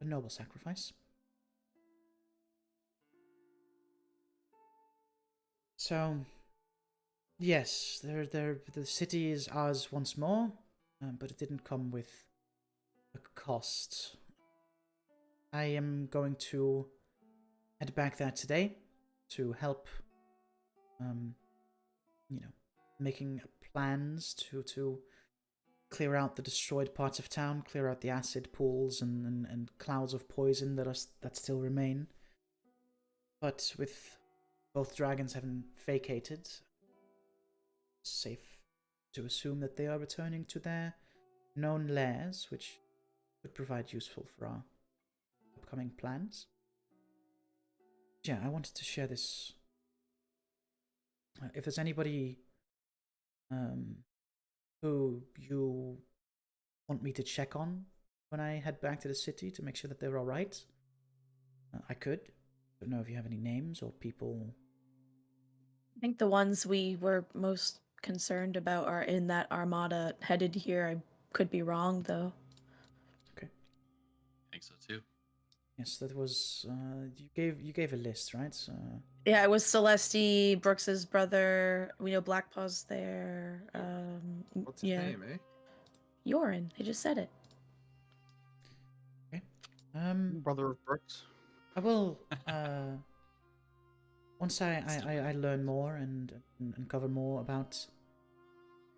noble sacrifice. So, yes, the city is ours once more, but it didn't come with a cost. I am going to head back there today to help you know, making plans to clear out the destroyed parts of town, clear out the acid pools and clouds of poison that still remain. But with both dragons having vacated, it's safe to assume that they are returning to their known lairs, which could provide useful for our upcoming plans. Yeah, I wanted to share this. If there's anybody who you want me to check on when I head back to the city to make sure that they're alright, I could. Don't know if you have any names or people. I think the ones we were most concerned about are in that armada headed here. I could be wrong, though. I think so too. Yes, that was. You gave a list, right? Yeah, it was Celeste, Brooks's brother. We know Blackpaw's there. What's his yeah, name, eh? Yorin. They just said it. Okay. Brother of Brooks. I will. Once I learn more and uncover more about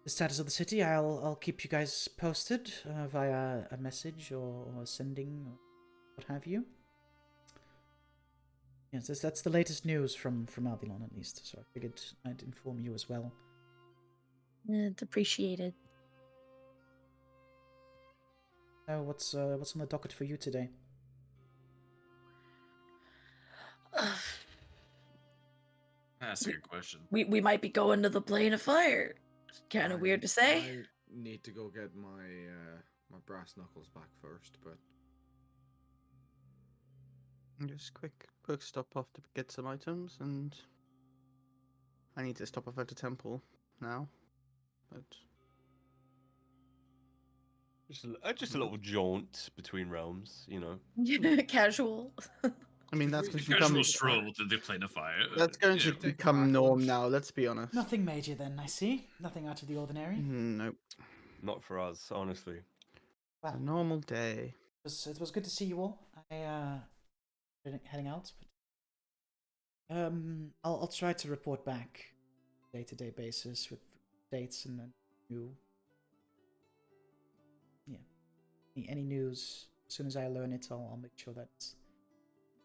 the status of the city, I'll keep you guys posted via a message or sending or what have you. Yes, that's the latest news from Albilon at least. So I figured I'd inform you as well. It's appreciated. So what's on the docket for you today? That's a good question. We might be going to the plane of fire. Kind of weird to say. I need to go get my my brass knuckles back first, but Just quick stop off to get some items, and I need to stop off at the temple now. But Just a little jaunt between realms, you know. Casual. I mean, that's going to Casual become stroll to the plane of fire. that's going to Yeah. Take the become back norm lunch. now. Let's be honest. Nothing major then, I see. Nothing out of the ordinary. Nope. Not for us, honestly. A Well, normal day. it was good to see you all. Heading out. But, I'll try to report back day-to-day basis with dates and then new. Yeah, any news as soon as I learn it, I'll make sure that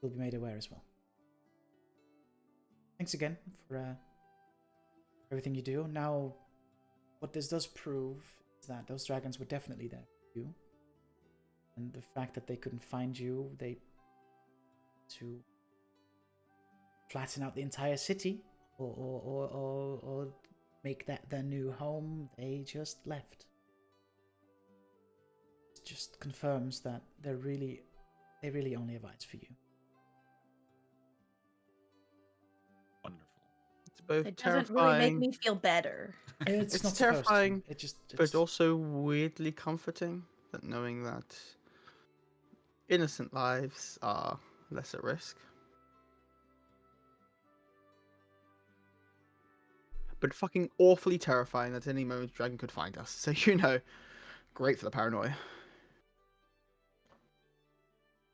you'll be made aware as well. Thanks again for everything you do. Now, what this does prove is that those dragons were definitely there for you. And the fact that they couldn't find you, they to flatten out the entire city or make that their new home, they just left. It just confirms that they really only have eyes for you. Wonderful. It's both It doesn't terrifying, really make me feel better. It's It's not supposed to. terrifying, It's but also weirdly comforting that knowing that innocent lives are less at risk. But fucking awfully terrifying that at any moment Dragon could find us. So great for the paranoia.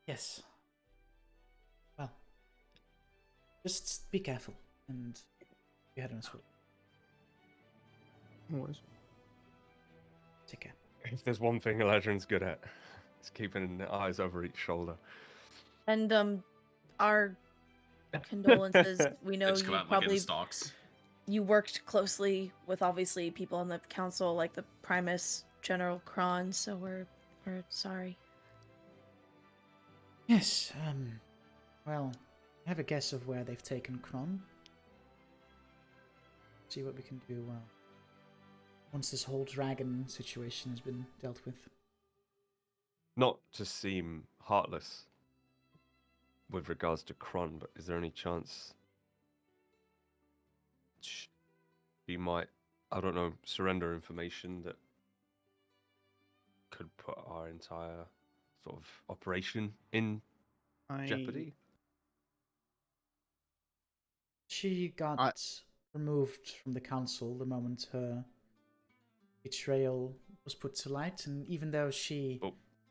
yes. Well, just be careful and you head on us. Always. Take care. If there's one thing Eladrin's good at, it's keeping eyes over each shoulder. And our condolences. We know Just you come out like in probably stalks. you worked closely with obviously people on the council like the Primus General Kron, so we're sorry. Yes, well, I have a guess of where they've taken Kron. See what we can do once this whole dragon situation has been dealt with. Not to seem heartless with regards to Kron, but is there any chance she might, I don't know, surrender information that could put our entire sort of operation in jeopardy? She got removed from the council the moment her betrayal was put to light, and even though she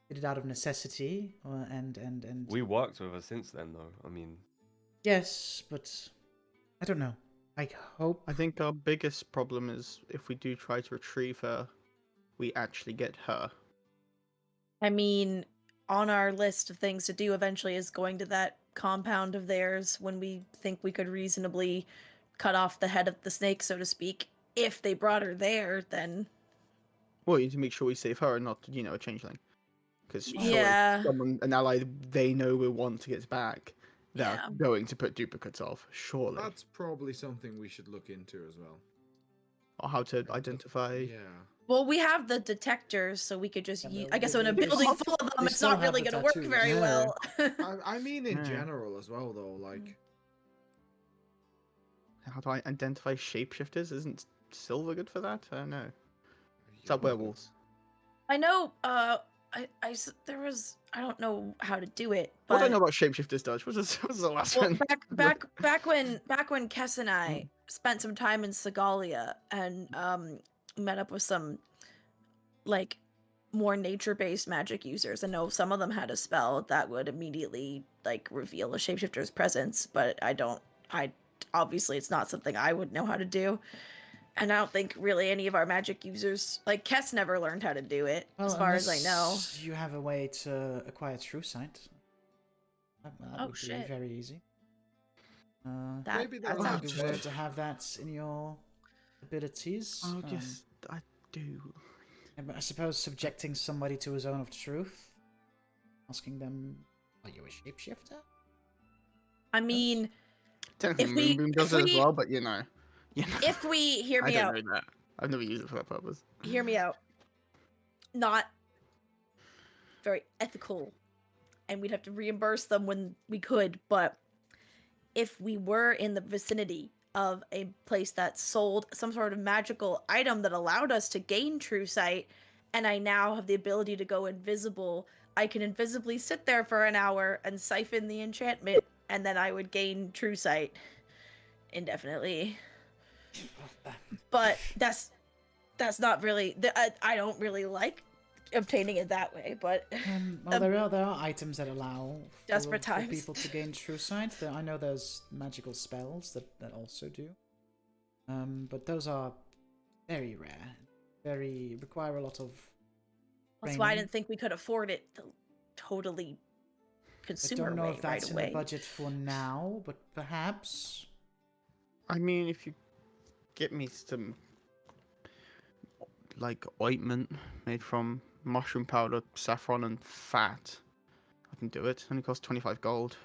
did it out of necessity, and We worked with her since then, though. I mean, yes, but I don't know. I hope. I think our biggest problem is if we do try to retrieve her, we actually get her. I mean, on our list of things to do eventually is going to that compound of theirs when we think we could reasonably cut off the head of the snake, so to speak. If they brought her there, then Well, you need to make sure we save her and not, a changeling. Because Yeah. someone, an ally they know will want to get back, they're Yeah. going to put duplicates of, surely. That's probably something we should look into as well. Or how to identify. Yeah. well, we have the detectors, so we could just Yeah, use. but I guess they- in a they building still- full of them, they it's still not have really the going to work tattoos. very Yeah. well. I mean in Yeah. general as well though, like How do I identify shapeshifters? Isn't silver good for that? I don't know. It's yeah, up werewolves. I know. There was. I don't know how to do it, What do I but know about shapeshifters, Dodge? What was the last well, one? back when Kess and I spent some time in Segalia and met up with some like more nature-based magic users. I know some of them had a spell that would immediately like reveal a shapeshifter's presence, but I obviously it's not something I would know how to do. And I don't think really any of our magic users, like Kess, never learned how to do it, Well, as far as I know. unless you have a way to acquire true sight. That Oh, would be shit. very easy. Maybe That that It would would be be good worth- to have that in your abilities. Oh, yes, I do. But I suppose subjecting somebody to a zone of truth, asking them, "Are you a shapeshifter?" I mean, Technically, we- Moonbeam does if it as we- well, but if we hear I me don't out, know that. I've never used it for that purpose. hear me out. Not very ethical, and we'd have to reimburse them when we could, but if we were in the vicinity of a place that sold some sort of magical item that allowed us to gain true sight, and I now have the ability to go invisible, I can invisibly sit there for an hour and siphon the enchantment, and then I would gain true sight indefinitely. But that's not really. I don't really like obtaining it that way. But Well, there are items that allow Desperate for times. people to gain true sight. I know there's magical spells that also do. But those are very rare. Require a lot of. that's why I training. didn't think we could afford it the totally I consumer don't know way if that's right in away. the budget for now, but perhaps. I mean, if you get me some, like, ointment made from mushroom powder, saffron, and fat, I can do it. It only costs 25 gold.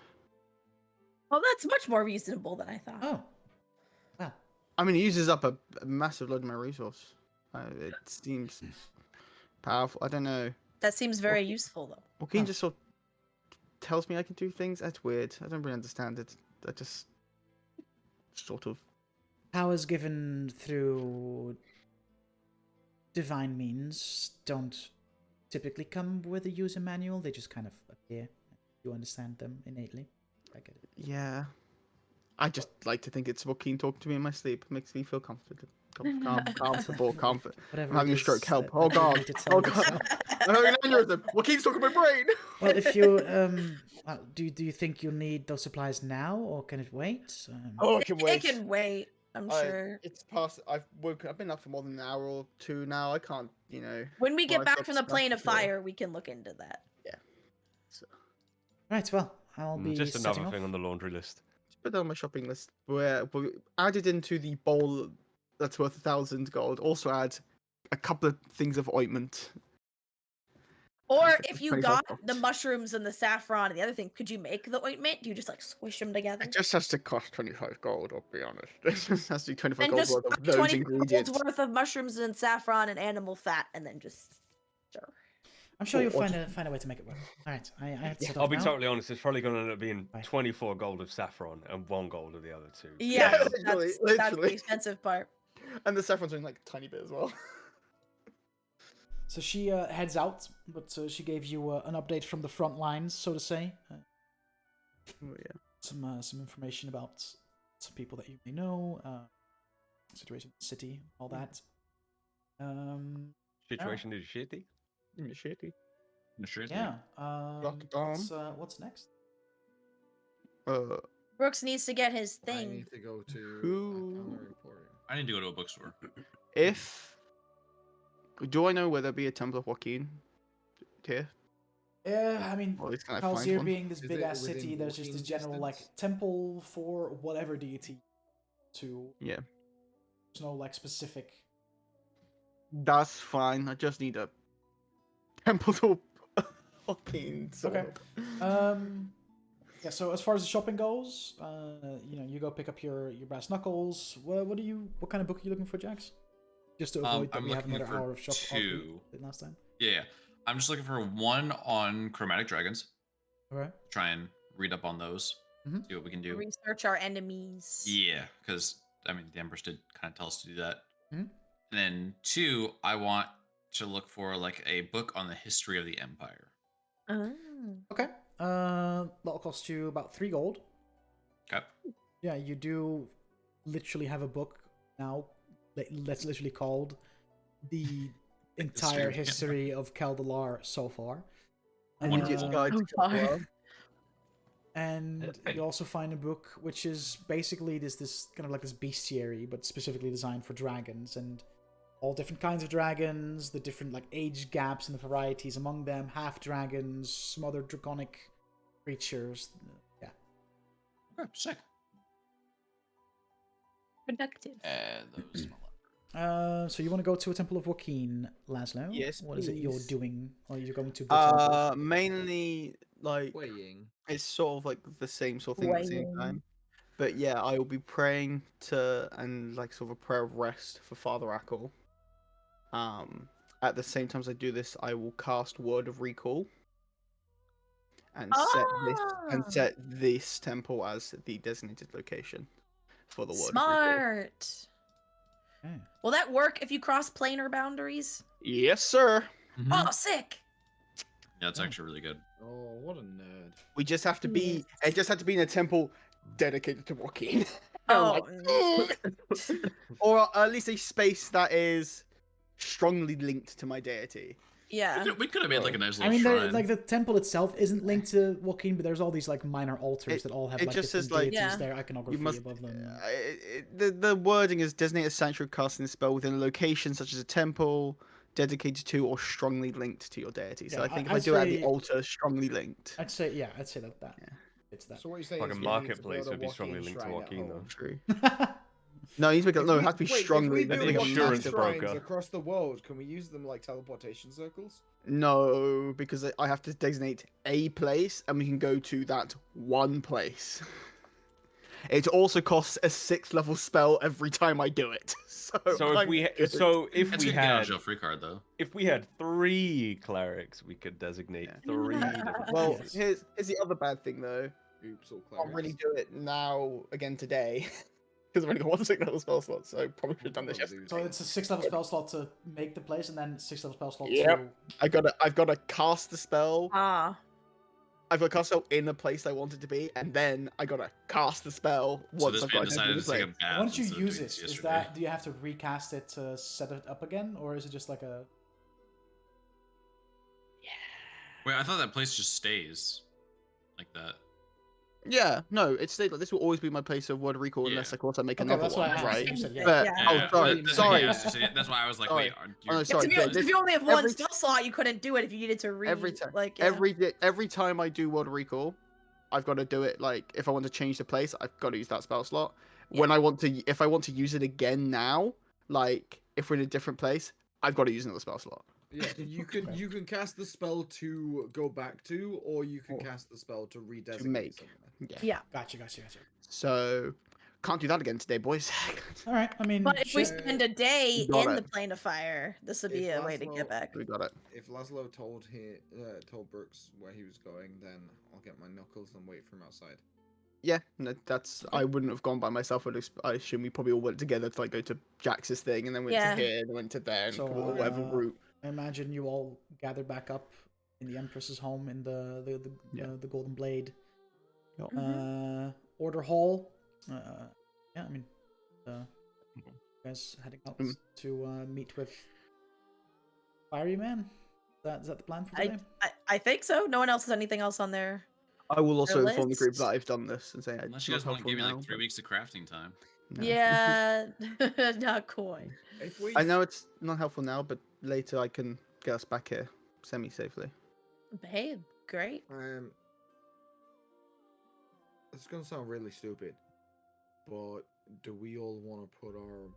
Well, that's much more reasonable than I thought. Oh, well, I mean, it uses up a massive load of my resource. It seems powerful. I don't know. That seems very useful, though. Joaquin Huh. just sort of tells me I can do things. That's weird. I don't really understand it. I just sort of. powers given through divine means don't typically come with a user manual. They just kind of appear. You understand them innately. I get it. Yeah. I just like to think it's Joaquin talking to me in my sleep. It makes me feel comfortable. Comfortable, comfort. Whatever I'm having it a stroke. is Help. that- Oh, that you God. need to tell Oh, God. yourself. I'm having an aneurysm. Joaquin's talking my brain. Well, if you do you think you'll need those supplies now, or can it wait? Oh, I can It wait. can wait. I'm sure. It's past. I've been up for more than an hour or two now. I can't, When we get well, back that's from the plane of sure. fire, we can look into that. So, Right. Well, I'll be Just setting another thing off. on the laundry list. put that on my shopping list. Where we added into the bowl that's worth 1,000 gold. Also add a couple of things of ointment. Or Perfect, if you 25 got gold. the mushrooms and the saffron and the other thing, could you make the ointment? Do you just like squish them together? It just has to cost 25 gold. I'll be honest. It just has to be 25 And gold just worth buy of those 20 ingredients. gold's worth of mushrooms and saffron and animal fat, and then just stir. I'm sure you'll Or- find a way to make it work. All right. I have to set I'll off be now. totally honest, it's probably going to end up being Bye. 24 gold of saffron and 1 gold of the other two. Yeah, literally, that's the literally. expensive part. And the saffron's only like a tiny bit as well. So she heads out, but she gave you an update from the front lines, so to say. Oh, yeah. Some information about some people that you may know, situation in the city, all that. Situation is shitty. Shitty. Sure. Yeah. Lock it down. What's next? Uh, Brooks needs to get his I thing. need to go to Who- Arcana Emporium. I need to go to a bookstore. If do I know where there'll be a Temple of Joaquin here? Yeah, I mean, Or at least can I find Kalzir one? being this Is big it ass within city, there's just this walking general like distance? temple for whatever deity. To Yeah, there's no like specific. that's fine. I just need a Temple of Joaquin. Sort Okay. of. Yeah. So as far as the shopping goes, you go pick up your brass knuckles. What kind of book are you looking for, Jax? Just to avoid that I'm we have looking another for hour of shop two. than last time. Yeah, I'm just looking for one on chromatic dragons. Okay. Try and read up on those. Mhm. See what we can do. Research our enemies. Yeah, because I mean the Empress did kind of tell us to do that. Mhm. And then two, I want to look for like a book on the history of the Empire. Oh. Okay. That'll cost you about 3 gold. Okay. Yeah, you do literally have a book now that's literally called the entire of the history of Caldelar so far. Idiot's Uh, Guide to so far. Caldelar. and you also find a book which is basically this kind of like this bestiary, but specifically designed for dragons and all different kinds of dragons, the different like age gaps and the varieties among them, half dragons, some other draconic creatures. Yeah. Okay, sick. Productive. Those. So you want to go to a Temple of Joaquin, Laszlo? Yes, What is it you're please. doing? Or you're going to the temple? Mainly like Weighing. it's sort of like the same sort of thing at the same Weighing. time. But yeah, I will be praying to and like sort of a prayer of rest for Father Ackle. At the same time as I do this, I will cast Word of Recall and Ah! set this temple as the designated location for the Word of Recall. Smart. Okay. Will that work if you cross planar boundaries? Yes, sir. Oh, sick. Yeah, it's actually really good. Oh, what a nerd. We just have to be. It just had to be in a temple dedicated to Joaquin. Oh, Or at least a space that is strongly linked to my deity. yeah. We could have made like a nice I little mean, shrine. like the temple itself isn't linked to Joaquin, but there's all these like minor altars It- that all have it like just different says, like- deities, Yeah. their iconography must- above them. The wording is designate a sanctuary casting the spell within a location such as a temple dedicated to or strongly linked to your deity. So Yeah, I think if I'd I do it at the say- altar, strongly linked. I'd say that Yeah. it's that. So what you're saying Fucking is we need to marketplace build a would be strongly Joaquin linked to shrine at Joaquin, though. home. True. No, it needs to be, If no, it we- has to be wait, strongly if we That's do an Joaquin insurance shrines broker. across the world, can we use them like teleportation circles? No, because I have to designate a place, and we can go to that one place. It also costs a 6th level spell every time I do it. So, So if I'm we good. It's we gonna get on a had jail free card though. 3 clerics, we could designate Yeah. 3 different Well, places. here's the other bad thing though. Oops, all I can't really clerics. do it now again today because I've only got one 6th level spell slot, so I probably should have done this Probably yesterday. So it's a 6th level spell slot to make the place, and then 6th level spell slot Yep. I've got to cast the spell. Ah. I've got to cast the spell in the place I want it to be, and then I got to cast the spell So once this I've man got it decided in to take a place. bath. Once you instead of use doing it, this is yesterday. that do you have to recast it to set it up again, or is it just like a? Wait, I thought that place just stays like that. Yeah, no, it's stayed like this will always be my place of word recall unless Yeah. of course I make Okay, another that's one, why I asked. right? You said yeah. But Yeah. oh, sorry, that's- sorry. yeah, that's why I was like, Sorry. wait, Oh, no, you're- sorry. if, yeah, if you only have one every spell slot, you couldn't do it if you needed to read. every time, like yeah. every time I do word recall, I've got to do it like if I want to change the place, I've got to use that spell slot. When I want to, if I want to use it again now, like if we're in a different place, I've got to use another spell slot. Yeah, you can cast the spell to go back to, or you can Or cast the spell to redesignate make. somewhere. Yeah. Yeah. Gotcha. So can't do that again today, boys. All right. I mean, But if we shit. spend a day Got in it. the plane of fire, this would be If a way to Laszlo- get back. We got it. If Laszlo told told Brooks where he was going, then I'll get my knuckles and wait for him outside. Yeah, no, that's. I wouldn't have gone by myself. I assume we probably all went together to like go to Jax's thing, and then went Yeah. to here, and went to there, and So, whatever route. I imagine you all gather back up in the Empress's home in Yeah. the Golden Blade. Mhm. Order Hall. Yeah, I mean, you guys heading out to meet with Fiery Man. Is that the plan for today? I think so. No one else has anything else on their I will also inform the group list. that I've done this and say Unless it's you not guys want to helpful give me now. like 3 but weeks of crafting time. no. Yeah, not quite. If we, I know it's not helpful now, but later I can get us back here semi-safely. Hey, great. It's gonna sound really stupid, but do we all want to put our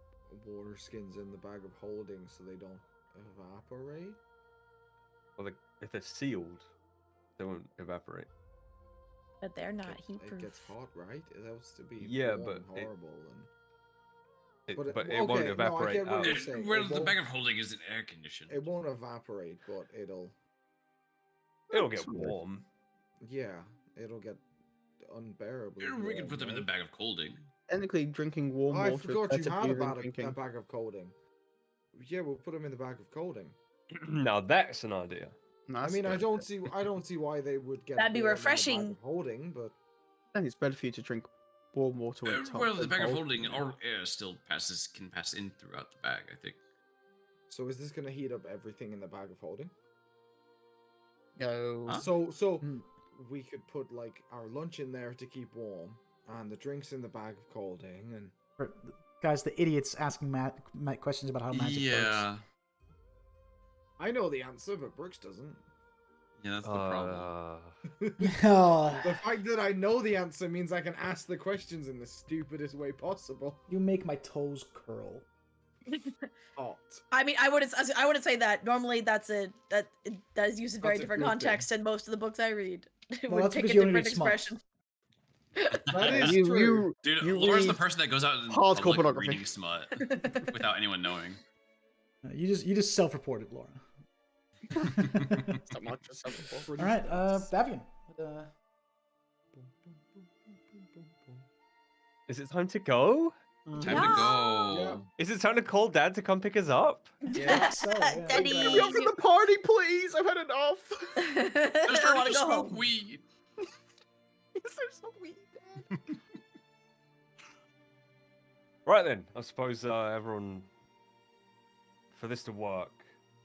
water skins in the bag of holding so they don't evaporate? Well, if they're sealed, they won't evaporate. But they're not It heat-proof. gets hot, right? It has to be Yeah, warm but and horrible and. But it okay, won't no, I evaporate get what out. you're saying. Well, It the won't- bag of holding isn't air conditioned. It won't evaporate, but it'll. It'll get Sort of. warm. Yeah, it'll get unbearably. We can warm, put them in the right? bag of holding. Technically, drinking warm I water forgot is you better had for a you than bag, drinking. a bag of colding. Yeah, we'll put them in the bag of colding. Now that's an idea. No, I that's mean, I good. don't see why they would get. That'd be warm in a bag refreshing. of holding, but I think it's better for you to drink warm water when it's hot. Well, the than bag of cold. holding or air still can pass in throughout the bag, I think. so is this gonna heat up everything in the bag of holding? No. Huh? So Hmm. we could put like our lunch in there to keep warm, and the drinks in the bag of colding, and For- Guys, the idiots asking Matt questions about how magic works. Yeah. I know the answer, but Brooks doesn't. Yeah, that's the problem. Oh, The fact that I know the answer means I can ask the questions in the stupidest way possible. you make my toes curl. Hot. I mean, I wouldn't say that. Normally, that is used in very That's a different good thing. context in most of the books I read. It Well, would that's take a because you only different read smut. expression. That is you, true. Dude, you Laura's the read person that goes out in hardcore public pornography. reading smut without anyone knowing. You just self-reported, Laura. so much as something before. All right, Davian. Is it time to go? Time Yeah. to go. Is it time to call Dad to come pick us up? Yeah, so, yeah. Daddy. Get me off in the party, please. I've had enough. Just I ready want to to go smoke home. weed. Is there some weed? Right then, I suppose everyone, for this to work,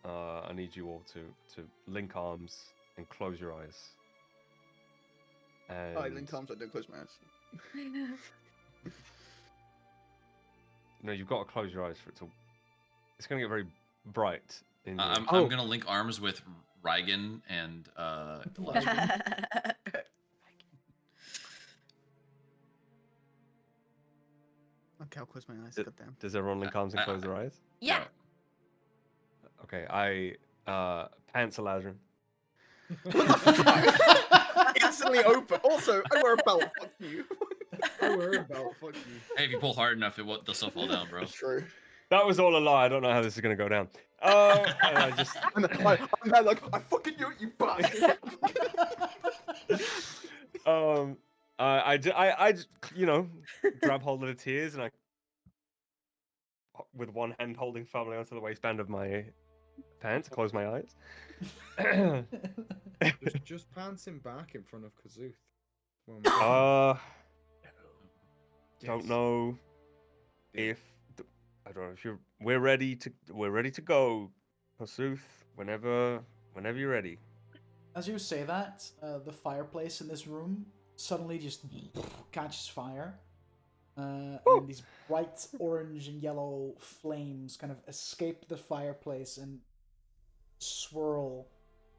I need you all to link arms and close your eyes. And I link arms. I don't close my eyes. no, you've got to close your eyes for it to. It's going to get very bright. In your... I'm Oh. gonna link arms with Rygan and Elijah. Okay, I'll close my eyes. D- Goddamn. Does everyone link arms and close their eyes? Yeah. Okay, I pants Eladrin. Instantly open. Also, I wear a belt. Fuck you. I wear a belt. Fuck you. Hey, if you pull hard enough, they'll still fall down, bro. That's true. That was all a lie. I don't know how this is going to go down. And I just And I'm there like, I fucking knew it, you bastard. I just, you know, grab hold of the tears and I, with one hand holding firmly onto the waistband of my pants, close my eyes. Just pants him back in front of Kazuth. When Don't know if I don't know if we're ready to go, Kasuth. Whenever you're ready. As you say that, the fireplace in this room suddenly just catches fire. And these bright orange and yellow flames kind of escape the fireplace and swirl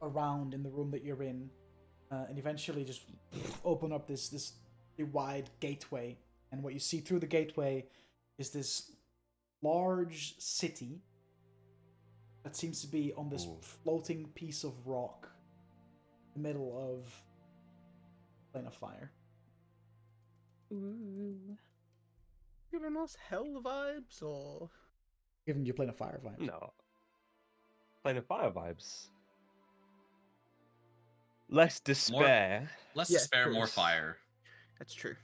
around in the room that you're in. And eventually just open up this wide gateway. And what you see through the gateway is this large city that seems to be on this Ooh. floating piece of rock in the middle of a plane of fire. Ooh. Giving us hell vibes, or Giving you plane of fire vibes. No. Plane of fire vibes. Less despair. Less Yeah, despair, more Chris. fire. that's true.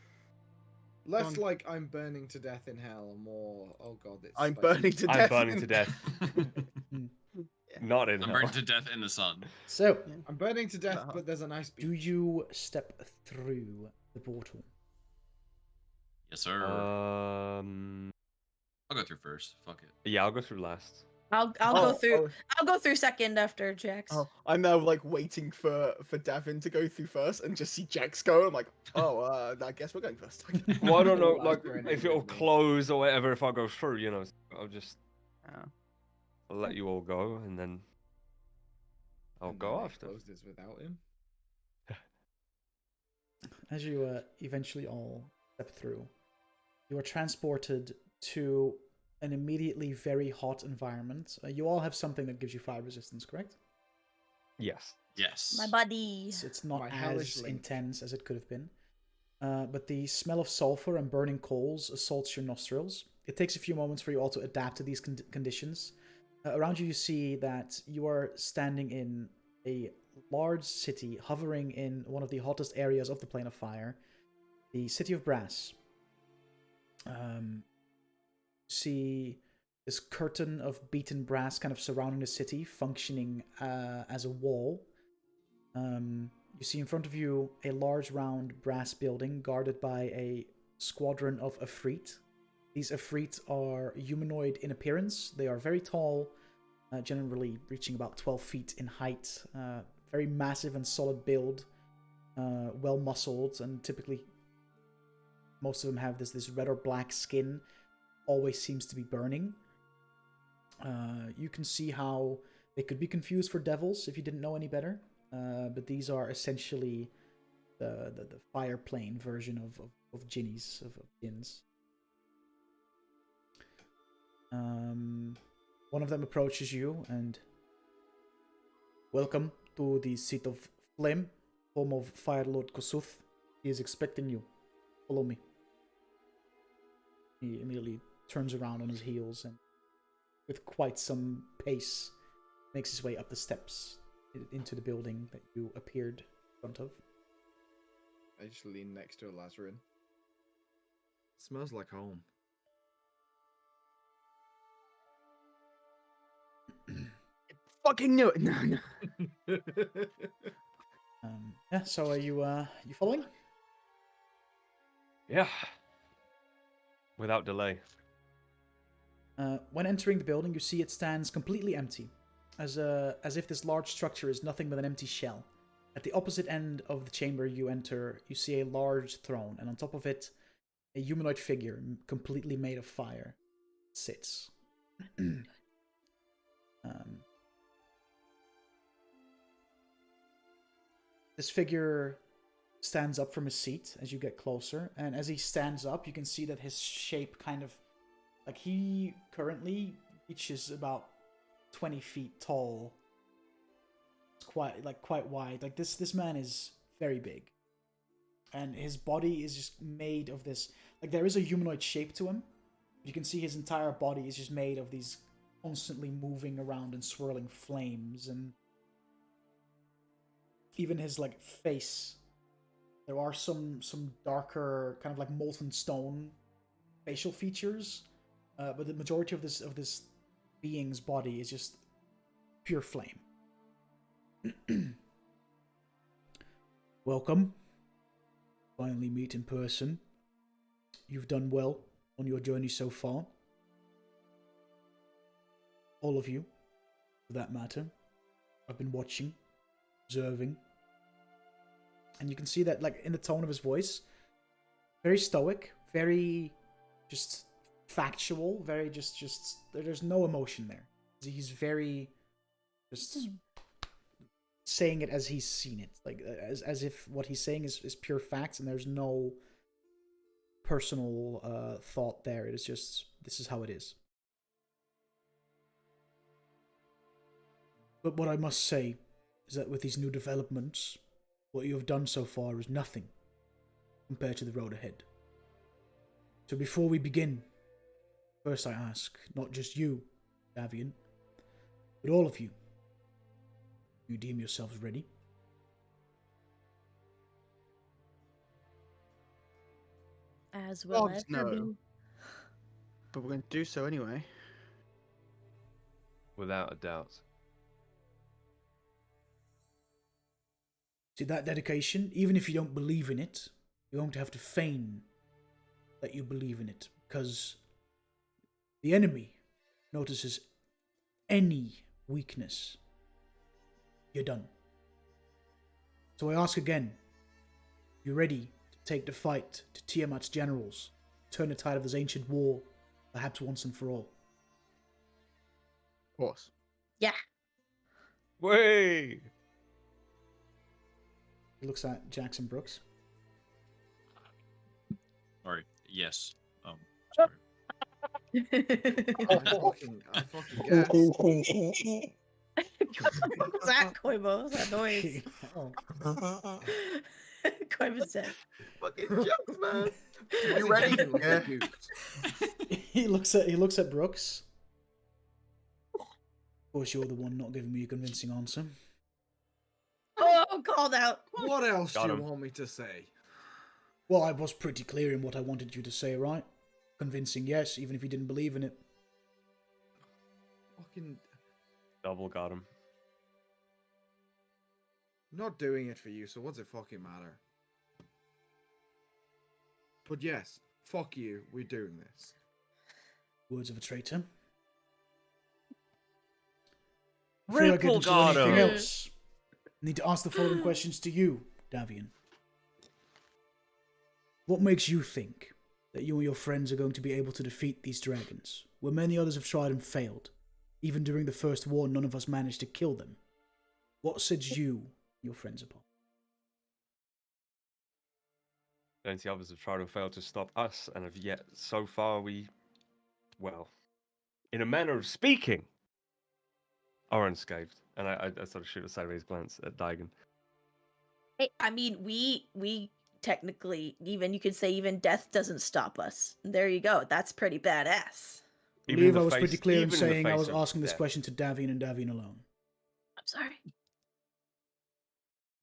Less like I'm burning to death in hell, more oh god, it's I'm spicy. burning to I'm death. burning to death. Not in I'm hell. burned to death in the sun. So, I'm burning to death, Uh-huh. but there's a nice beach. do you step through the portal? Yes, sir. Uh, I'll go through first. Fuck it. Yeah, I'll go through last. I'll go through second after Jax. Oh, I'm now like waiting for Davin to go through first and just see Jax go. I'm like, oh, I guess we're going first. Well, I don't know, Well, like, that's fair if enough it'll with me. close or whatever if I go through, you know. I'll just Yeah. I'll let you all go, and then I'll And go then it after. closes without him. As you eventually all step through, you are transported to an immediately very hot environment. You all have something that gives you fire resistance, correct? Yes. Yes. My buddy. It's not My hellish as link. intense as it could have been. But the smell of sulfur and burning coals assaults your nostrils. It takes a few moments for you all to adapt to these conditions. Around you, you see that you are standing in a large city, hovering in one of the hottest areas of the Plane of Fire, the City of Brass. See this curtain of beaten brass kind of surrounding the city, functioning as a wall. You see in front of you a large round brass building guarded by a squadron of Efreet. These Efreet are humanoid in appearance. They are very tall, generally reaching about 12 feet in height. Very massive and solid build, well muscled, and typically most of them have this red or black skin. Always seems to be burning. You can see how they could be confused for devils if you didn't know any better. But these are essentially the fire plane version of jinnies, of jinns. One of them approaches you and, welcome to the seat of flame, home of Fire Lord Kosuth. He is expecting you. Follow me. He immediately turns around on his heels and, with quite some pace, makes his way up the steps into the building that you appeared in front of. I just lean next to a Lazarin. Smells like home. Fucking knew it. No, no. Yeah. So are you following? Yeah. Without delay. When entering the building, you see it stands completely empty, as if this large structure is nothing but an empty shell. At the opposite end of the chamber you enter, you see a large throne, and on top of it, a humanoid figure completely made of fire sits. This figure stands up from his seat as you get closer, and as he stands up, you can see that his shape kind of, like, he currently reaches about 20 feet tall. It's quite wide. Like, this man is very big, and his body is just made of this, like, there is a humanoid shape to him. You can see his entire body is just made of these constantly moving around and swirling flames, and even his, like, face, there are some darker kind of like molten stone facial features, but the majority of this being's body is just pure flame. Welcome. Finally meet in person. You've done well on your journey so far. All of you, for that matter. I've been watching, observing. And you can see that, like, in the tone of his voice, very stoic, very just factual, very just there's no emotion there. He's very just saying it as he's seen it, like as if what he's saying is pure facts, and there's no personal thought there. It is just, this is how it is. But what I must say is that with these new developments, what you have done so far is nothing compared to the road ahead. So before we begin, first I ask, not just you, Davian, but all of you, do you deem yourselves ready? As will Dogs ever know. be. But we're going to do so anyway. Without a doubt. See, that dedication, even if you don't believe in it, you won't have to feign that you believe in it, because the enemy notices any weakness, you're done. So I ask again, you ready to take the fight to Tiamat's generals, turn the tide of this ancient war, perhaps once and for all? Of course. Yeah. Way. He looks at Jackson Brooks. Sorry. Yes. Sorry. I fucking guess. What's that, Koibo? What's that noise? Oh. Koibo's dead. Fucking jokes, man. You ready? Yeah. He looks at Brooks. Of course, you're the one not giving me a convincing answer. Oh, called out. What else do Got you him. want me to say? Well, I was pretty clear in what I wanted you to say, right? Convincing, yes, even if you didn't believe in it. Fucking Double got him. not doing it for you, so what's it fucking matter? But yes, fuck you, we're doing this. Words of a traitor. Before I get Ripple into got anything him. else, I need to ask the following questions to you, Davian. What makes you think that you and your friends are going to be able to defeat these dragons, where many others have tried and failed? Even during the first war, none of us managed to kill them. What sets you and your friends apart? Plenty others have tried and failed to stop us, and have yet so far well, in a manner of speaking, are unscathed. And I sort of shoot a sideways glance at Daigen. Hey, I mean, we technically, even you could say even death doesn't stop us. There you go. That's pretty badass. I Even in believe the I was face- pretty clear in even in the saying I face was of asking this death. question to Davian and Davian alone. I'm sorry.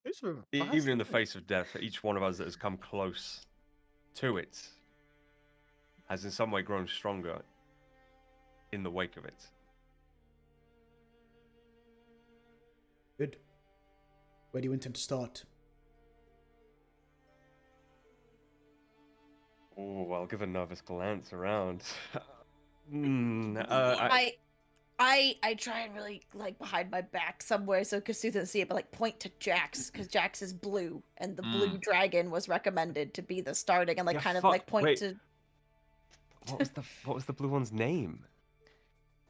Who's the Even in the bastard? face of death, each one of us that has come close to it has in some way grown stronger in the wake of it. Good. Where do you intend to start? Oh, I'll give a nervous glance around. I try and really like behind my back somewhere so Kasuth doesn't see it, but like point to Jax because Jax is blue and the blue dragon was recommended to be the starting and like Yeah, kind of fuck, like point wait. to What was the blue one's name?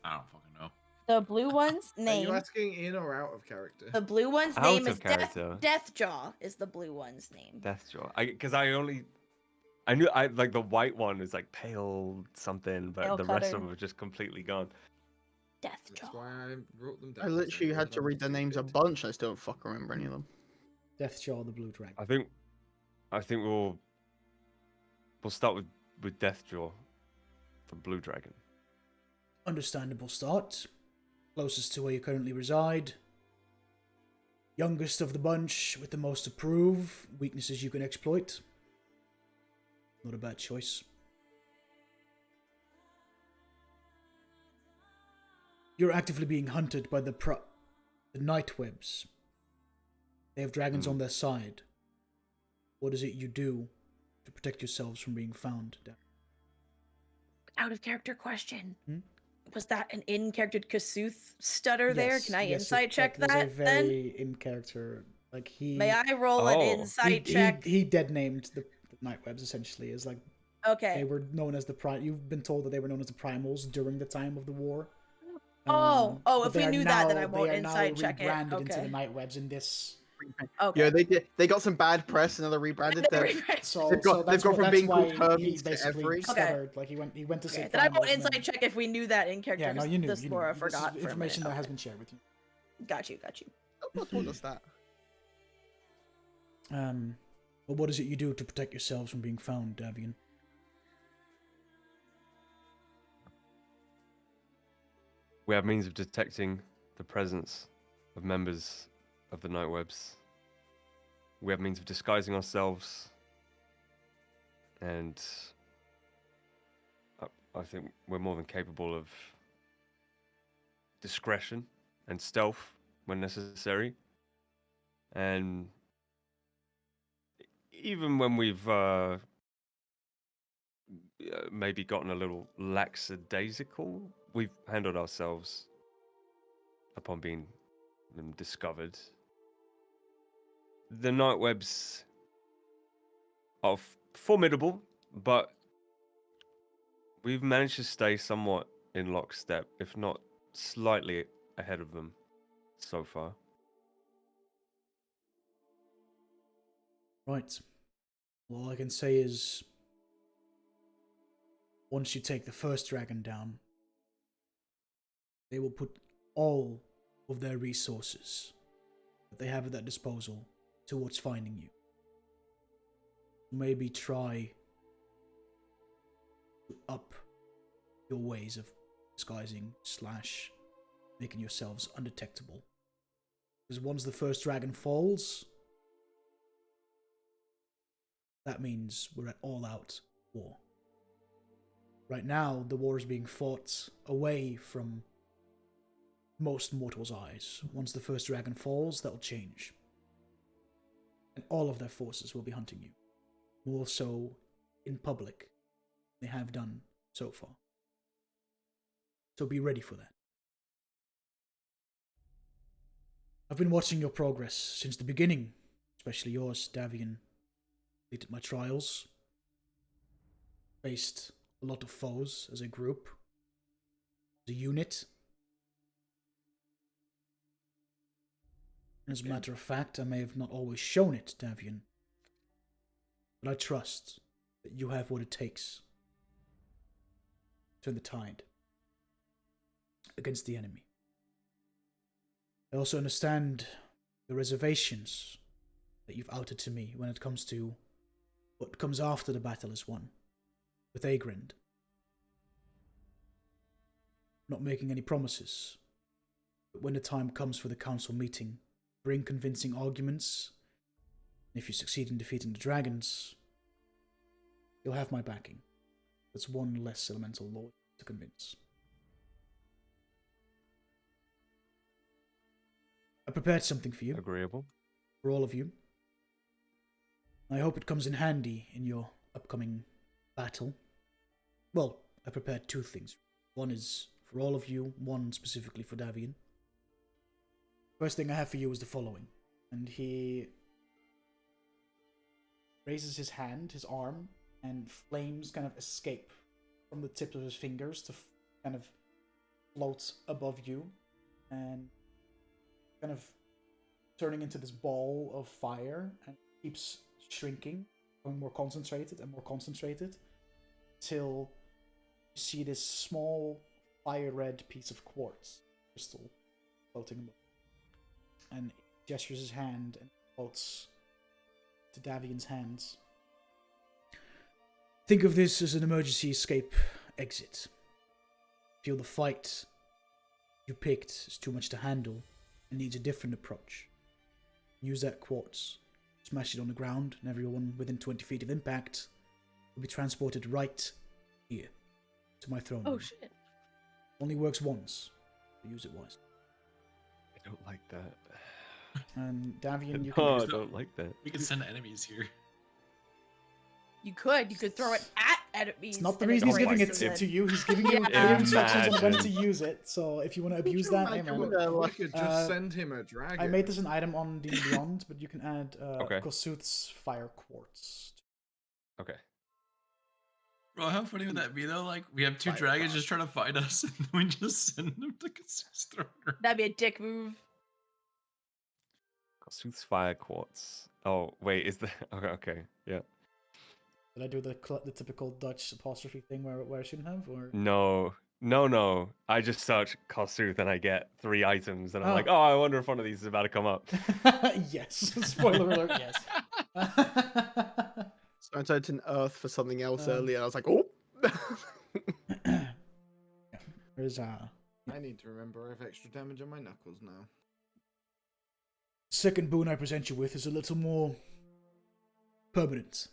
I don't fucking know. the blue one's Are name. you asking in or out of character? The blue one's Out name of is character. Deathjaw is the blue one's name. Deathjaw. I knew like the white one was like pale something, but Pale the rest of colored. them were just completely gone. That's Deathjaw. why I wrote them down. I so literally know had that to I'm read their names a stupid. bunch. I still don't fucking remember any of them. Deathjaw, the blue dragon. I think we'll start with Deathjaw, the blue dragon. Understandable start. Closest to where you currently reside. Youngest of the bunch with the most to prove. Weaknesses you can exploit. Not a bad choice. You're actively being hunted by the Nightwebs. They have dragons on their side. What is it you do to protect yourselves from being found? Out of character question. Hmm? Was that an in character Kasuth stutter there? Yes, Can I yes, insight check was a that then? very in character. Like he. May I roll an Oh. insight he, check? He dead named the Nightwebs essentially as like they Okay. were known as the You've been told that they were known as the Primals during the time of the war. Oh, but if they we are knew that, then I now- won't they are now insight check it. rebranded into the Okay. Nightwebs in this. Okay. Yeah, they did. They got some bad press and now they're rebranded. They're They're- rebranded. So, They've got- so they've that's gone what, from that's being called why he Hermes to basically Every. stuttered. Like he went to say Okay, then I won't Primals and then- insight check if we knew that in character. Yeah, no, 'cause you knew. This You knew. Laura This is forgot for a information minute. that has Okay. been shared with you. Got you. What told us that? But what is it you do to protect yourselves from being found, Davian? We have means of detecting the presence of members of the Nightwebs. We have means of disguising ourselves. And I think we're more than capable of discretion and stealth when necessary. And even when we've maybe gotten a little lackadaisical, we've handled ourselves upon being discovered. The Nightwebs are formidable, but we've managed to stay somewhat in lockstep, if not slightly ahead of them so far. Right. All I can say is, once you take the first dragon down, they will put all of their resources that they have at their disposal towards finding you. Maybe try to up your ways of disguising / making yourselves undetectable. Because once the first dragon falls, that means we're at all-out war. Right now, the war is being fought away from most mortals' eyes. Once the first dragon falls, that'll change. And all of their forces will be hunting you. More so in public than they have done so far. So be ready for that. I've been watching your progress since the beginning, especially yours, Davian. Completed my trials. Faced a lot of foes as a group, as a unit. As a matter of fact, I may have not always shown it, Davian. But I trust that you have what it takes to turn the tide against the enemy. I also understand the reservations that you've outed to me when it comes to what comes after the battle is won, with Agrind. Not making any promises, but when the time comes for the council meeting, bring convincing arguments, and if you succeed in defeating the dragons, you'll have my backing. That's one less elemental lord to convince. I prepared something for you. Agreeable. For all of you. I hope it comes in handy in your upcoming battle. Well, I prepared two things. One is for all of you, one specifically for Davian. First thing I have for you is the following. And he raises his hand, his arm, and flames kind of escape from the tips of his fingers to kind of float above you and kind of turning into this ball of fire, and keeps shrinking, going more concentrated and more concentrated, till you see this small fire red piece of quartz crystal floating above. And he gestures his hand and floats to Davian's hands. Think of this as an emergency escape exit. Feel the fight you picked is too much to handle and needs a different approach. Use that quartz, smash it on the ground, and everyone within 20 feet of impact will be transported right here to my throne room. Oh shit. Only works once, so use it wisely. I don't like that. And Davian, you No, I can don't like that. We can send enemies here. You could throw it at enemies. It's not the and reason he's Oh giving my it God. to you. He's giving you Yeah. clear instructions on when to Imagine. use it. So if you want to abuse that, hey man. We could just Uh, send him a dragon. I made this an item on D&D Beyond, but you can add Okay. Kossuth's Fire Quartz. Okay. Bro, how funny would that be though? Like, we have two Fire dragons god. just trying to fight us, and we just send them to Kasu's throne room. That'd be a dick move. Kossuth's Fire Quartz. Oh, wait, is the... Okay, yeah. Did I do the typical Dutch apostrophe thing where I shouldn't have? Or No. I just search Kossuth and I get 3 items, and I'm like, Oh. oh, I wonder if one of these is about to come up. yes. Spoiler alert, yes. So I typed in Earth for something else Um, earlier. I was like, oh. There's I need to remember I have extra damage on my knuckles now. second boon I present you with is a little more permanent.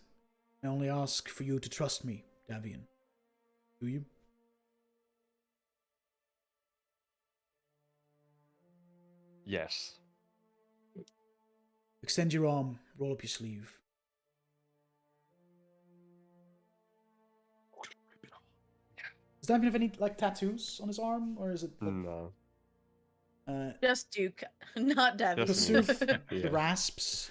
I only ask for you to trust me, Davian. Do you? Yes. Extend your arm, roll up your sleeve. Does Davian have any like tattoos on his arm, or is it? No. Just Duke, not Debbie. Just Kasuf Yeah. grasps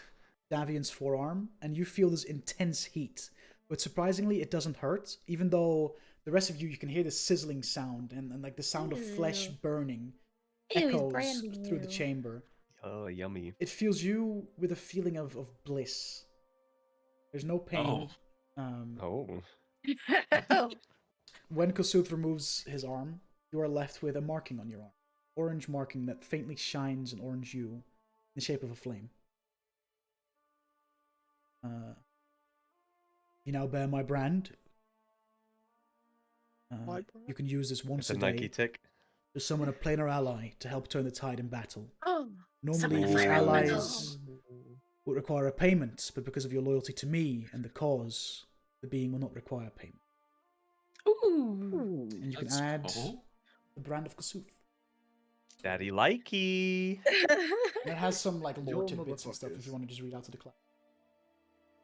Davian's forearm, and you feel this intense heat. But surprisingly, it doesn't hurt, even though the rest of you can hear the sizzling sound and like the sound of flesh Ew. burning Ew, he's echoes branding through the you. chamber. Oh, yummy. It fills you with a feeling of bliss. There's no pain. Oh. When Kosuth removes his arm, you are left with a marking on your arm. Orange marking that faintly shines an orange hue in the shape of a flame. You now bear my brand. My You can use this once It's a a Nike day tick. to summon a planar ally to help turn the tide in battle. Oh, Normally, summon a these fire allies would require a payment, but because of your loyalty to me and the cause, the being will not require payment. Ooh. And you can That's add cool. the brand of Kasuf. Daddy likey. And it has some like lore Yo, tidbits and stuff if motherfuckers. you want to just read out to the class.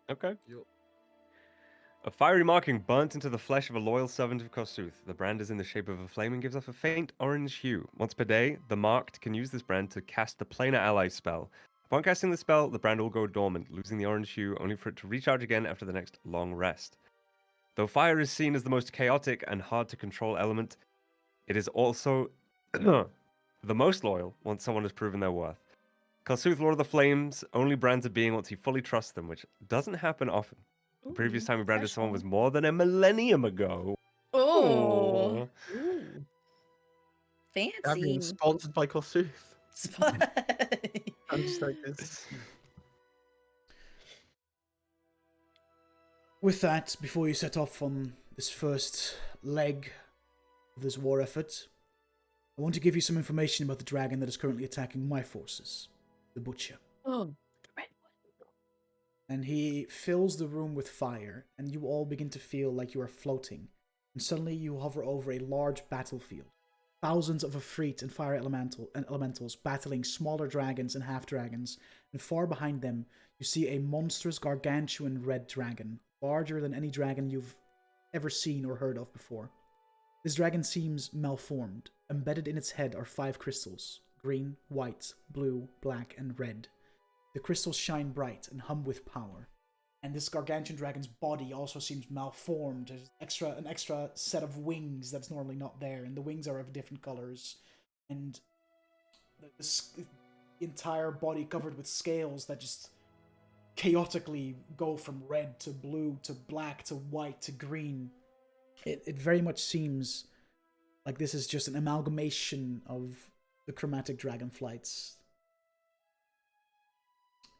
Okay. Yup. A fiery marking burnt into the flesh of a loyal servant of Kosuth. The brand is in the shape of a flame and gives off a faint orange hue. Once per day, the marked can use this brand to cast the Planar Ally spell. Upon casting the spell, the brand will go dormant, losing the orange hue, only for it to recharge again after the next long rest. Though fire is seen as the most chaotic and hard to control element, it is also the most loyal once someone has proven their worth. Kosuth, Lord of the Flames, only brands a being once he fully trusts them, which doesn't happen often. The previous time we branded someone was more than a millennium ago. Oh, Aw. Davian fancy. sponsored by Kosuth. Spot. I'm just like this. With that, before you set off on this first leg of this war effort, I want to give you some information about the dragon that is currently attacking my forces, the Butcher. Oh, the red one. And he fills the room with fire, and you all begin to feel like you are floating. And suddenly you hover over a large battlefield. Thousands of Efreet and fire elementals battling smaller dragons and half-dragons, and far behind them you see a monstrous gargantuan red dragon, larger than any dragon you've ever seen or heard of before. This dragon seems malformed. Embedded in its head are 5 crystals: green, white, blue, black, and red. The crystals shine bright and hum with power. And this gargantuan dragon's body also seems malformed. There's an extra set of wings that's normally not there, and the wings are of different colors. And the entire body covered with scales that just chaotically go from red to blue to black to white to green. It very much seems like this is just an amalgamation of the chromatic dragon flights.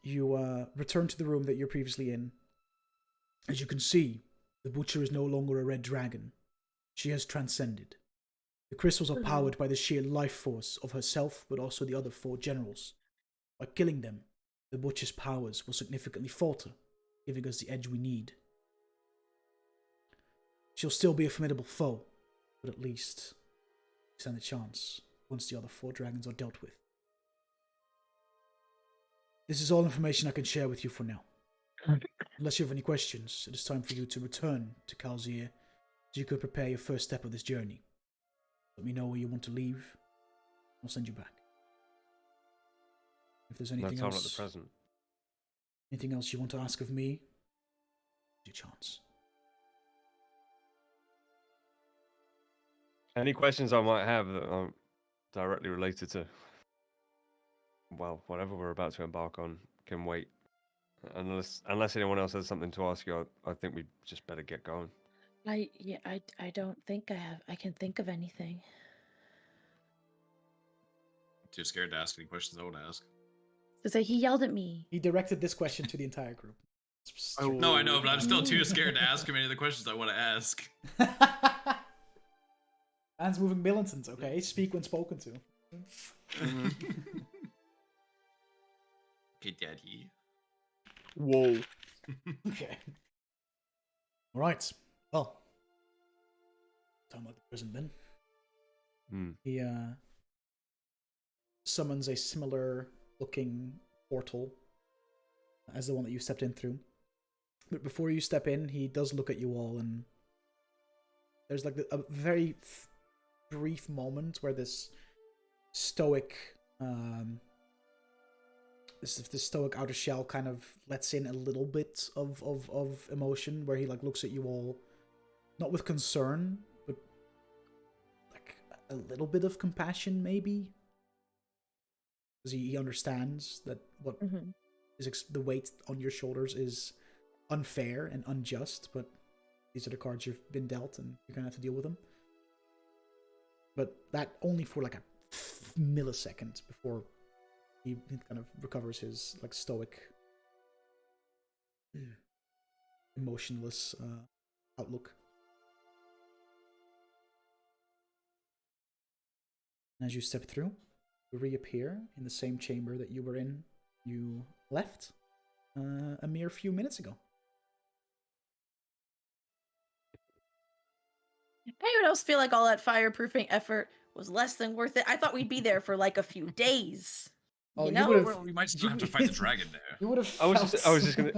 You return to the room that you're previously in. As you can see, the Butcher is no longer a red dragon. She has transcended. The crystals are powered by the sheer life force of herself, but also the other 4 generals. By killing them, the Butcher's powers will significantly falter, giving us the edge we need. She'll still be a formidable foe, but at least we stand a chance once the other 4 dragons are dealt with. This is all information I can share with you for now. Unless you have any questions, it is time for you to return to Kalzir so you can prepare your first step of this journey. Let me know where you want to leave. I'll send you back. If there's anything That's all at else, the present. anything else you want to ask of me, here's your chance. Any questions I might have that aren't directly related to, well, whatever we're about to embark on can wait. Unless anyone else has something to ask you, I think we just better get going. I don't think I can think of anything. Too scared to ask any questions I want to ask. To say he yelled at me. He directed this question to the entire group. Oh. No, I know, but I'm still too scared to ask him any of the questions I want to ask. Man's moving militants, okay? Speak when spoken to. Okay, Daddy. Whoa. Okay. Alright. Well. Talking about the prison then. Hmm. He summons a similar looking portal as the one that you stepped in through. But before you step in, he does look at you all, and there's like a very brief moment where this stoic The stoic outer shell kind of lets in a little bit of emotion, where he like looks at you all, not with concern, but like a little bit of compassion, maybe, because he understands that what Mhm. is the weight on your shoulders is unfair and unjust, but these are the cards you've been dealt, and you're gonna have to deal with them. But that only for like a millisecond before he kind of recovers his like stoic, emotionless outlook. And as you step through, you reappear in the same chamber that you were in. You left a mere few minutes ago. Anyone else feel like all that fireproofing effort was less than worth it? I thought we'd be there for like a few days. Oh, You you know? would've- Well, we might still have to fight the dragon there. You would have. I was just gonna.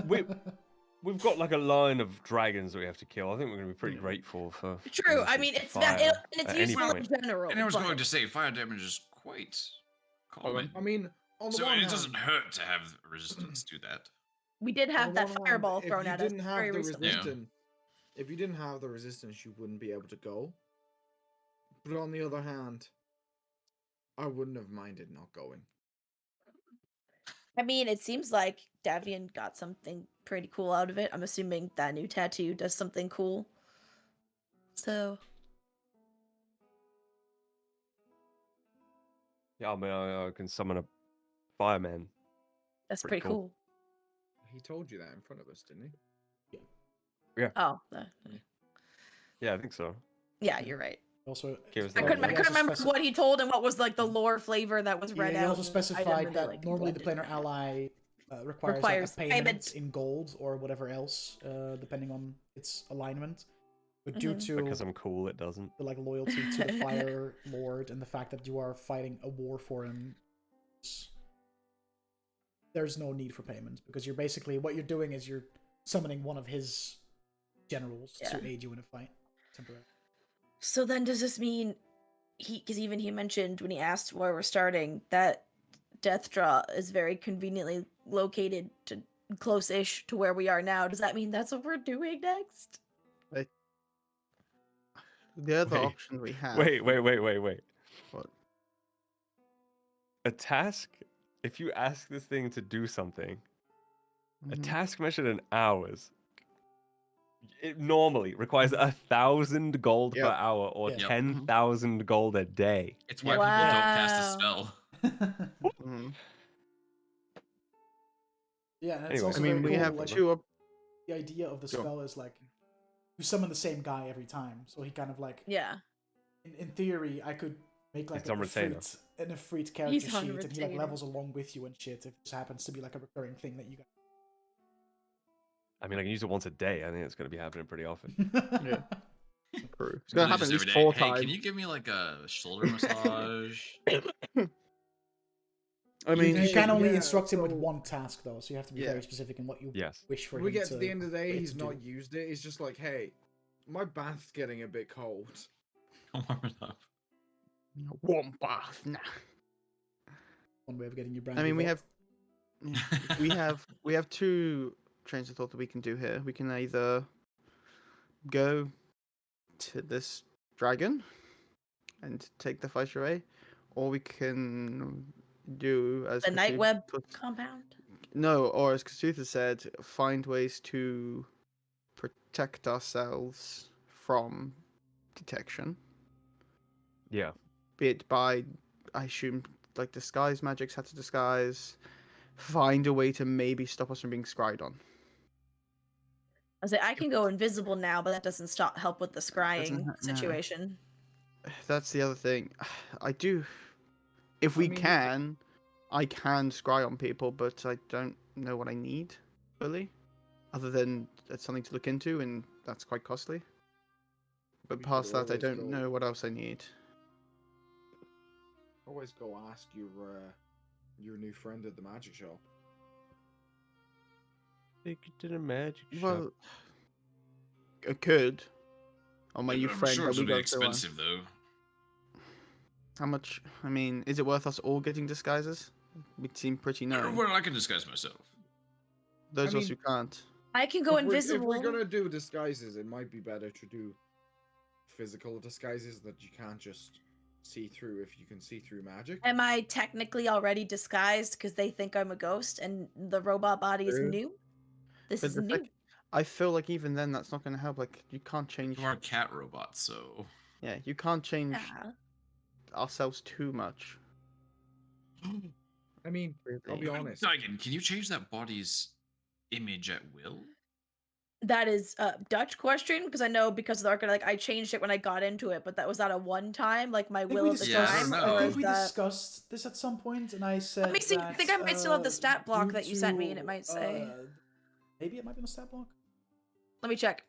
We've got like a line of dragons that we have to kill. I think we're gonna be pretty grateful for. True. I resistance mean, to it's fire it's at any useful in point. general. And I was but- going to say, fire damage is quite common. I mean, on the So one it hand, doesn't hurt to have resistance to that. We did on have the that one hand, fireball thrown at us If you didn't have very the recently. Yeah. resistance, if you didn't have the resistance, you wouldn't be able to go. But on the other hand, I wouldn't have minded not going. I mean, it seems like Davian got something pretty cool out of it. I'm assuming that new tattoo does something cool. So, Yeah, I mean, I can summon a fireman. that's Pretty pretty cool. cool. He told you that in front of us, didn't he? Oh, Yeah, I think so. yeah, you're right. Also, Give us I that couldn't, one. I couldn't remember what he told and what was like the lore flavor that was read he out. also and I specified didn't really, that like, normally the blend planar it. ally requires, Requires like, a payment payment. in gold or whatever else, depending on its alignment. But due Mhm. to Because I'm cool, it doesn't. the like loyalty to the Fire Lord and the fact that you are fighting a war for him, there's no need for payment, because you're basically, what you're doing is you're summoning one of his generals to Yeah. aid you in a fight temporarily. So then, does this mean because even he mentioned when he asked where we're starting that Deathdraw is very conveniently located to close-ish to where we are now. Does that mean that's what we're doing next? The other Wait, option we have. Wait. What? A task? If you ask this thing to do something, a Mhm. task measured in hours, it normally requires 1,000 gold per Yep. hour or Yeah. 10,000 gold a day. It's why people don't cast a Wow. spell. Mhm. Yeah, and it's Anyway. also I mean, very we cool, have like, two. the idea of the Sure. spell is like you summon the same guy every time, so he kind of like, Yeah. in theory, I could make like He's on retainer. a Ifrit character He's on sheet, and he like retainer. levels along with you and shit. If this happens to be like a recurring thing that you I mean, I can use it once a day. I think it's going to be happening pretty often. got. Yeah. True. It's Really gonna happen just at every least day, 4 hey, times. can you give me like a shoulder massage? I mean, you can only yeah, instruct him with so- one task though, so you have to be Yeah. very specific in what you Yes. wish for When we him get to the end of the day, for it he's to not do. used it. He's just like, hey, my bath's getting a bit cold. Warm it up. warm bath. Nah. One way of getting your brand. I mean, we evolved. have, we have 2 trains of thought that we can do here. We can either go to this dragon and take the fight away, or we can do as The night Cthulhu web put- compound. No, or as Cthulhu said, find ways to protect ourselves from detection. Yeah. Be it by, I assume, like disguise magics, how to disguise, find a way to maybe stop us from being scryed on. I say I can go invisible now, but that doesn't help with the scrying no. situation. That's the other thing. I do. If we I mean, can, I can scry on people, but I don't know what I need, really. Other than it's something to look into, and that's quite costly. But We past could that, I always don't go- know what else I need. Always go ask your new friend at the magic shop. Take it to the magic shop. Well, I could. On my new I'm friend sure that it's we a bit go through. expensive though. How much? I mean, is it worth us all getting disguises? We seem pretty known. Well, I can disguise myself. Those I of us mean- who can't. I can go If invisible. we're gonna do disguises, it might be better to do physical disguises that you can't just see through if you can see through magic. Am I technically already disguised because they think I'm a ghost and the robot body is True. new? This But is the new. fact- I feel like even then, that's not going to help. Like, you can't change. You are a cat robot, so. Yeah, you can't change Yeah. ourselves too much. I mean, I'll be Really. honest. Daigen, can you change that body's image at will? That is a Dutch question because I know because of the Arcanite, like I changed it when I got into it, but that was not a one time, like my I think will we at the Yeah, I discussed. don't time. know. Or I is think we that... discussed this at some point, and I said. Let me see. I think I that, might still have the stat block due that you sent me, and to, it might say. Maybe it might be on the stat block. Let me check.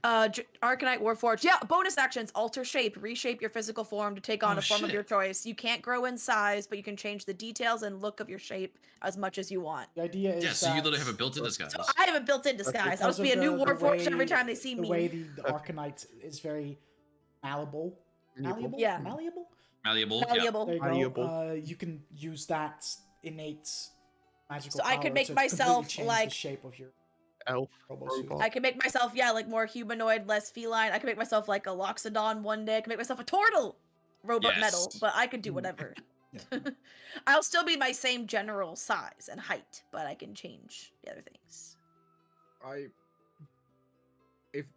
Arcanite Warforged. Yeah, bonus actions: alter shape, reshape your physical form to take on Oh, a form of your shit. choice. You can't grow in size, but you can change the details and look of your shape as much as you want. The idea is Yeah, so you that literally have a built-in disguise. So I have a built-in disguise. I'll because just be a of new the Warforged every way- time they see the me. way the Arcanite is very malleable. Malleable? Yeah. Malleable? Malleable. Yeah. Malleable. There you Malleable. go. You can use that innate magical So I could power make to myself, completely change like- the shape of your Elf. robo-suit. Robot. I can make myself, yeah, like more humanoid, less feline. I can make myself like a Loxodon one day. I can make myself a turtle robot metal, Yes. but I could do whatever. I'll still be my same general size and height, but I can change the other things.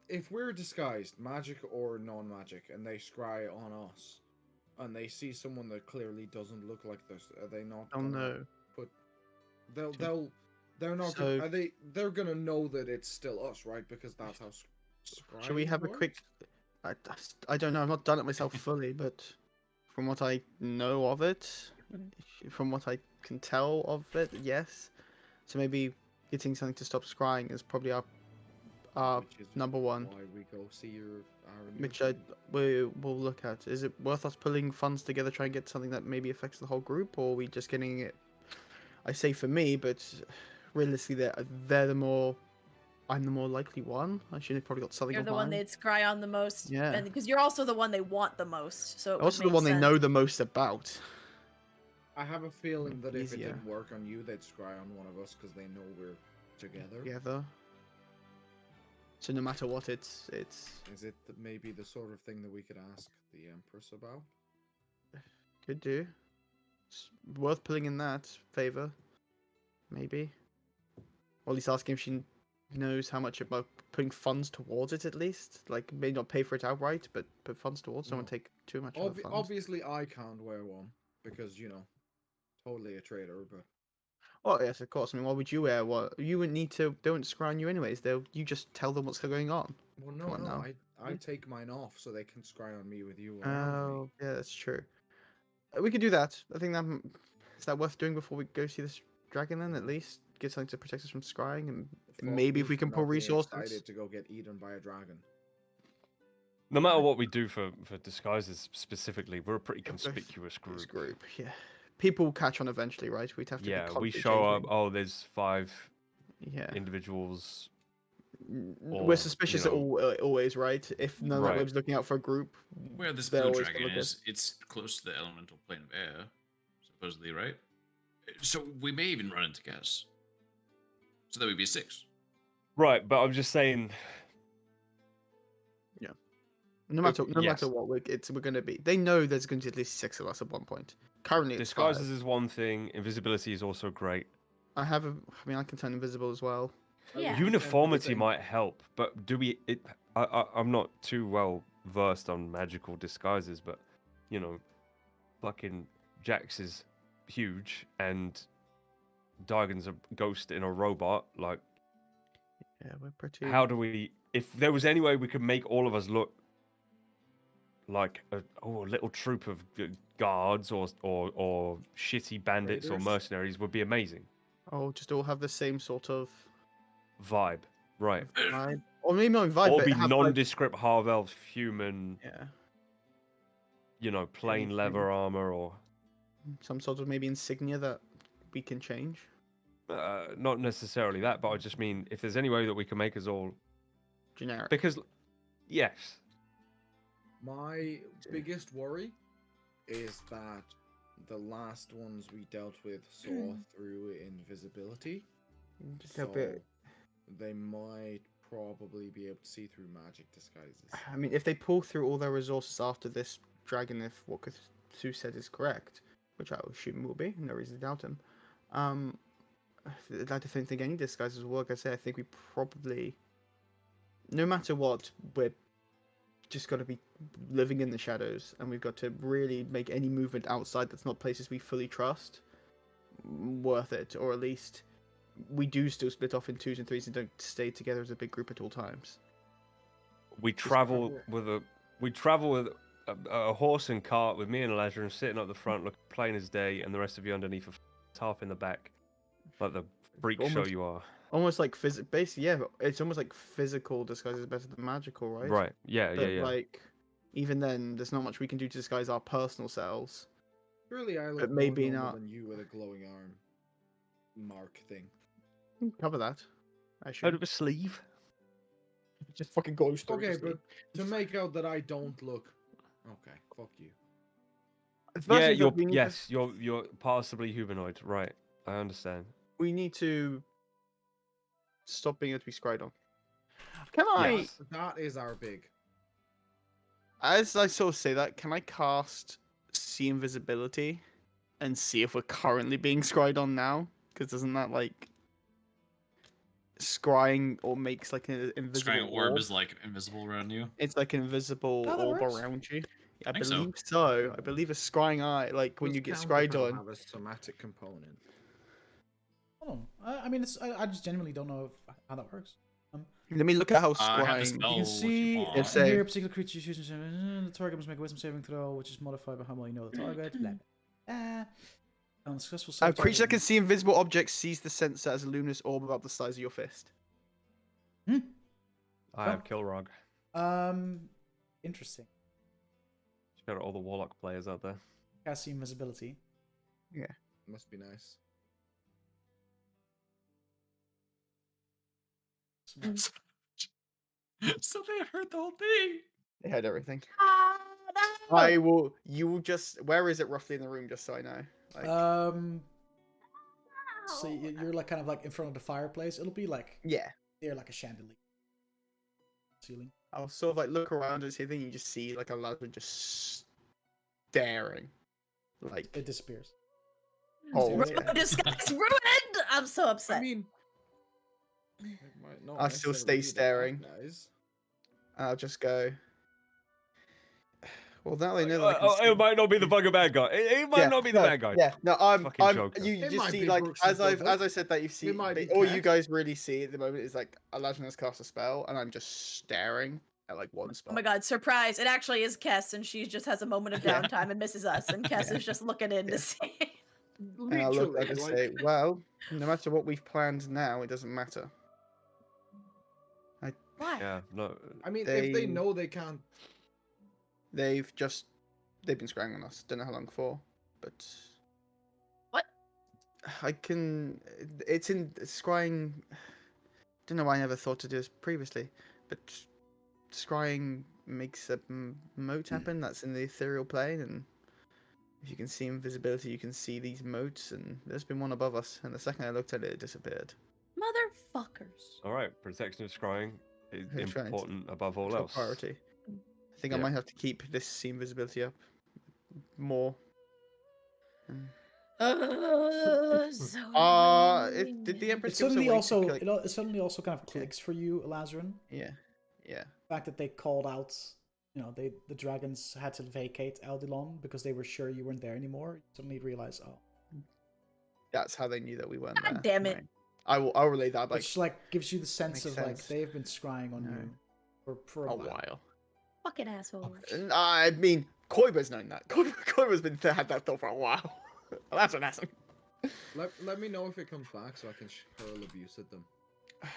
If we're disguised, magic or non-magic, and they scry on us, and they see someone that clearly doesn't look like this, are they not? Oh gonna no. Put. They're not. So- Are they? They're gonna know that it's still us, right? Because that's how. Shall we have a scrying quick? works? I don't know. I've not done it myself fully, but from what I know of it, from what I can tell of it, yes. So maybe getting something to stop scrying is probably our Which is number one, Why we go see our new which friend. we will look at. Is it worth us pulling funds together, try and get something that maybe affects the whole group, or are we just getting it? I say for me, but realistically, they're the more. I'm the more likely one. I should have probably got something. You're of the one mine. they'd scry on the most. Yeah. And because you're also the one they want the most. So it would Also, the make one they sense. know the most about. I have a feeling that if it Easier. didn't work on you, they'd scry on one of us because they know we're together. Together. So no matter what, it's Is it maybe the sort of thing that we could ask the Empress about? could do. It's worth pulling in that favor, maybe. Or at least asking if she knows how much about putting funds towards it. At least, like may not pay for it outright, but put funds towards. Someone No. take too much of the funds. Obviously, I can't wear one because totally a traitor. But Oh yes, of course. I mean, why would you wear what? You wouldn't need to. They won't scry on you anyways. You just tell them what's going on. well, no, Come on no, now. I Yeah. take mine off so they can scry on me with you around Oh, yeah, that's true. We could do that. I think that is that worth doing before we go see this dragon. Then at least get something to protect us from scrying, and me. maybe if Fuck we you can for pull not being resources. excited to go get eaten by a dragon. No matter what we do for disguises specifically, we're a pretty Yeah, both conspicuous This group. group, yeah. People will catch on eventually, right? We'd have to. be Yeah, we constantly show up. changing. Oh, there's 5 Yeah. individuals. We're or, suspicious you know- always, right? If none of that Right. web's looking out for a group, Where this they're blue always dragon gonna look is, it's close to the elemental plane of air, supposedly, right? So we may even run into gas. So that would be 6. Right, but I'm just saying. no matter yes. what, we're gonna be. They know there's going to be at least 6 of us at one point. Currently, it's 5. Disguises is one thing. Invisibility is also great. I can turn invisible as well. Yeah. Uniformity thing. might help, but do we? I'm not too well versed on magical disguises, but fucking Jax is huge, and Daigen's a ghost in a robot. Like, Yeah, we're pretty. how do we? If there was any way we could make all of us look like a little troop of guards or shitty bandits or Raiders? mercenaries, would be amazing. Oh, just all have the same sort of Vibe, right? vibe, or maybe not vibe, Or but be have, like, nondescript half elf human, yeah, plain maybe. leather armor, or some sort of maybe insignia that we can change. not necessarily that, but I just mean if there's any way that we can make us all, Generic. because yes, My biggest worry is that the last ones we dealt with saw through invisibility. Just a bit. They might probably be able to see through magic disguises. I mean, if they pull through all their resources after this dragon, if what Cthulhu said is correct, which I assume will be, no reason to doubt him, I don't think any disguises will work. I say, I think we probably, no matter what, we're just got to be living in the shadows, and we've got to really make any movement outside that's not places we fully trust worth it, or at least we do still split off in 2s and 3s and don't stay together as a big group at all times. We travel with a horse and cart with me and Elijah sitting up the front, looking plain as day, and the rest of you underneath a tarp in the back, like the freak show Almost- you are. Almost like basically, yeah, it's almost like physical disguise is better than magical, right? Right. Yeah. But Yeah. like, even then, there's not much we can do to disguise our personal selves. Surely I look But more maybe normal not. than you with a glowing arm mark thing. Cover that. I Out should of a sleeve. just fucking go through. Okay, but to make out that I don't look. Okay, fuck you. Yeah. You're possibly humanoid. Right. I understand. We need to stop being able to be scryed on. Can I, Yes. That is our big. as I sort of say that, can I cast see invisibility and see if we're currently being scryed on now? Because doesn't that like scrying or makes like an invisible Scrying orb orb? is like invisible around you. It's like an invisible Oh, that orb works. around you. I Think so. believe so. I believe a scrying eye, like when Does you get Counter scryed Spell on. have a somatic component. Hold on. I mean, I just genuinely don't know how that works. Let me look at how I have the scrying. spell. You can if see you want. It's Save. here particular creatures using the target must make a wisdom saving throw, which is modified by how well you know the target. Blah, blah. Unsuccessful A save creature that can target- see invisible objects sees the sensor as a luminous orb about the size of your fist. Hmm. I have Kilrog. Interesting. Got all the warlock players out there. Cast invisibility. Must be nice. So they heard the whole thing. They had everything. Ah, no! I will. You will just. Where is it roughly in the room, just so I know? Like, So you're like kind of like in front of the fireplace. It'll be like yeah. there, like a chandelier ceiling. I'll sort of like look around and see. Then you just see like a lantern just staring. Like, It disappears. oh, Ruined. yeah. Disguise ruined! I'm so upset. I mean, it might not I still necessarily stay be the bad staring. guys. I'll just go. Well, now they know that I can see. It might not be the fucking bad guy. It might not be the no, bad guy. Yeah, no, I'm. Fucking I'm. Joker. You It just might see be like Brooks' as brother. I said that you see. might be All you Cat. guys really see at the moment is like Elijah has cast a spell, and I'm just staring at like one spot. Oh my god, surprise. It actually is Kess, and she just has a moment of Yeah. downtime and misses us, and Kess Yeah. is just looking in Yeah. to see. And I look back and Literally, say, well, no matter what we've planned now, it doesn't matter. Why? Yeah. No. I mean, if they- they know they can't. They've been scrying on us. Don't know how long for, but What? I can. It's in scrying. Don't know why I never thought to do this previously, but scrying makes a moat happen. That's in the ethereal plane, and if you can see invisibility, you can see these moats. And there's been one above us, and the second I looked at it, it disappeared. Motherfuckers. All right. Protection of scrying is Who's trying to- important above all Top else. priority. I think I Yeah. might have to keep this see invisibility up more. Mm. So Did the Empress It give us a suddenly way also to it suddenly also kind of clicks for you, Lazarin. Yeah, yeah. The fact that they called out, the dragons had to vacate Eldilon because they were sure you weren't there anymore. You suddenly realize, oh, That's how they knew that we weren't God there. damn it. Right. I'll relay that like which like gives you the sense makes of like sense. they've been scrying on No. you for a a while. while. fucking asshole. I mean, Koiba's known that. Koiba's been had that thought for a while. Well, that's an awesome. Let me know if it comes back so I can hurl abuse at them. I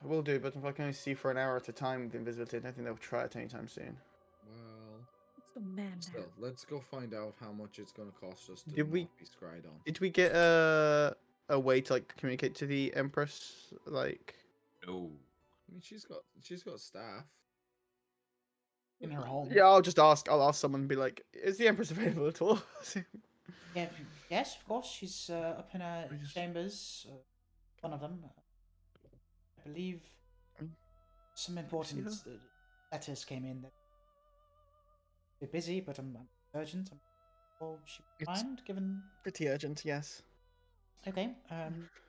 will do, but if I can only see for an hour at a time with invisibility, I don't think they'll try it anytime soon. Well, So mad now. still, let's go find out how much it's gonna cost us to Did we- not be scryed on. Did we get a way to like communicate to the Empress? Like, No. I mean, she's got staff. in her home. Yeah, I'll just ask. I'll ask someone and be like, "Is the Empress available at all?" Yeah, yes, of course. She's up in her We just- chambers. One of them. I believe Mm. some important letters came in. That a bit busy, but I'm urgent. Well, she It's- mind given. Pretty urgent, yes. Okay.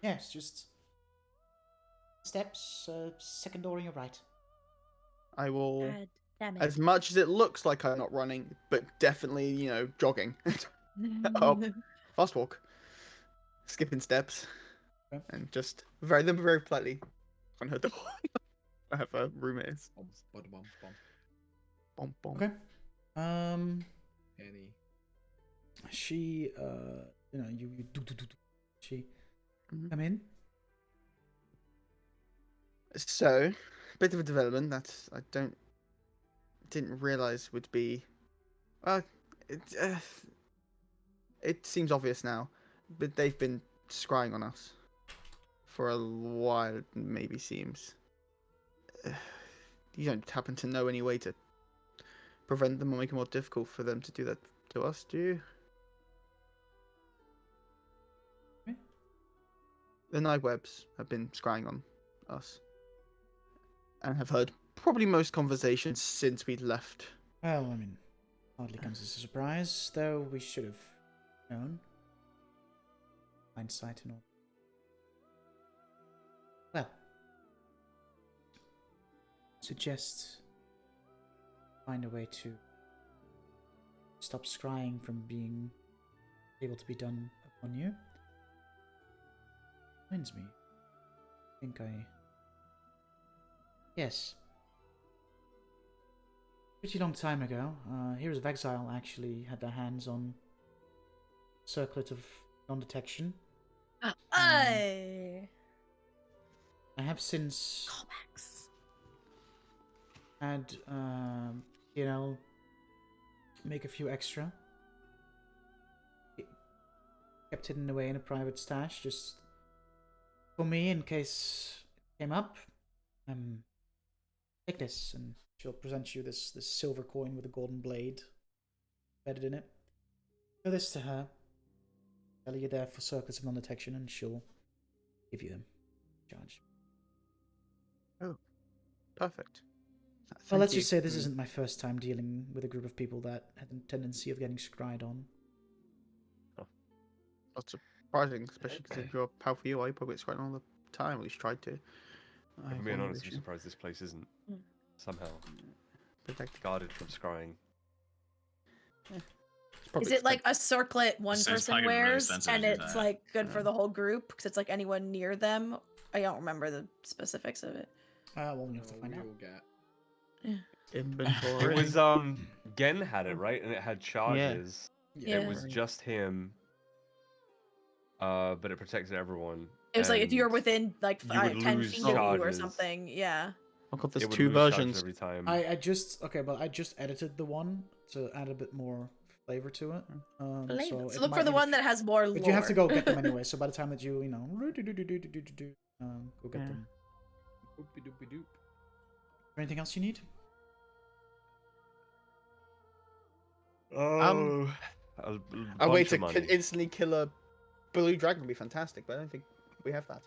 Yes, just steps. Second door on your right. I will. God damn it. As much as it looks like I'm not running, but definitely, jogging. Up. Fast walk. Skipping steps. Okay. And just very politely on her door. I have a roommate. Bum, bum, bum, bum. Bom, bom. Okay. Penny. She you do. She Mhm. come in. So, bit of a development that I didn't realize would be. It seems obvious now, but they've been scrying on us for a while. It maybe seems. You don't happen to know any way to prevent them or make it more difficult for them to do that to us, do you? Me? The Nightwebs have been scrying on us, and have heard probably most conversations since we left. Well, I mean, hardly comes as a surprise, though we should have known. Hindsight and all. Well, suggest find a way to stop scrying from being able to be done upon you. Reminds me. I think I. Yes. Pretty long time ago, Heroes of Exile actually had their hands on Circlet of Non-Detection. I I have since callbacks. had make a few extra. Kept hidden away in a private stash just for me in case it came up. Take this, and she'll present you this silver coin with a golden blade embedded in it. Show this to her. Tell her you're there for Circles of Non-Detection, and she'll give you them. Charge. Perfect. Well, Thank let's you. just say this isn't my first time dealing with a group of people that had a tendency of getting scryed on. Not surprising, especially because you're a pal for you. I probably get scrying all the time. At least tried to. If I I'm have being one honest, I'm issue. surprised this place isn't Mm. somehow Protect. guarded from scrying. Is Probably it like expect- a circlet one It's person probably really wears, sensitive and to it's that. like good for Yeah. the whole group because it's like anyone near them? I don't remember the specifics of it. Well, we have to Oh, find out. we'll get. inventory? It was Gen had it right, and it had charges. Yeah. It was just him. But it protected everyone. It was like if you were and within like you would 10 lose feet of you or charges. something. Yeah. Oh god, it there's would two lose charges versions. every time. I just edited the one to add a bit more flavor to it. So it look might for the be- one that has more lore. But you have to go get them anyway. So by the time that you go get Yeah. them. Oopie doopie doop. Anything else you need? Oh, a A way bunch to of money. instantly kill a blue dragon would be fantastic, but I don't think we have that.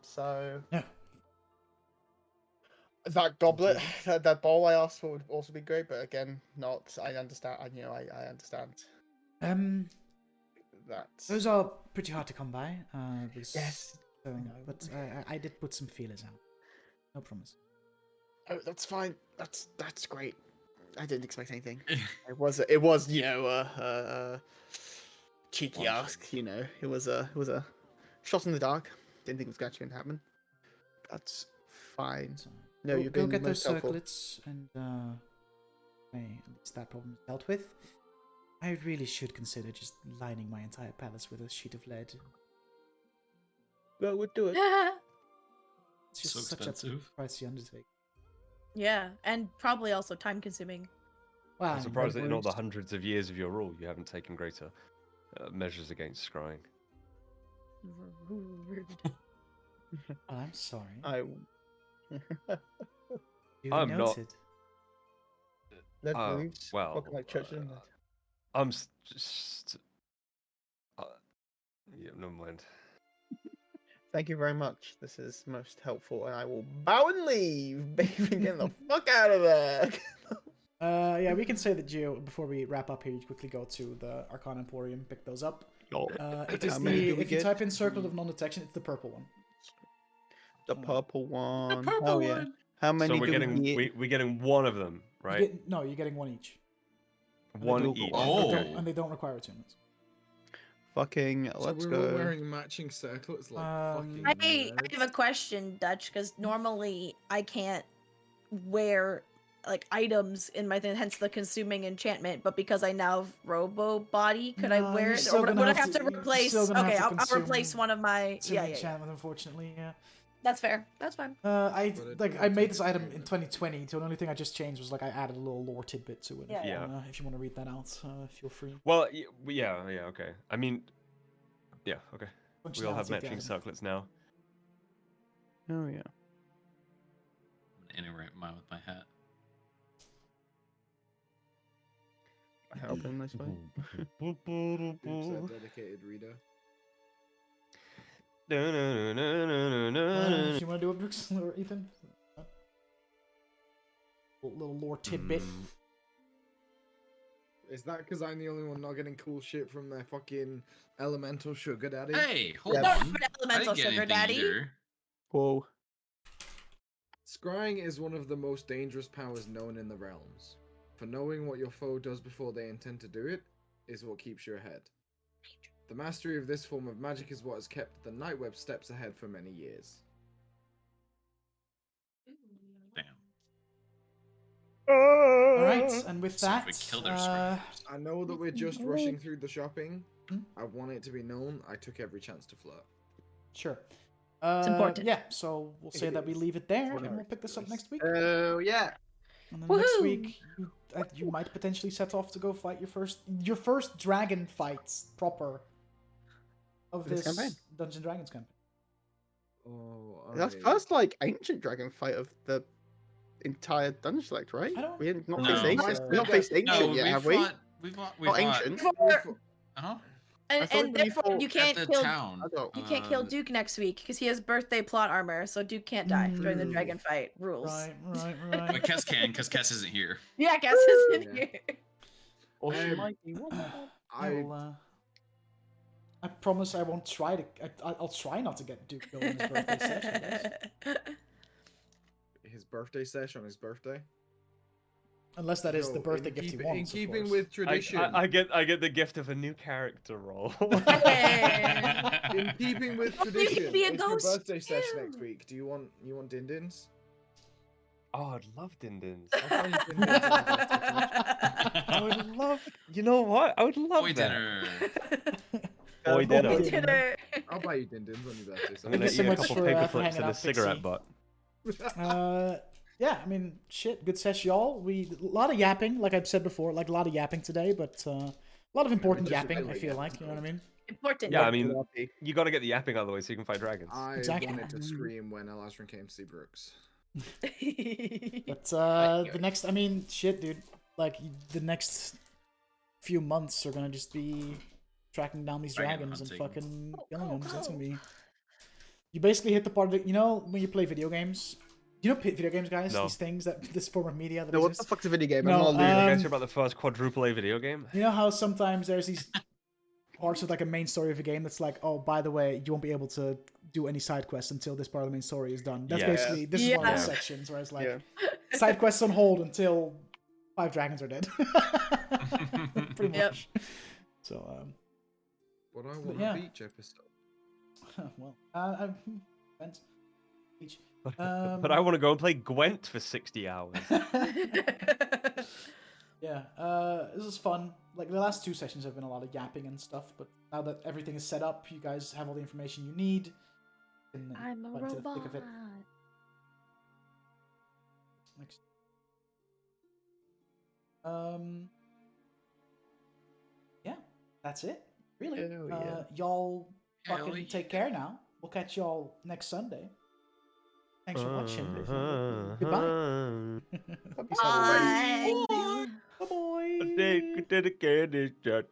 So No. that goblet, that bowl I asked for would also be great, but again, not. I understand. I understand that. Those are pretty hard to come by. Yes. So, know. but I did put some feelers out. No promise. Oh, that's fine. That's great. I didn't expect anything. It was cheeky ask. It was a shot in the dark. Didn't think it was going to happen. That's fine. So, No, go, you've go been get those most helpful. circlets, and hey, at least that problem is dealt with. I really should consider just lining my entire palace with a sheet of lead. That would do it. It's just So such expensive. a pricey undertaking. Yeah, and probably also time consuming. Wow, I'm surprised that in all the words. hundreds of years of your rule, you haven't taken greater measures against scrying. Oh, I'm sorry. I Duly I'm not- noted. Lead roofs. well, Fucking like churches. And I'm just. Yeah, never mind. Thank you very much. This is most helpful, and I will bow and leave. Baby, get the fuck out of there. Yeah, we can say that Geo, before we wrap up here, you quickly go to the Arcana Emporium, pick those up. It is How many the, do we if you get? type in Circle of Non-Detection, it's the purple one. The purple one. The purple Hell yeah. one. How many So we're do getting we get? we're getting one of them, right? No, you're getting one each. One do- each. Oh. And they don't require attunements. Fucking, So let's we're all go. wearing matching circlets like fucking I nerds. have a question, Dutch, because normally I can't wear like items in my thing, hence the consuming enchantment. But because I now have Robo Body, could I No, wear you're it, still or would gonna I have have to- to you're replace? still gonna have Okay, to I'll replace consume one of my. It's an Yeah, yeah. enchantment, unfortunately, yeah. That's fair. That's fine. I made this item in 2020, so the only thing I just changed was like I added a little lore tidbit to it. Yeah. If you want to read that out, feel free. Well, yeah, okay. I mean, yeah, okay. We all have Functionality of the matching item. circlets now. Oh yeah. Anyway, mine with my hat. I help in this way. Oops, a dedicated reader. If you want to do it, Brooks or Ethan? Little lore tidbit. Is that because I'm the only one not getting cool shit from their fucking elemental sugar daddy? Hey, hold Yeah. on. But I elemental didn't get sugar anything daddy. either. Whoa. Scrying is one of the most dangerous powers known in the realms. For knowing what your foe does before they intend to do it is what keeps you ahead. The mastery of this form of magic is what has kept the Nightweb steps ahead for many years. Damn. All right, and with So that, we killed our scribes. I know that we're just rushing through the shopping. Hmm? I want it to be known I took every chance to flirt. sure. It's important. Yeah, so we'll say that we is. leave it there, For and we'll American pick this up choice. next week. Oh yeah. And then next Woohoo! week, you might potentially set off to go fight your first dragon fights proper of This this campaign. Dungeons and Dragons campaign. Oh, That's first like ancient dragon fight of the entire Dungeon Select, right? I don't- We had not No. faced ancient. No, We're not faced ancient No, yet, we have we? fought. We fought. We Not fought. ancient. Uh-huh. I And, thought and when you therefore fought you At can't the kill. town. I thought- You can't kill Uh, Duke next week because he has birthday plot armor, so Duke can't die during the Mm. dragon fight. Rules. Right. But Kess can, because Kess isn't here. Yeah, guess is in Yeah. here. Or she Um, might be. I promise I won't try to. I'll try not to get Duke killed on his birthday session. Guys. His birthday sesh on his birthday. Unless that is Yo, the birthday in gift he keeping- wants. In of keeping course. with tradition. I get the gift of a new character role. Hey. In keeping with Oh, you can tradition, be a it's your ghost birthday sesh next too. week. Do you want din-dins? Oh, I'd love Dindins. I'll buy you din-dins on your birthday sesh. I would love. You know what? I would love Boy that. dinner. Boy dinner. Boy Dinner. I'll buy you din-dins on your birthday I'm gonna you sesh. so eat a much couple for paper hanging clips and a out, cigarette Pixie. butt. Yeah, I mean, shit, good sesh, y'all. A lot of yapping, like I've said before, like a lot of yapping today, but a lot of important just a yapping. bit I like feel yapping like, you know what I mean. Important. Yeah, I mean, you got to get the yapping out of the way so you can fight dragons. I Exactly. wanted to scream when Elazrin came to see Brooks. But the next, I mean, shit, dude. Like the next few months are gonna just be tracking down these Dragon dragons and hunting. fucking Oh, killing oh, them. So that's gonna oh. be. You basically hit the part of it. You know when you play video games. You know video games, guys. No. These things that this form of media that No, what the exists. fuck's a video game? No, I'm not You losing. guys Um, hear about the first quadruple A video game? You know how sometimes there's these parts of like a main story of a game that's like, oh, by the way, you won't be able to do any side quests until this part of the main story is done. That's Yeah. basically this is one of those Yeah. sections where it's like Yeah. side quests on hold until 5 dragons are dead. Pretty Yep. much. So But I want yeah. a beach episode. well, depends. Each. But I want to go and play Gwent for 60 hours. Yeah, this is fun. Like the last 2 sessions have been a lot of yapping and stuff, but now that everything is set up, you guys have all the information you need. And I'm a right to the thick robot. of it. Next. Yeah, that's it. Really. Hell yeah. Y'all Hell fucking yeah. take care now. We'll catch y'all next Sunday. Thanks for watching. Uh-huh. Goodbye. Happy Saturday. Bye. to the candy shop.